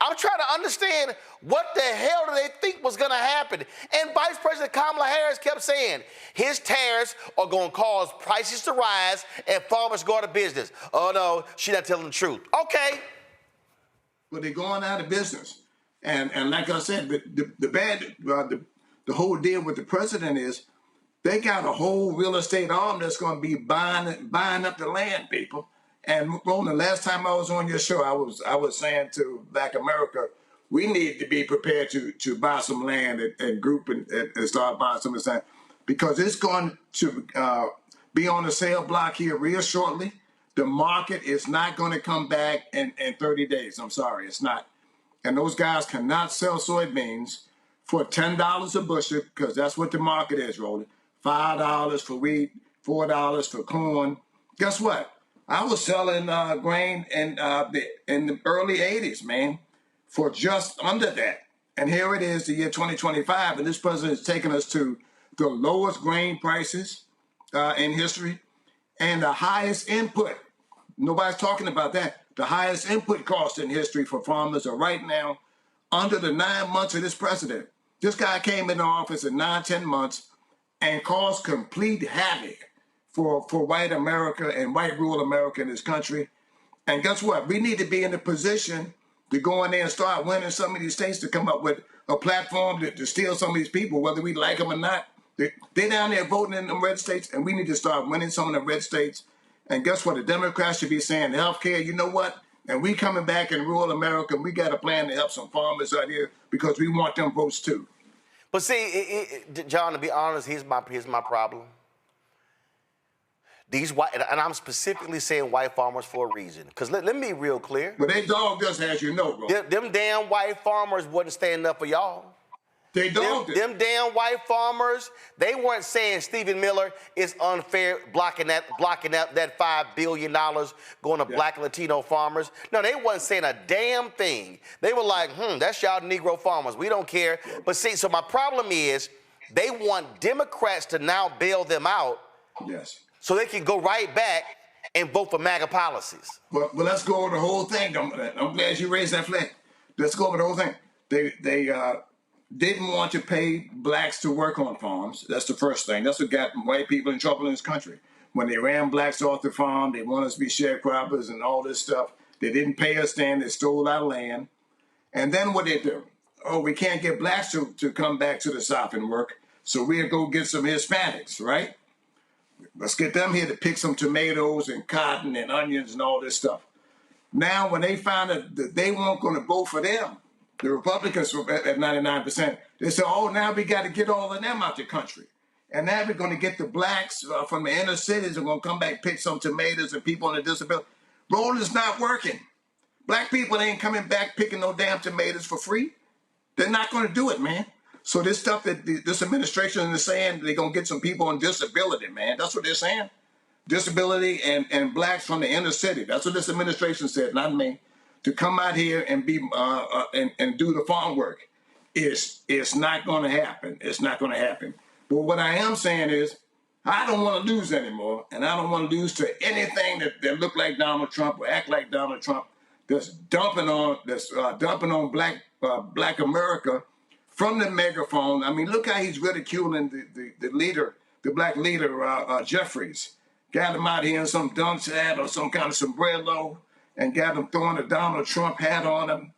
I'm trying to understand what the hell do they think was going to happen. And Vice President Kamala Harris kept saying his tariffs are going to cause prices to rise and farmers go out of business. Oh, no, she's not telling the truth. Okay. But they're going out of business. And like I said, the whole deal with the president is they got a whole real estate arm that's going to be buying up the land, people. And Roland, last time I was on your show, I was saying to Black America, we need to be prepared to buy some land and group and start buying some of this land, because it's going to be on the sale block here real shortly. The market is not going to come back in 30 days. I'm sorry, it's not. And those guys cannot sell soybeans for $10 a bushel, because that's what the market is, Roland. $5 for wheat, $4 for corn. Guess what? I was selling grain in the early 80s, man, for just under that. And here it is, the year 2025, and this president is taking us to the lowest grain prices in history and the highest input. Nobody's talking about that. The highest input cost in history for farmers are right now under the 9 months of this president. This guy came into office in 9-10 months and caused complete havoc for white America and white rural America in this country. And guess what? We need to be in a position to go in there and start winning some of these states, to come up with a platform to steal some of these people, whether we like them or not. They're down there voting in them red states, and we need to start winning some of the red states. And guess what? The Democrats should be saying healthcare, you know what? And we coming back in rural America, we got a plan to help some farmers out here because we want them votes too. But see, John, to be honest, here's my problem. These white, and I'm specifically saying white farmers for a reason. Because let me be real clear. But they dogged us, as you know, bro. Them damn white farmers wasn't standing up for y'all. They dogged it. Them damn white farmers, they weren't saying Stephen Miller is unfair, blocking that $5 billion going to black and Latino farmers. No, they wasn't saying a damn thing. They were like, that's y'all Negro farmers. We don't care. But see, so my problem is they want Democrats to now bail them out. Yes. So they can go right back and vote for MAGA policies. Well, let's go over the whole thing. I'm glad you raised that flag. Let's go over the whole thing. They didn't want to pay blacks to work on farms. That's the first thing. That's what got white people in trouble in this country. When they ran blacks off the farm, they wanted us to be sharecroppers and all this stuff. They didn't pay us then. They stole our land. And then what they do? Oh, we can't get blacks to come back to the South and work, so we'll go get some Hispanics, right? Let's get them here to pick some tomatoes and cotton and onions and all this stuff. Now, when they found that they weren't going to vote for them, the Republicans were at 99%, they said, oh, now we got to get all of them out the country. And now we're going to get the blacks from the inner cities who are going to come back, pick some tomatoes, and people on the disability. Roll is not working. Black people ain't coming back picking no damn tomatoes for free. They're not going to do it, man. So this stuff that this administration is saying, they're going to get some people on disability, man. That's what they're saying. Disability and blacks from the inner city. That's what this administration said, not me, to come out here and be and do the farm work. It's not going to happen. It's not going to happen. But what I am saying is, I don't want to lose anymore, and I don't want to lose to anything that look like Donald Trump or act like Donald Trump. That's dumping on Black America from the megaphone. I mean, look how he's ridiculing the leader, the Black leader, Jeffries. Got him out here in some dunce hat or some kind of sombrero, and got him throwing a Donald Trump hat on him.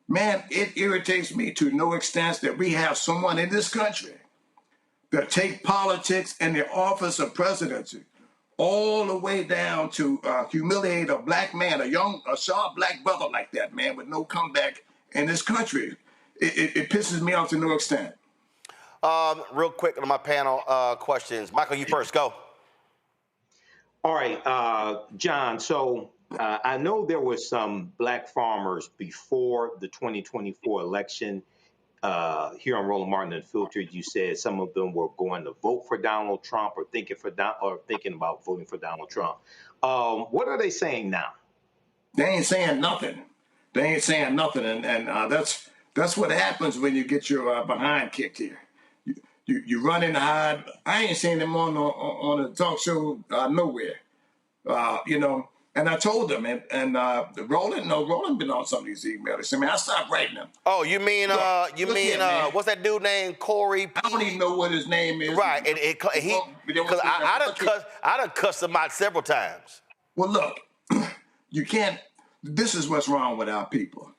Man, it irritates me to no extent that we have someone in this country that take politics and the office of presidency all the way down to humiliate a black man, a sharp black brother like that, man, with no comeback in this country. It pisses me off to no extent. Real quick on my panel questions. Michael, you first. Go. All right, John. So I know there were some black farmers before the 2024 election. Here on Roland Martin Unfiltered, you said some of them were going to vote for Donald Trump or thinking about voting for Donald Trump. What are they saying now? They ain't saying nothing. They ain't saying nothing, and that's what happens when you get your behind kicked here. You run and hide. I ain't seen them on a talk show nowhere. And I told them, and Roland been on some of these emails. I mean, I stopped writing them. Oh, you mean what's that dude named Corey? I don't even know what his name is. Right, because I done cussed him out several times. Well, look, you can't. This is what's wrong with our people.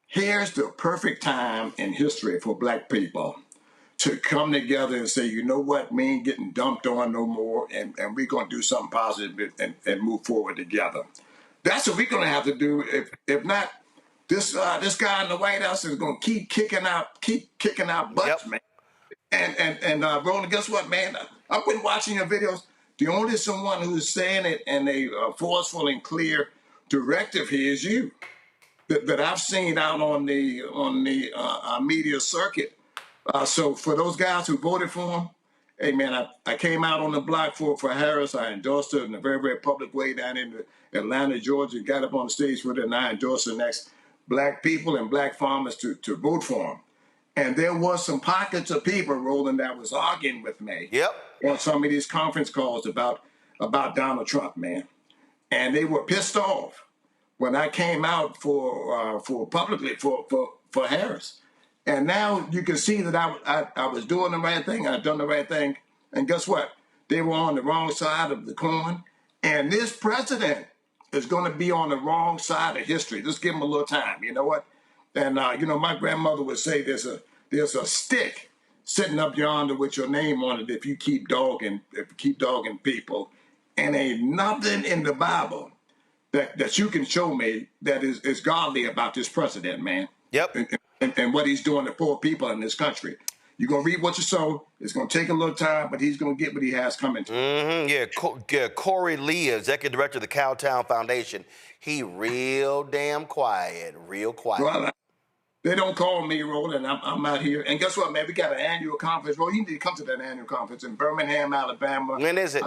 Here's the perfect time in history for black people to come together and say, you know what, we ain't getting dumped on no more, and we're going to do something positive and move forward together. That's what we're going to have to do. If not, this guy in the White House is going to keep kicking out butts, man. And Roland, guess what, man? I've been watching your videos. The only someone who's saying it in a forceful and clear directive here is you, that I've seen out on the media circuit. So for those guys who voted for him, hey man, I came out on the block for Harris. I endorsed her in a very, very public way down in Atlanta, Georgia. Got up on the stage with her, and I endorsed the next black people and black farmers to vote for him. And there was some pockets of people, Roland, that was arguing with me on some of these conference calls about Donald Trump, man. And they were pissed off when I came out for publicly for Harris. And now you can see that I was doing the right thing. I've done the right thing. And guess what? They were on the wrong side of the coin. And this president is going to be on the wrong side of history. Just give him a little time. You know what? And, my grandmother would say there's a stick sitting up yonder with your name on it if you keep dogging people. And ain't nothing in the Bible that you can show me that is godly about this president, man. Yep. And what he's doing to poor people in this country. You're going to reap what you sow. It's going to take a little time, but he's going to get what he has coming to him. Yeah, Corey Lee, Executive Director of the Cowtown Foundation. He real damn quiet, Well, they don't call me, Roland. I'm out here. And guess what, man? We got an annual conference. Well, you need to come to that annual conference in Birmingham, Alabama. When is it?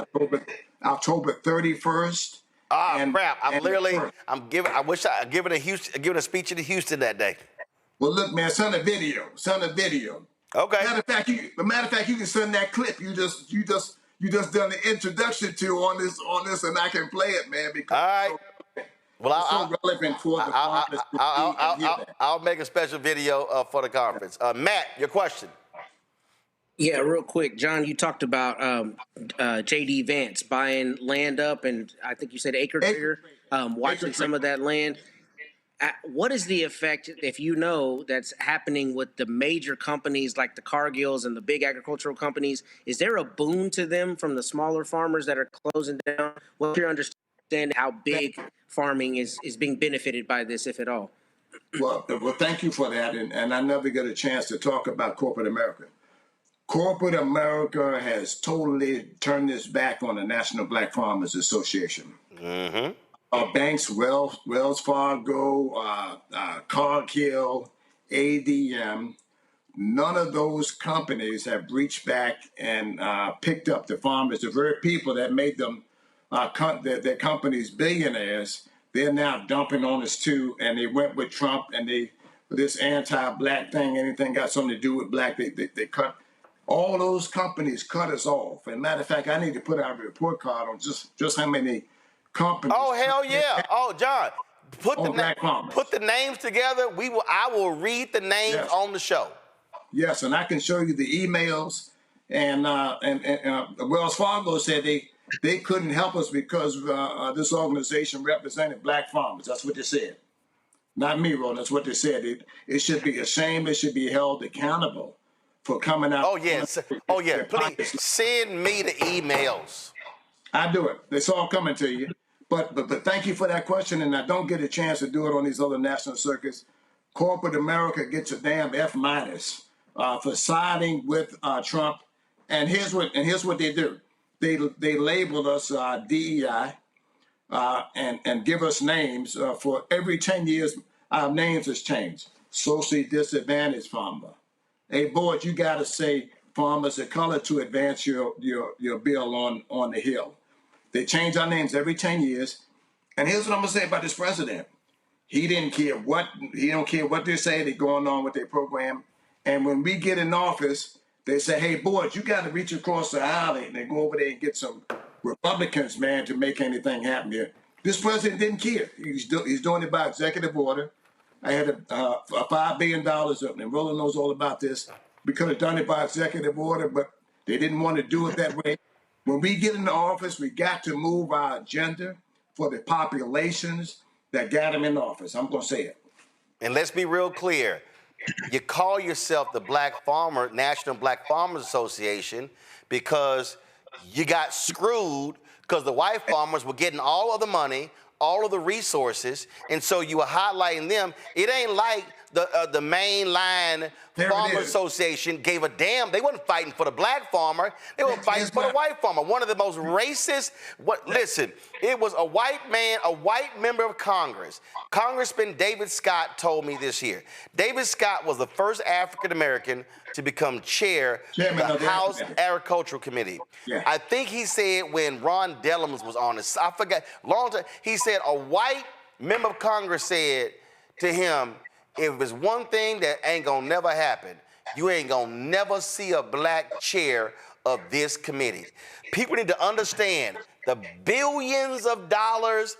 October 31st. Crap. I wish I given a speech in Houston that day. Well, look, man, send a video. Okay. Matter of fact, you can send that clip. You just done the introduction to on this, and I can play it, man. Because all right. Well, it's so relevant for the conference. I'll make a special video for the conference. Matt, your question. Yeah, real quick, John. You talked about J.D. Vance buying land up, and I think you said acre trigger, watching some of that land. What is the effect, if you know, that's happening with the major companies like the Cargills and the big agricultural companies? Is there a boon to them from the smaller farmers that are closing down? What's your understanding how big farming is being benefited by this, if at all? Well, thank you for that. And I never get a chance to talk about corporate America. Corporate America has totally turned its back on the National Black Farmers Association. Mm-hmm. Banks, Wells Fargo, Cargill, ADM, none of those companies have reached back and picked up the farmers, the very people that made them their companies billionaires. They're now dumping on us too, and they went with Trump and they this anti-black thing, anything got something to do with black, they cut. All those companies cut us off. And matter of fact, I need to put out a report card on just how many companies. Oh, hell yeah. Oh, John, put the names together. I will read the names on the show. Yes, and I can show you the emails. And Wells Fargo said they couldn't help us because this organization represented black farmers. That's what they said. Not me, Ron. That's what they said. It should be a shame. It should be held accountable for coming out. Oh, yes. Oh, yeah. Please send me the emails. I do it. It's all coming to you. But thank you for that question, and I don't get a chance to do it on these other national circuits. Corporate America gets a damn F- for siding with Trump. And here's what they do. They label us DEI and give us names for every 10 years. Our names has changed. Socially disadvantaged farmer. Hey, board, you got to say farmers of color to advance your bill on the Hill. They change our names every 10 years. And here's what I'm going to say about this president. He don't care what they say. They're going on with their program. And when we get in office, they say, hey, boys, you got to reach across the aisle and they go over there and get some Republicans, man, to make anything happen here. This president didn't care. He's doing it by executive order. I had a $5 billion up, and Roland knows all about this. We could have done it by executive order, but they didn't want to do it that way. When we get into office, we got to move our agenda for the populations that got them in office. I'm going to say it. And let's be real clear. You call yourself the National Black Farmers Association because you got screwed because the white farmers were getting all of the money, all of the resources, and so you were highlighting them. It ain't like the mainline Farmers Association gave a damn. They wasn't fighting for the black farmer. They were fighting for the white farmer. One of the most racist. Listen, it was a white man, a white member of Congress. Congressman David Scott told me this here. David Scott was the first African American to become chairman of the House Agricultural Committee. Yeah. I think he said when Ron Dellums was on this, I forgot, long time, he said a white member of Congress said to him, if it's one thing that ain't gonna never happen, you ain't gonna never see a black chair of this committee. People need to understand the billions of dollars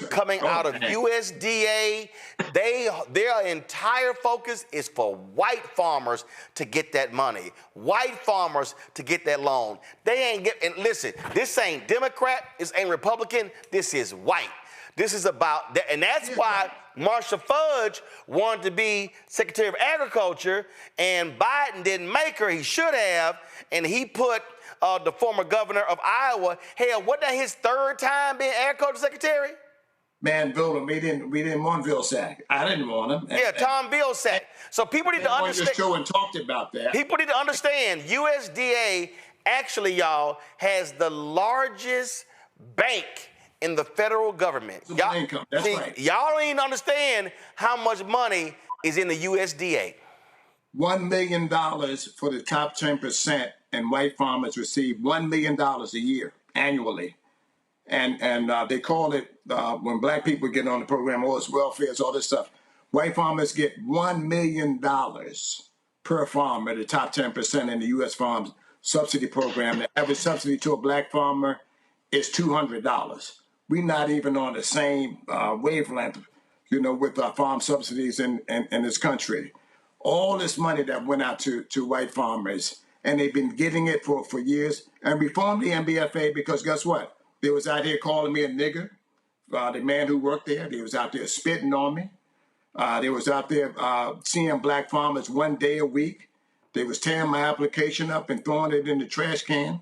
coming out of USDA. Their entire focus is for white farmers to get that money, white farmers to get that loan. They ain't and listen, this ain't Democrat, this ain't Republican, this is white. This is about that, and that's why Marcia Fudge wanted to be Secretary of Agriculture, and Biden didn't make her. He should have, and he put the former governor of Iowa. Hell, wasn't that his third time being Agriculture Secretary? Man, Bill, we didn't want Vilsack. I didn't want him. Yeah, Tom Vilsack. So people need to understand. On your show and talked about that. People need to understand. USDA actually, y'all, has the largest bank in the federal government. Y'all, income. That's right. Y'all don't even understand how much money is in the USDA. $1 million for the top 10%, and white farmers receive $1 million a year annually. And they call it, when black people get on the program, all this welfare, all this stuff, white farmers get $1 million per farmer, the top 10% in the U.S. Farm Subsidy Program. The average subsidy to a black farmer is $200. We're not even on the same wavelength, with our farm subsidies in this country. All this money that went out to white farmers, and they've been getting it for years. And we formed the MBFA because guess what? They was out here calling me a nigger, the man who worked there. They was out there spitting on me. They was out there seeing black farmers one day a week. They was tearing my application up and throwing it in the trash can.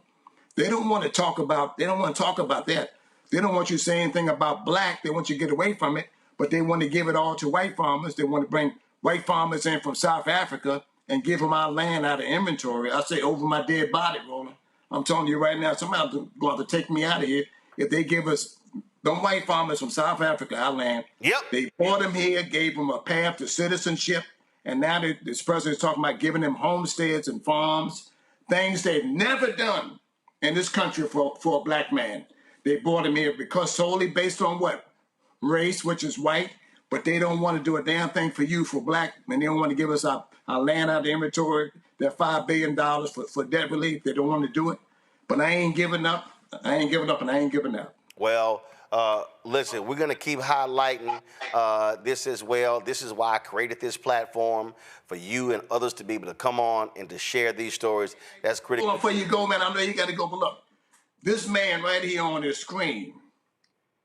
They don't want to talk about that. They don't want you to say anything about black. They want you to get away from it, but they want to give it all to white farmers. They want to bring white farmers in from South Africa and give them our land out of inventory. I say over my dead body, Roland. I'm telling you right now, somebody's going to have to take me out of here if they give us them white farmers from South Africa our land. Yep. They brought them here, gave them a path to citizenship, and now this president's talking about giving them homesteads and farms, things they've never done in this country for a black man. They brought him here because solely based on what? Race, which is white. but they don't want to do a damn thing for you, for black, and they don't want to give us our land out of the inventory, that $5 billion for debt relief. They don't want to do it. But I ain't giving up. I ain't giving up, and I ain't giving up. Well, listen, we're going to keep highlighting this as well. This is why I created this platform, for you and others to be able to come on and to share these stories. That's critical. Before you go, man, I know you got to go, but look, this man right here on this screen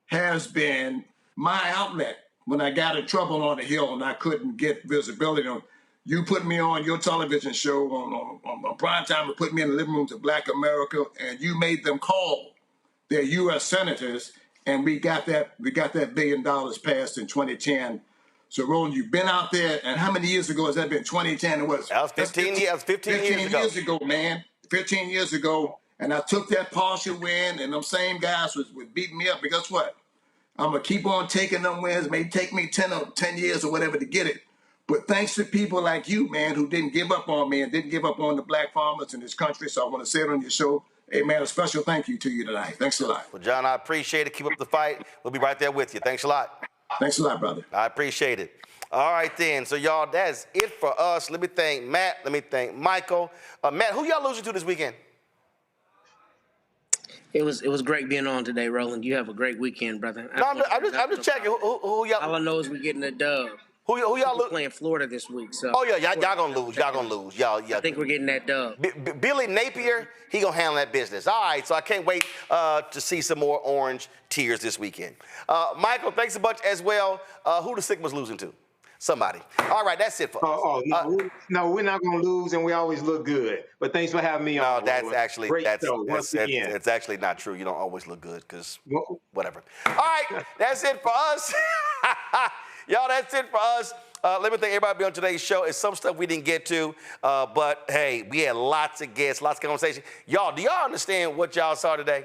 has been my outlet when I got in trouble on the Hill and I couldn't get visibility on. You put me on your television show on prime time and put me in the living rooms of Black America, and you made them call their U.S. senators, and we got that $1 billion passed in 2010. So, Roland, you've been out there, and how many years ago has that been? 2010? It was. That was 15 years. 15 years ago, man. 15 years ago, and I took that partial win, and them same guys was beating me up. But guess what? I'm gonna keep on taking them wins. It may take me 10 years or whatever to get it. But thanks to people like you, man, who didn't give up on me and didn't give up on the black farmers in this country. So I want to say it on your show. Hey, man, a special thank you to you tonight. Thanks a lot. Well, John, I appreciate it. Keep up the fight. We'll be right there with you. Thanks a lot. Thanks a lot, brother. I appreciate it. All right, then. So, y'all, that's it for us. Let me thank Matt. Let me thank Michael. Matt, who y'all losing to this weekend? It was great being on today, Roland. You have a great weekend, brother. No, I'm just checking. Who y'all? All I know is we're getting a dub. Who y'all playing Florida this week? So. Oh yeah, y'all gonna lose. Y'all gonna lose. Y'all. I think we're getting that dub. Billy Napier, he gonna handle that business. All right, so I can't wait to see some more orange tears this weekend. Michael, thanks a bunch as well. Who the Sigma's losing to? Somebody. All right, that's it for us. No, we're not going to lose, and we always look good. But thanks for having me on. No, that's actually it's actually not true. You don't always look good because whatever. All right, that's it for us. Y'all, that's it for us. Let me thank everybody being on today's show. It's some stuff we didn't get to, but hey, we had lots of guests, lots of conversation. Y'all, do y'all understand what y'all saw today?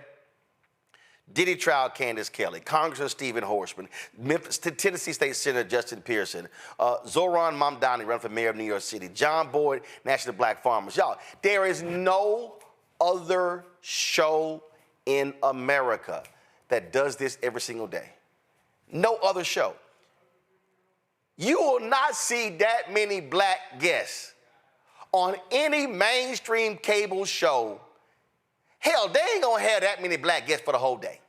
Diddy trial Candace Kelly, Congressman Steven Horsford, Memphis, Tennessee State Senator Justin Pearson, Zohran Mamdani running for mayor of New York City, John Boyd, National Black Farmers. Y'all, there is no other show in America that does this every single day. No other show. You will not see that many black guests on any mainstream cable show. Hell, they ain't gonna have that many black guests for the whole day.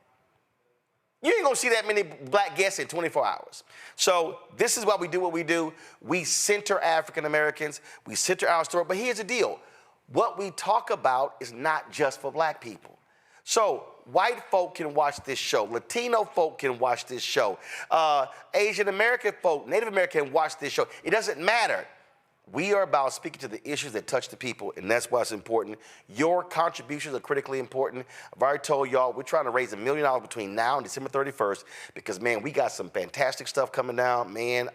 You ain't gonna see that many black guests in 24 hours. So this is why we do what we do. We center African Americans, we center our story, but here's the deal. What we talk about is not just for black people. So white folk can watch this show, Latino folk can watch this show, Asian American folk, Native American can watch this show. It doesn't matter. We are about speaking to the issues that touch the people, and that's why it's important. Your contributions are critically important. I've already told y'all we're trying to raise $1 million between now and December 31st because, man, we got some fantastic stuff coming down, man.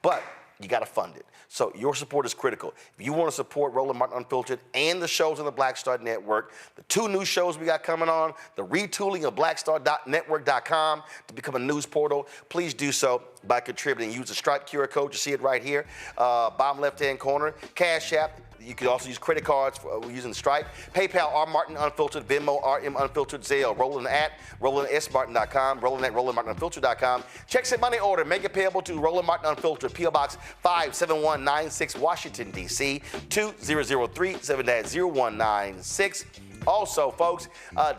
But you got to fund it. So your support is critical. If you want to support Roland Martin Unfiltered and the shows on the Black Star Network, the 2 new shows we got coming on, the retooling of blackstarnetwork.com to become a news portal, please do so by contributing. Use the Stripe QR code. You see it right here, bottom left-hand corner. Cash App. You can also use credit cards for using the Stripe. PayPal, R. Martin Unfiltered, Venmo, RM Unfiltered, Zelle, Roland at RolandSMartin.com, Roland at RolandMartinUnfiltered.com. Checks and money order, make it payable to Roland Martin Unfiltered, P.O. Box 57196, Washington, D.C., 20037 0196. Also, folks,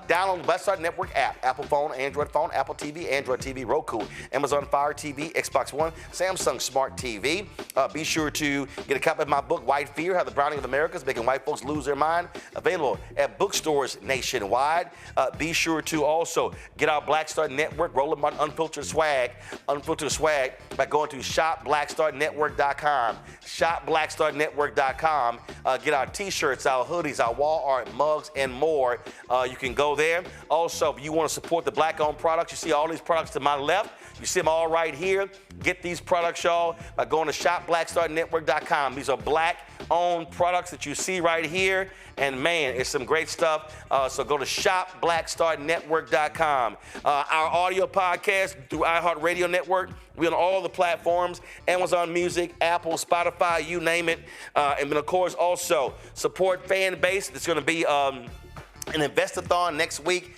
download the Black Star Network app. Apple phone, Apple TV, Android TV, Roku, Amazon Fire TV, Xbox One, Samsung Smart TV. Be sure to get a copy of my book, White Fear, How the Browning of America is Making White Folks Lose Their Mind. Available at bookstores nationwide. Be sure to also get our Black Star Network, Roland Martin Unfiltered swag by going to shopblackstarnetwork.com. Shopblackstarnetwork.com. Get our t-shirts, our hoodies, our wall art, mugs, and more. You can go there. Also, if you want to support the black-owned products, you see all these products to my left. You see them all right here. Get these products, y'all, by going to shopblackstarnetwork.com. These are black-owned products that you see right here. And, man, it's some great stuff. So go to shopblackstarnetwork.com. Our audio podcast through iHeartRadio Network. We're on all the platforms, Amazon Music, Apple, Spotify, you name it. And then, of course, also support fan base. It's going to be an investathon next week.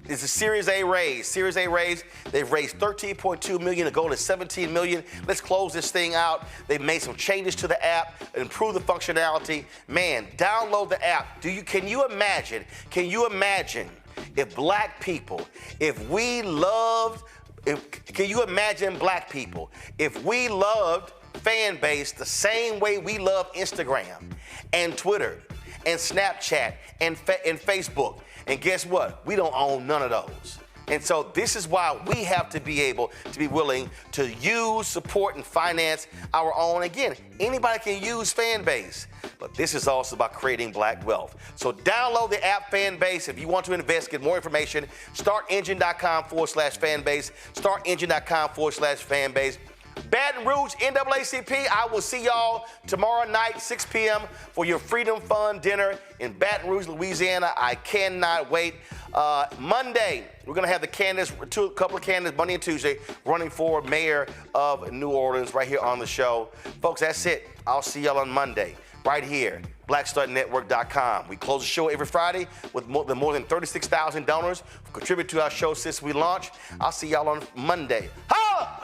It's a Series A raise. Series A raise. They've raised $13.2 million. The goal is $17 million. Let's close this thing out. They've made some changes to the app, improve the functionality. Man, download the app. Can you imagine if black people, can you imagine black people if we loved fan base the same way we love Instagram and Twitter and Snapchat and Facebook? And guess what? We don't own none of those. And so this is why we have to be able to be willing to use, support, and finance our own. Again, anybody can use fan base, but this is also about creating black wealth. So download the app Fan Base. If you want to invest, get more information, startengine.com/fanbase, startengine.com/fanbase. Baton Rouge, NAACP, I will see y'all tomorrow night, 6 p.m. for your Freedom Fund dinner in Baton Rouge, Louisiana. I cannot wait. Monday, we're going to have a couple of candidates, Monday and Tuesday, running for mayor of New Orleans right here on the show. Folks, that's it. I'll see y'all on Monday right here, blackstartnetwork.com. We close the show every Friday with more than 36,000 donors who contribute to our show since we launched. I'll see y'all on Monday. Holla!